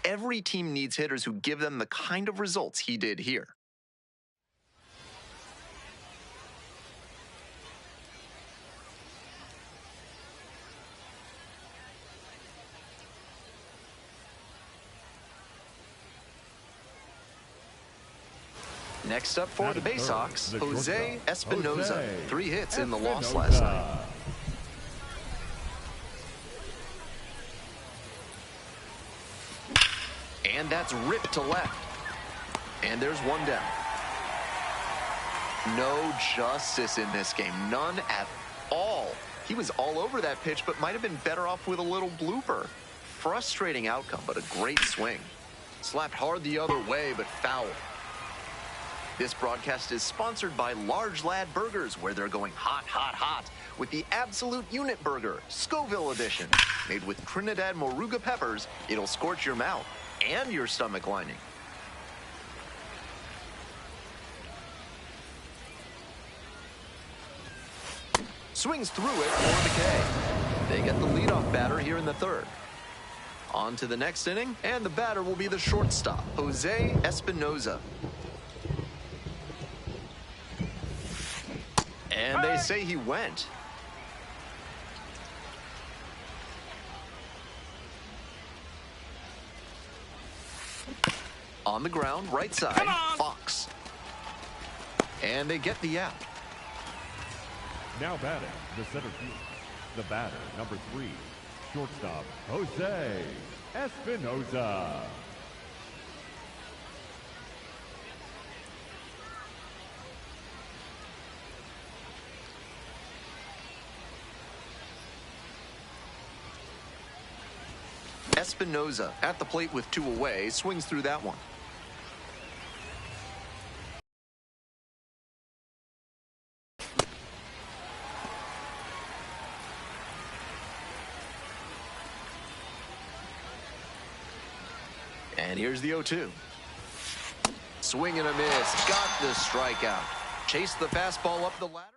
Every team needs hitters who give them the kind of results he did here. Next up for the Batting Bay third, Sox, the Jose shortstop, Espinoza. Jose 3 hits in the loss Espinoza. last night. And that's ripped to left. And there's one down. No justice in this game. None at all. He was all over that pitch, but might have been better off with a little blooper. Frustrating outcome, but a great swing. Slapped hard the other way, but foul. This broadcast is sponsored by Large Lad Burgers, where they're going hot, hot, hot with the Absolute Unit Burger, Scoville Edition. Made with Trinidad Moruga peppers, it'll scorch your mouth and your stomach lining. Swings through it for the K. They get the leadoff batter here in the third. On to the next inning, and the batter will be the shortstop, Jose Espinoza. And they say he went. On the ground, right side, Fox. And they get the out. Now batting, the center field, the batter, number 3, shortstop, Jose Espinoza. Espinoza at the plate with 2 away, swings through that one. And here's the 0-2. Swing and a miss. Got the strikeout. Chased the fastball up the ladder.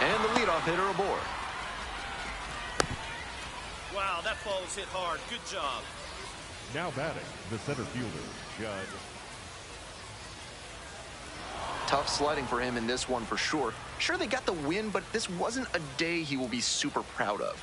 And the leadoff hitter aboard. Wow, that ball was hit hard. Good job. Now batting, the center fielder, Judd. Tough sledding for him in this one for sure. Sure, they got the win, but this wasn't a day he will be super proud of.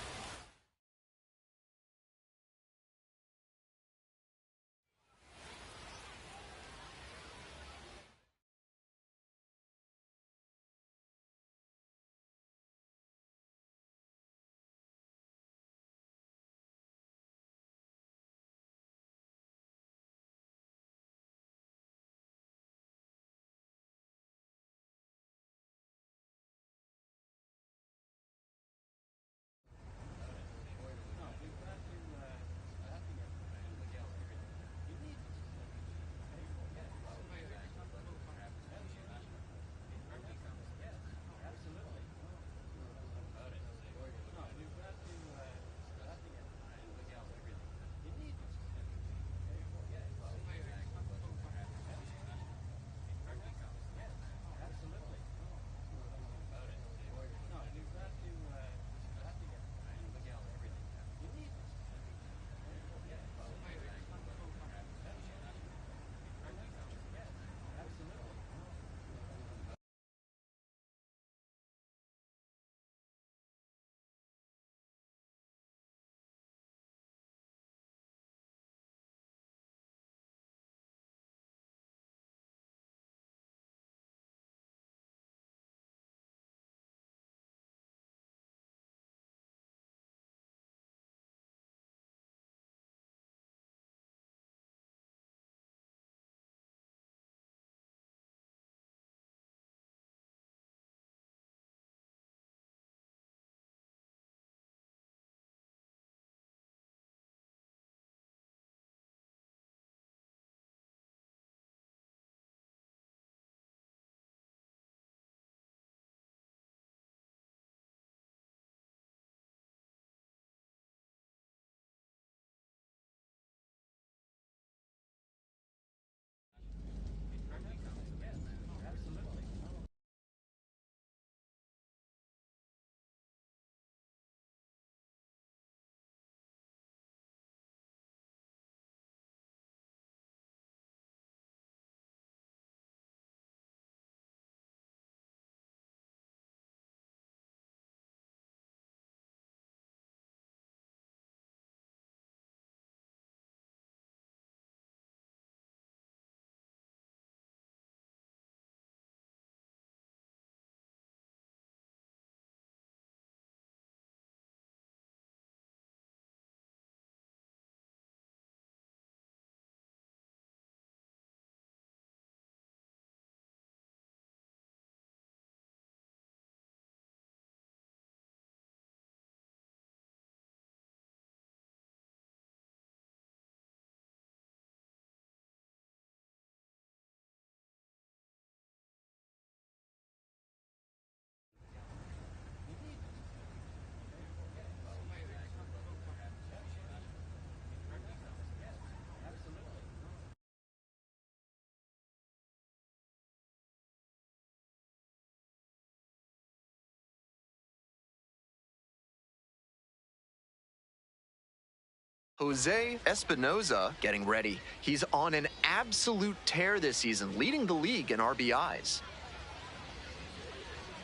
Jose Espinoza getting ready. He's on an absolute tear this season, leading the league in RBIs.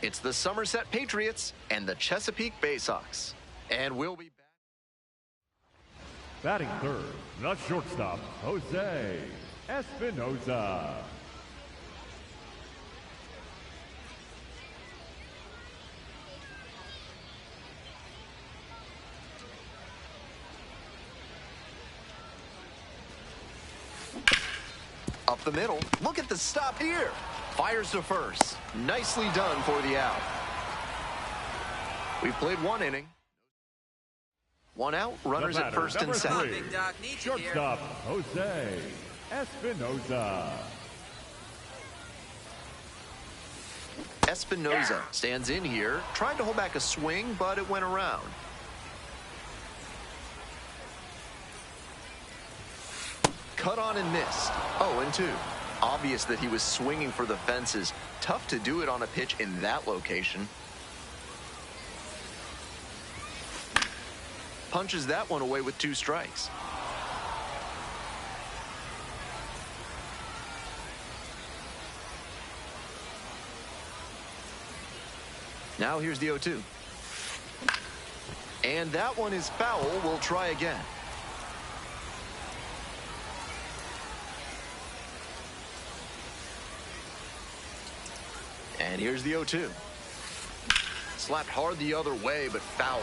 It's the Somerset Patriots and the Chesapeake Bay Sox. And we'll be back. Batting third, the shortstop, Jose Espinoza. Up the middle. Look at the stop here. Fires to first. Nicely done for the out. We've played one inning. One out, runners at first and second. Big Doc needs you here. Shortstop, Jose Espinoza. Espinoza stands in here, tried to hold back a swing, but it went around. Cut on and missed. 0-2. Obvious that he was swinging for the fences. Tough to do it on a pitch in that location. Punches that one away with 2 strikes. Now here's the 0-2. And that one is foul. We'll try again. And here's the 0-2. Slapped hard the other way, but foul.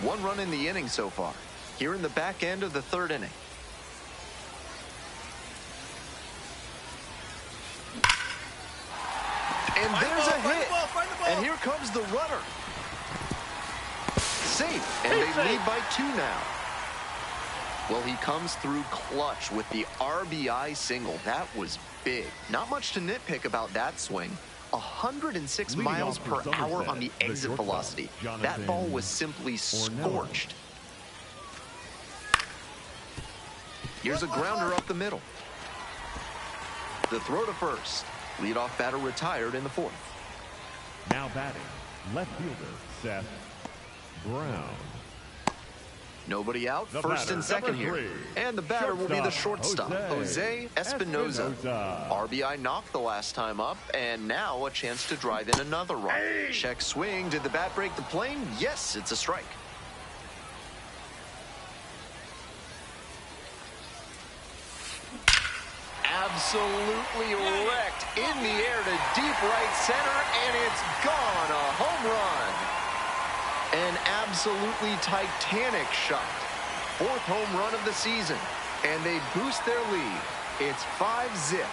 1 run in the inning so far. Here in the back end of the 3rd inning. And there's a hit. And here comes the runner. Safe. And they lead by 2 now. Well, he comes through clutch with the RBI single. That was big. Not much to nitpick about that swing. 106 miles per hour on the exit velocity. That ball was simply scorched. Here's a grounder up the middle. The throw to first. Leadoff batter retired in the 4th. Now batting, left fielder Seth Brown. Nobody out, The first batter, and second number here. 3. And the batter will be the shortstop, Jose Jose Espinoza. Espinoza. RBI knocked the last time up, and now a chance to drive in another run. Check swing. Did the bat break the plane? Yes, it's a strike. Absolutely wrecked in the air to deep right center, and it's gone. A home run. An absolutely titanic shot. 4th home run of the season, and they boost their lead. It's 5-zip.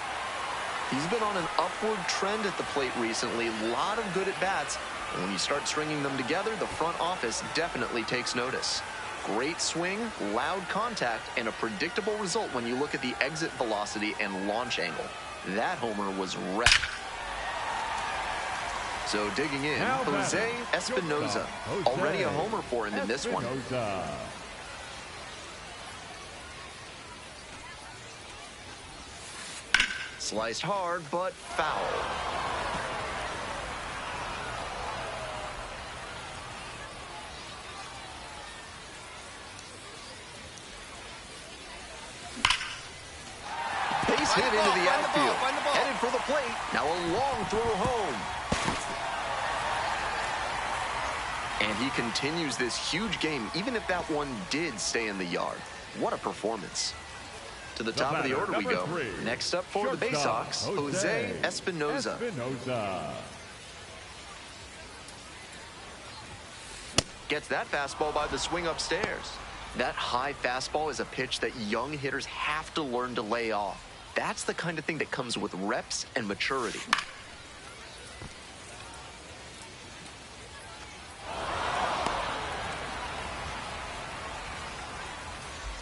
He's been on an upward trend at the plate recently. A lot of good at-bats. And when you start stringing them together, the front office definitely takes notice. Great swing, loud contact, and a predictable result when you look at the exit velocity and launch angle. That homer was wrecked. So digging in, Now Jose batting, Espinoza. Jose Already a homer for him in this one. Espinoza. Sliced hard, but foul. Base hit into the outfield. Headed for the plate. Now a long throw home. And he continues this huge game, even if that one did stay in the yard. What a performance. To the top of the order we go. Next up for the Bay Sox, Jose Espinoza. Gets that fastball by the swing upstairs. That high fastball is a pitch that young hitters have to learn to lay off. That's the kind of thing that comes with reps and maturity.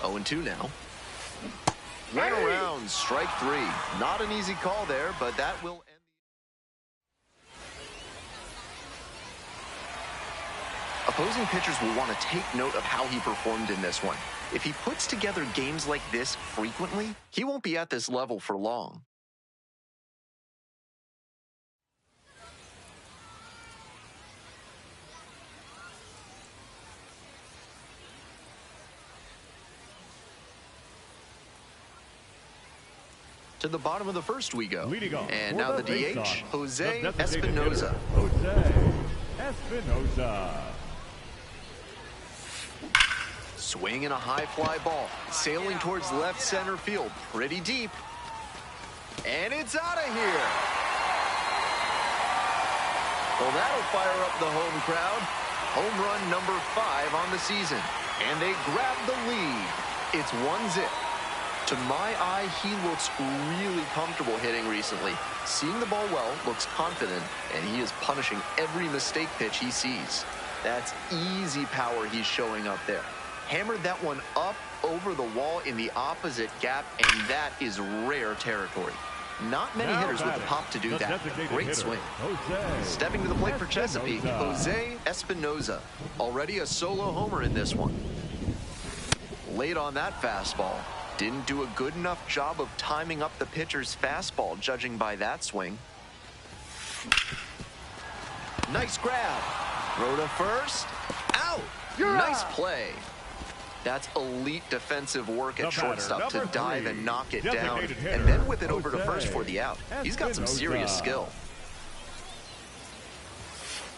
Oh, 0-2 now. Ran around, strike 3. Not an easy call there, but that will end. Opposing pitchers will want to take note of how he performed in this one. If he puts together games like this frequently, he won't be at this level for long. To the bottom of the first we go. Leading off And for now the face DH, off, Jose the designated Espinoza. hitter, Jose Espinoza. Swinging a high fly ball, sailing towards left center field, pretty deep. And it's out of here. Well, that'll fire up the home crowd. Home run number 5 on the season. And they grab the lead. It's 1-0. To my eye, he looks really comfortable hitting recently. Seeing the ball well, looks confident, and he is punishing every mistake pitch he sees. That's easy power he's showing up there. Hammered that one up over the wall in the opposite gap, and that is rare territory. Not many hitters with the pop to do that. Great swing. Stepping to the plate for Chesapeake, Jose Espinoza. Already a solo homer in this one. Late on that fastball. Didn't do a good enough job of timing up the pitcher's fastball, judging by that swing. Nice grab. Throw to first. Out. Nice play. That's elite defensive work at shortstop to dive and knock it down, and then whip it over to first for the out. He's got some serious skill.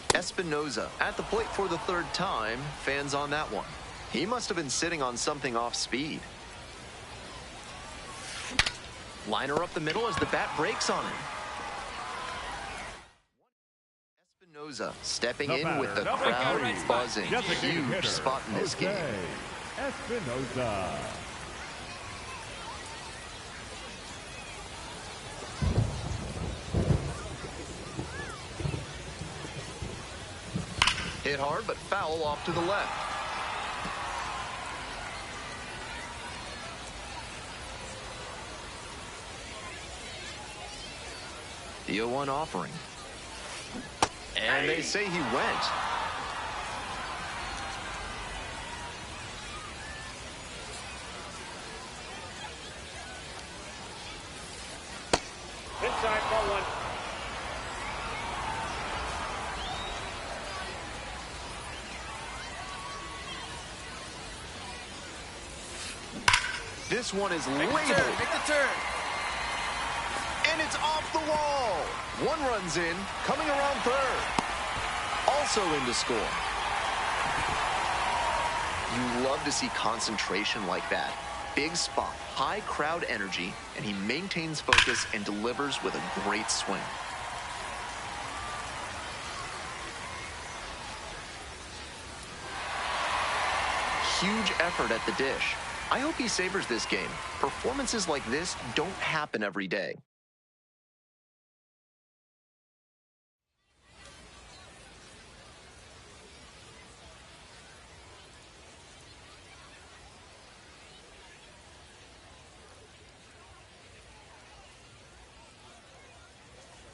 Espinoza at the plate for the 3rd time. Fans on that one. He must have been sitting on something off speed. Liner up the middle as the bat breaks on him. Espinoza stepping in with the crowd buzzing. Huge spot in this game. Espinoza. Hit hard, but foul off to the left. The 0-1 offering. And they say he went. Inside, ball 1. This one is labeled. Make the turn. And it's off the wall. 1 run's in, coming around 3rd. Also in to score. You love to see concentration like that. Big spot, high crowd energy, and he maintains focus and delivers with a great swing. Huge effort at the dish. I hope he savors this game. Performances like this don't happen every day.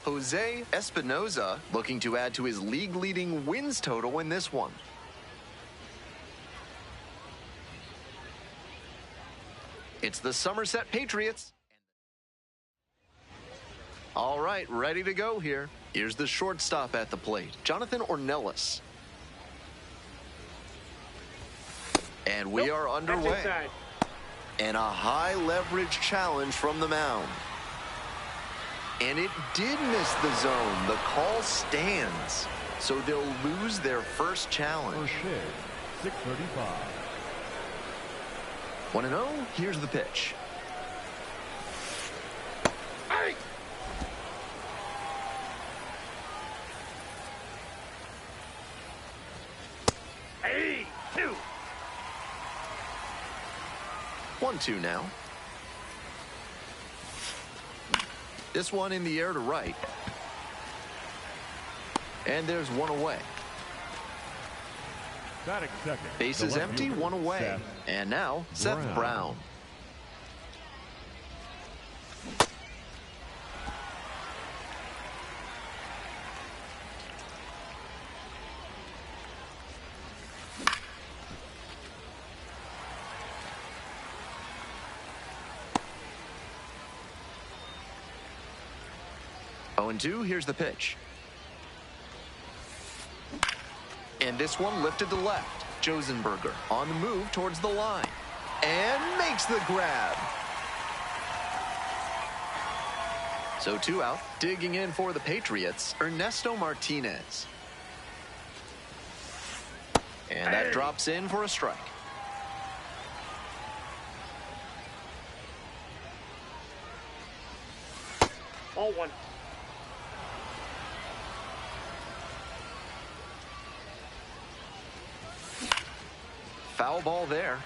Jose Espinoza looking to add to his league-leading wins total in this one. It's the Somerset Patriots. All right, ready to go here. Here's the shortstop at the plate, Jonathan Ornelas. And we are underway. And a high-leverage challenge from the mound. And it did miss the zone. The call stands. So they'll lose their first challenge. 635. 1-0, here's the pitch. Hey! Hey! 2. 1-2 now. This one in the air to right. And there's one away. Batting second. Base is empty, one away. And now, Seth Brown. Oh, and 2, here's the pitch. And this one lifted to left. Josenberger on the move towards the line. And makes the grab. So 2 out. Digging in for the Patriots, Ernesto Martinez. And that drops in for a strike. Ball 1. Foul ball there.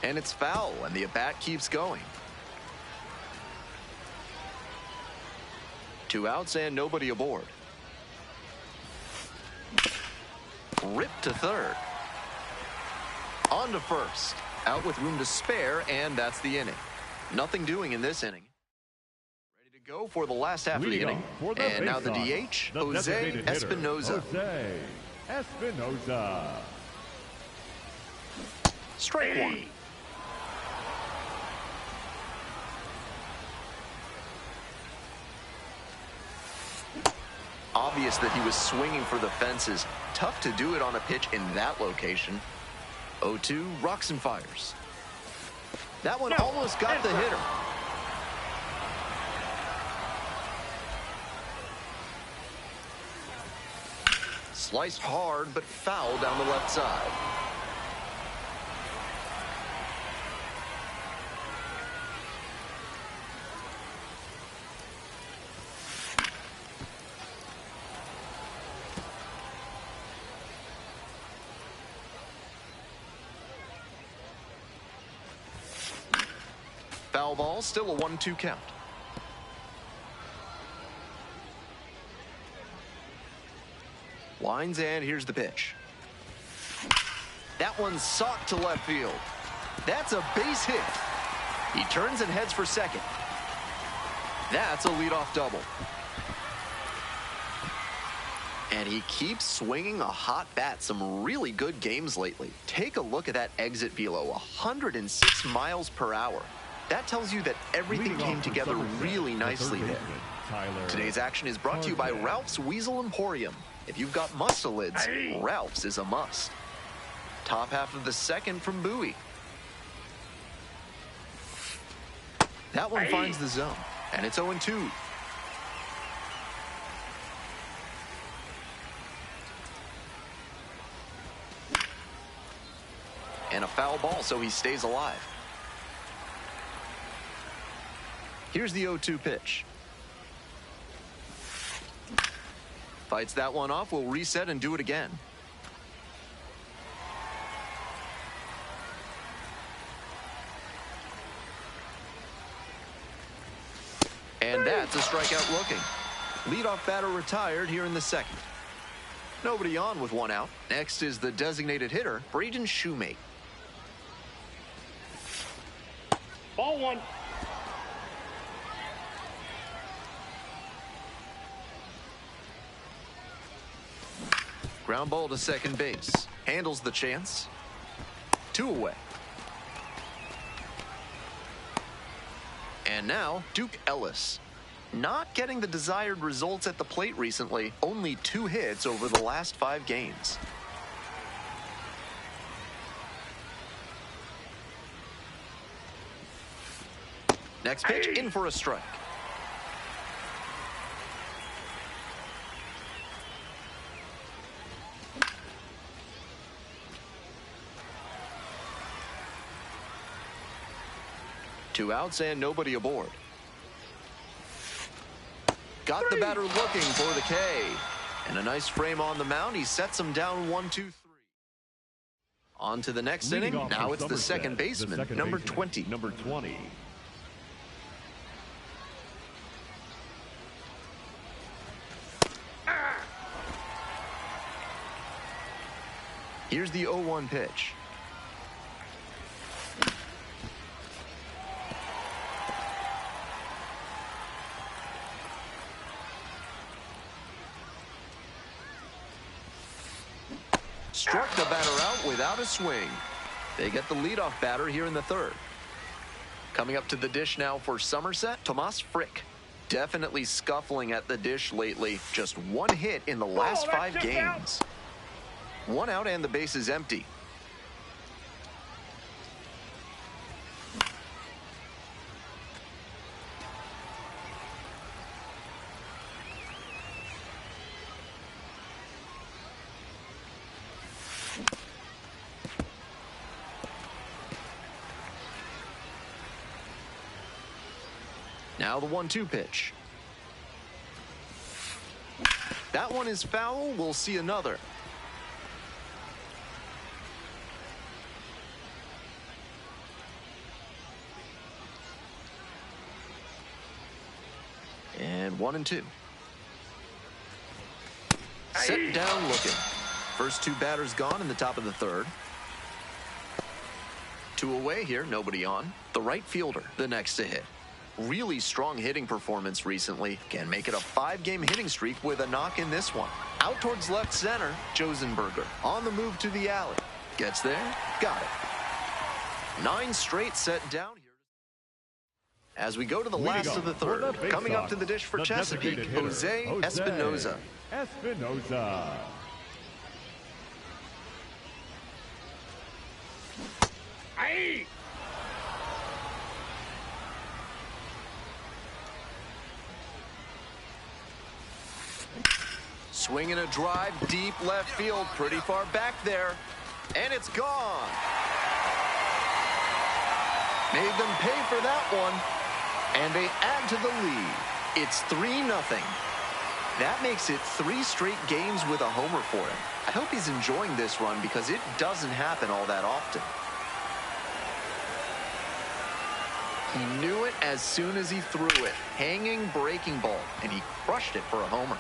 And it's foul, and the at-bat keeps going. 2 outs and nobody aboard. Ripped to third. On to first. Out with room to spare, and that's the inning. Nothing doing in this inning. Ready to go for the last half of the inning. And now the DH, Jose Espinoza. Jose Espinoza. Strike 1. Obvious that he was swinging for the fences. Tough to do it on a pitch in that location. 0-2, rocks and fires. That one almost got the hitter. Sliced hard, but foul down the left side. Foul ball, still a 1-2 count. Lines, and here's the pitch. That one's socked to left field. That's a base hit. He turns and heads for second. That's a leadoff double. And he keeps swinging a hot bat. Some really good games lately. Take a look at that exit velo, 106 miles per hour. That tells you that everything came together really nicely there. Today's action is brought to you by Ralph's Weasel Emporium. If you've got mustelids, Ralph's is a must. Top half of the second from Bowie. That one finds the zone, and it's 0-2. And a foul ball, so he stays alive. Here's the 0-2 pitch. Fights that one off, will reset and do it again. And that's a strikeout looking. Leadoff batter retired here in the second. Nobody on with 1 out. Next is the designated hitter, Braden Shoemate. Ball 1. Ground ball to second base. Handles the chance. 2 away. And now, Duke Ellis. Not getting the desired results at the plate recently. Only 2 hits over the last 5 games. Next pitch, in for a strike. Two outs and nobody aboard. Got the batter looking for the K. And a nice frame on the mound. He sets him down 1-2-3. On to the next inning. Now it's the second baseman, number 20. Number 20. Here's the 0-1 pitch. Struck the batter out without a swing. They get the leadoff batter here in the third. Coming up to the dish now for Somerset, Tomas Frick. Definitely scuffling at the dish lately. Just 1 hit in the last 5 games. One out and the base is empty. Now the 1-2 pitch. That one is foul. We'll see another. And 1-2. Set down looking. First two batters gone in the top of the third. Two away here, nobody on. The right fielder, the next to hit. Really strong hitting performance recently. Can make it a 5-game hitting streak with a knock in this one. Out towards left center, Josenberger. On the move to the alley. Gets there, got it. 9 straight set down here. As we go to the last of the third, coming up to the dish for Chesapeake, Jose Espinoza. Aye. Swinging a drive deep left field, pretty far back there, and it's gone. Made them pay for that one, and they add to the lead. It's 3-0. That makes it 3 straight games with a homer for him. I hope he's enjoying this run because it doesn't happen all that often. He knew it as soon as he threw it. Hanging breaking ball, and he crushed it for a homer.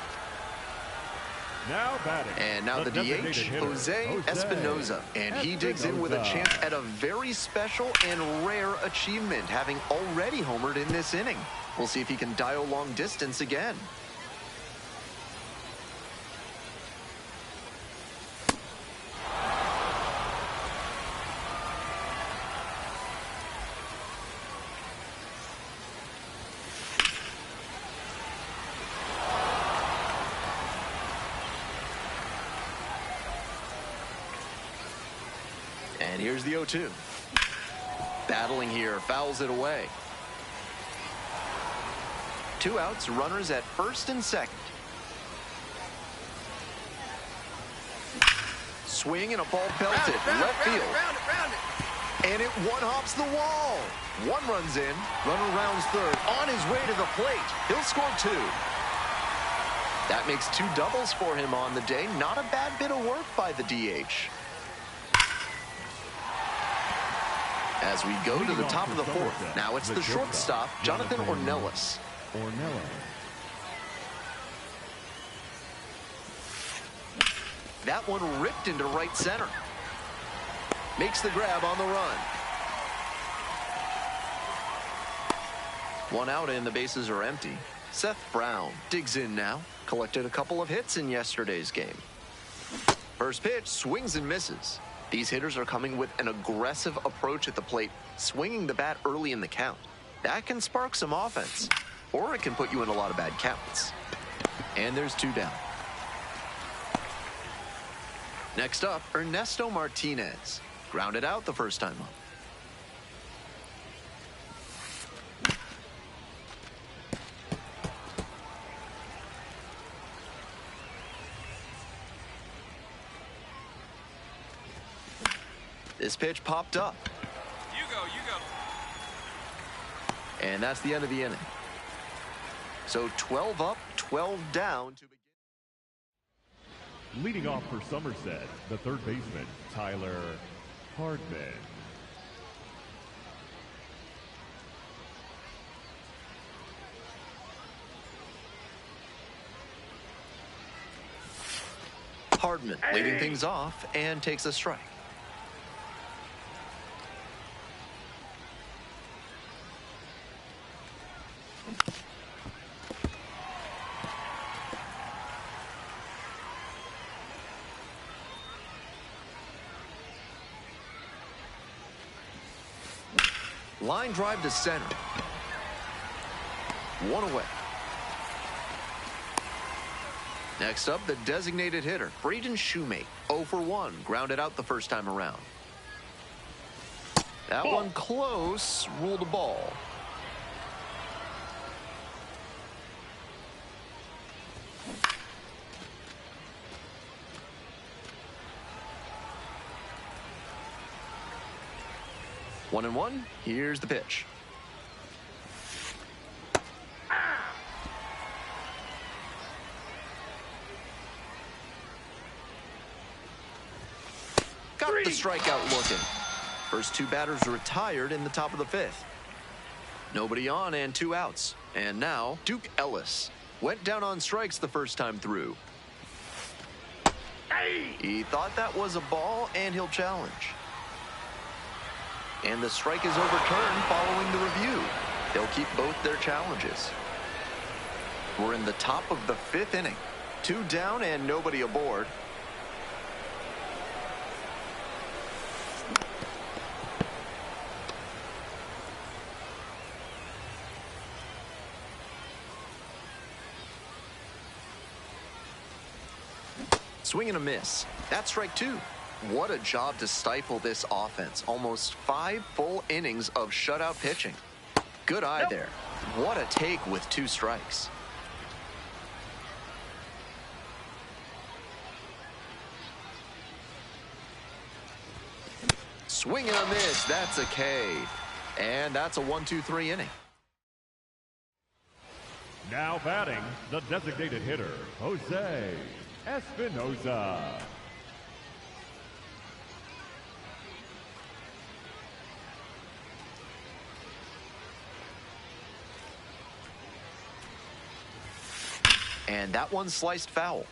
Now batting. And now the DH, Jose Espinoza. And he digs in with a chance at a very special and rare achievement, having already homered in this inning. We'll see if he can dial long distance again. And here's the 0-2. Battling here, fouls it away. 2 outs, runners at first and second. Swing and a ball belted, left field. And it one-hops the wall. One runs in, runner rounds third, on his way to the plate. He'll score 2. That makes 2 doubles for him on the day. Not a bad bit of work by the DH. As we go to the top of the fourth, now it's the shortstop, Jonathan Ornelas. That one ripped into right center. Makes the grab on the run. 1 out and the bases are empty. Seth Brown digs in now. Collected a couple of hits in yesterday's game. First pitch, swings and misses. These hitters are coming with an aggressive approach at the plate, swinging the bat early in the count. That can spark some offense, or it can put you in a lot of bad counts. And there's 2 down. Next up, Ernesto Martinez. Grounded out the first time up. This pitch popped up. You go. And that's the end of the inning. So 12 up, 12 down to begin. Leading off for Somerset, the third baseman, Tyler Hardman. Hardman leading things off and takes a strike. Line drive to center. 1 away. Next up, the designated hitter, Braden Shoemate. 0 for 1, grounded out the first time around. That one close, ruled a ball. One and one, here's the pitch. Got the strikeout looking. First two batters retired in the top of the fifth. Nobody on and 2 outs. And now Duke Ellis went down on strikes the first time through. He thought that was a ball and he'll challenge. And the strike is overturned following the review. They'll keep both their challenges. We're in the top of the 5th inning. 2 down and nobody aboard. Swing and a miss. That's strike 2. What a job to stifle this offense. Almost 5 full innings of shutout pitching. Good eye there. What a take with 2 strikes. Swing and a miss. That's a K. And that's a 1-2-3 inning. Now batting, the designated hitter, Jose Espinosa. And that one sliced foul.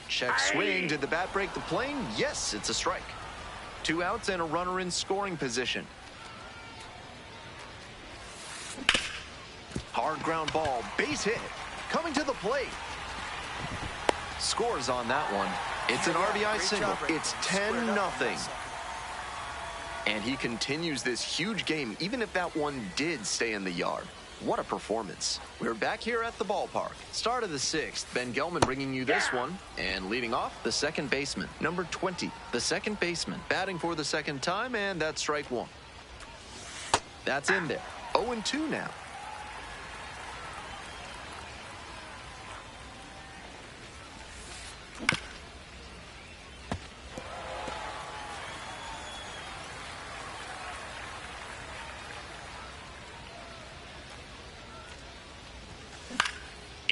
Check swing. Did the bat break the plane? Yes, it's a strike. 2 outs and a runner in scoring position. Hard ground ball, base hit, coming to the plate. Scores on that one. It's an RBI single. It's 10-0. And he continues this huge game, even if that one did stay in the yard. What a performance. We're back here at the ballpark. Start of the 6th. Ben Gelman bringing you this one. And leading off, the second baseman, number 20. The second baseman batting for the second time, and that's strike 1. That's in there. 0-2 now.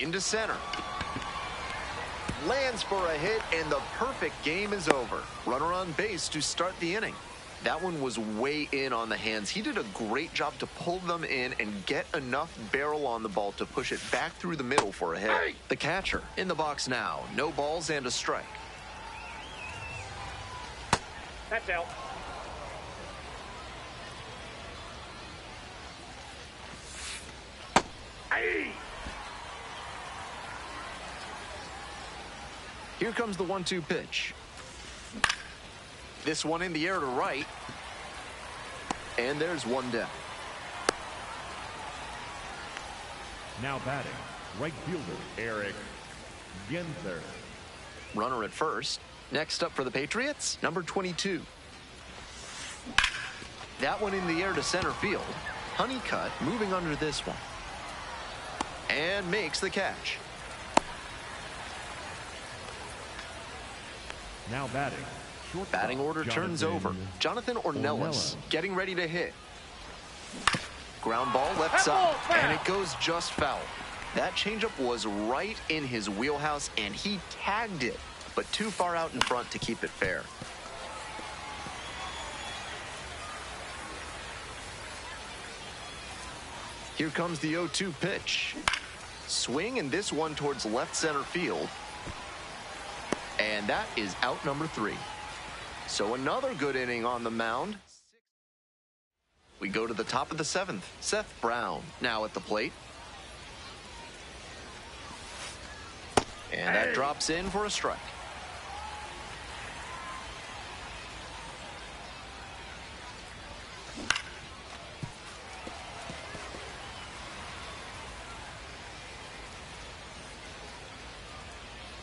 Into center. Lands for a hit, and the perfect game is over. Runner on base to start the inning. That one was way in on the hands. He did a great job to pull them in and get enough barrel on the ball to push it back through the middle for a hit. The catcher in the box now. No balls and a strike. That's out. Here comes the 1-2 pitch. This one in the air to right. And there's one down. Now batting, right fielder, Eric Ginter. Runner at first. Next up for the Patriots, number 22. That one in the air to center field. Honeycutt moving under this one. And makes the catch. Now batting. Batting order turns over. Jonathan Ornelas getting ready to hit. Ground ball left side, and it goes just foul. That changeup was right in his wheelhouse, and he tagged it, but too far out in front to keep it fair. Here comes the 0-2 pitch. Swing, and this one towards left center field. And that is out number 3. So another good inning on the mound. We go to the top of the 7th. Seth Brown now at the plate. And that drops in for a strike.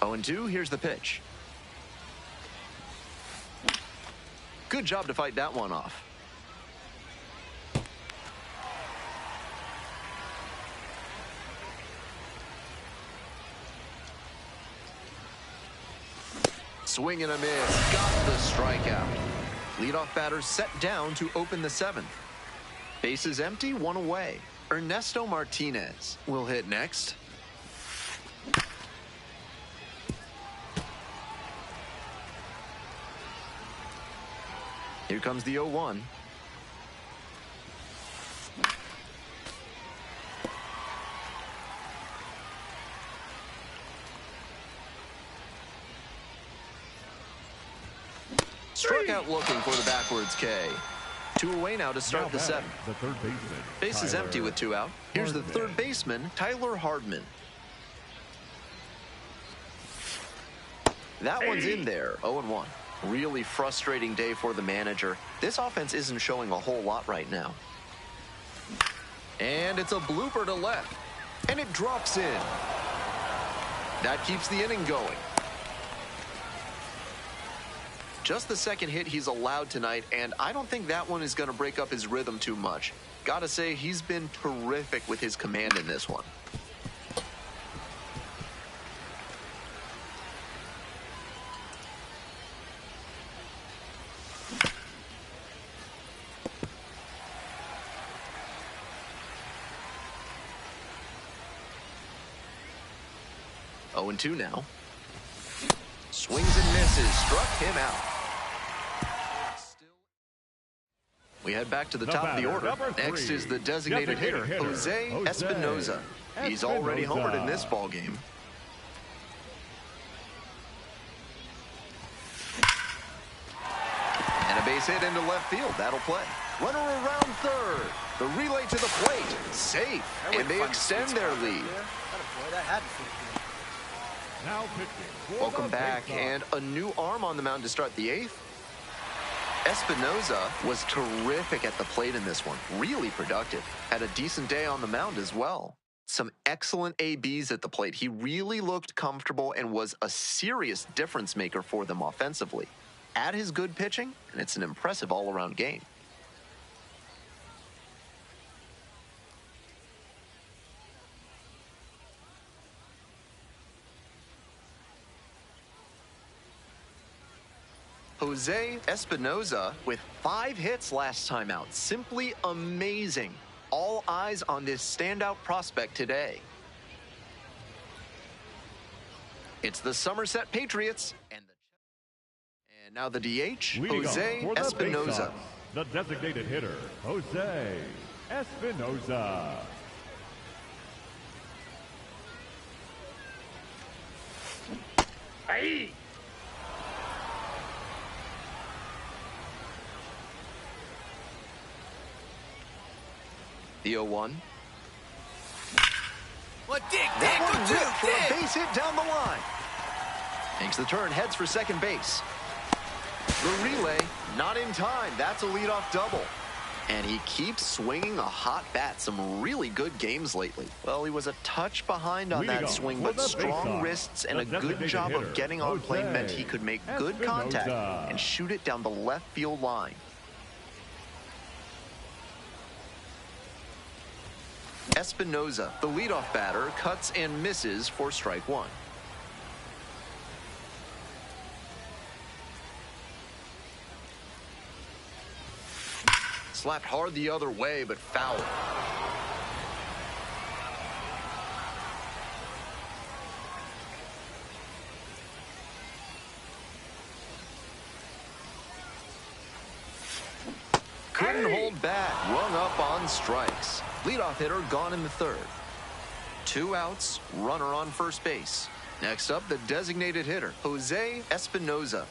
0-2, here's the pitch. Good job to fight that one off. Swing and a miss. Got the strikeout. Leadoff batter set down to open the 7th. Bases empty, 1 away. Ernesto Martinez will hit next. Here comes the 0-1. Struck out looking for the backwards K. 2 away now to start the 7th. The third baseman. Base is empty with 2 out. Here's the third baseman, Tyler Hardman. That one's in there, 0-1. Really frustrating day for the manager. This offense isn't showing a whole lot right now. And it's a blooper to left. And it drops in. That keeps the inning going. Just the second hit he's allowed tonight, and I don't think that one is going to break up his rhythm too much. Gotta say, he's been terrific with his command in this one. Oh, 0-2 now. Swings and misses, struck him out. We head back to the top of the order. Next is the designated hitter, Jose Espinoza. He's already homered in this ball game. And a base hit into left field. That'll play. Runner around third. The relay to the plate. Safe. And they extend their lead. Now pitching. Welcome back, and a new arm on the mound to start the 8th. Espinoza was terrific at the plate in this one. Really productive. Had a decent day on the mound as well. Some excellent ABs at the plate. He really looked comfortable and was a serious difference maker for them offensively. Add his good pitching, and it's an impressive all-around game. Jose Espinoza with 5 hits last time out. Simply amazing. All eyes on this standout prospect today. It's the Somerset Patriots and now the DH, Jose Espinoza. The designated hitter, Jose Espinoza. Hey! The 0-1. Well, dig, That dig, one go ripped for dig. a base hit down the line. Makes the turn, heads for second base. The relay, not in time. That's a leadoff double. And he keeps swinging a hot bat. Some really good games lately. Well, he was a touch behind on that swing, but strong wrists and a good job of getting on play meant he could make good contact and shoot it down the left field line. Espinoza, the leadoff batter, cuts and misses for strike 1. Slapped hard the other way, but foul. Couldn't hold back, rung up on strikes. Leadoff hitter gone in the 3rd. 2 outs, runner on first base. Next up, the designated hitter, Jose Espinoza.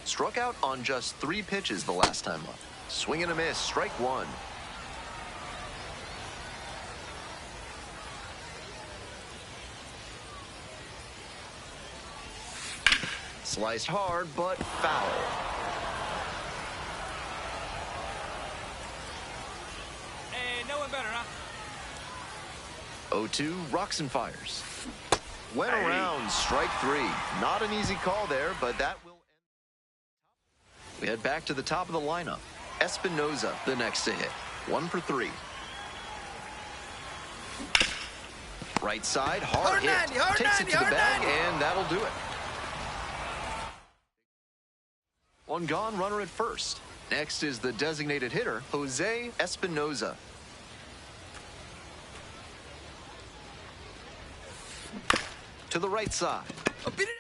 Struck out on just 3 pitches the last time up. Swing and a miss, strike 1. Sliced hard, but foul. Hey, no one better, huh? 0-2, rocks and fires. Went around, strike three. Not an easy call there, but that will end. We head back to the top of the lineup. Espinoza, the next to hit. 1 for 3. Right side, hard hit. Takes it to the bag, and that'll do it. One gone, runner at first. Next is the designated hitter, Jose Espinoza. To the right side. Beat it out.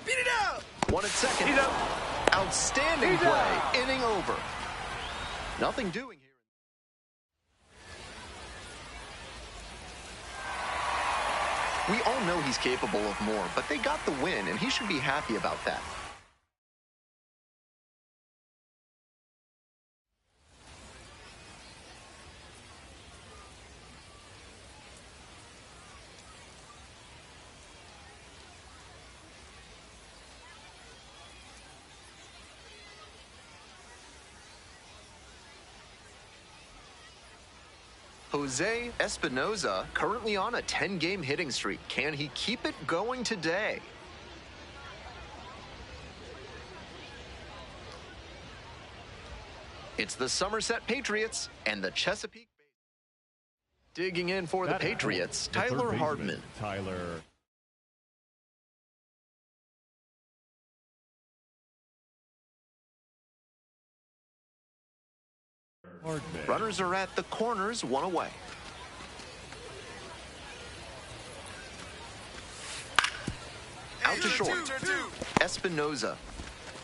Beat it out! One at second. Outstanding play. Inning over. Nothing doing here. We all know he's capable of more, but they got the win, and he should be happy about that. Jose Espinoza currently on a 10-game hitting streak. Can he keep it going today? It's the Somerset Patriots and the Chesapeake Bay. Digging in for the Patriots, Tyler Hardman. Runners are at the corners, 1 away. Out to short. Espinoza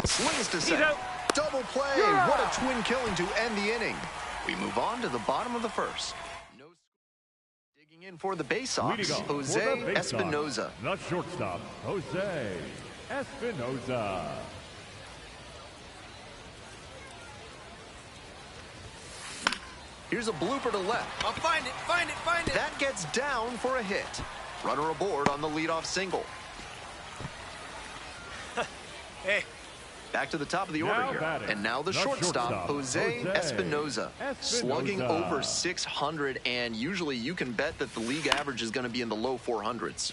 slings to second. Double play. What a twin killing to end the inning. We move on to the bottom of the first. Digging in for the base-offs, Jose Espinoza. The shortstop, Jose Espinoza. Here's a blooper to left. I'll find it. That gets down for a hit. Runner aboard on the leadoff single. Hey. Back to the top of the order here. And now the shortstop, Jose Espinoza. Slugging over 600, and usually you can bet that the league average is going to be in the low 400s.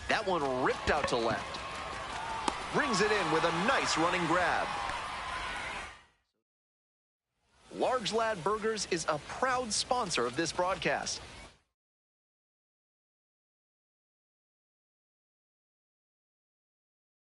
That one ripped out to left. Brings it in with a nice running grab. Large Lad Burgers is a proud sponsor of this broadcast.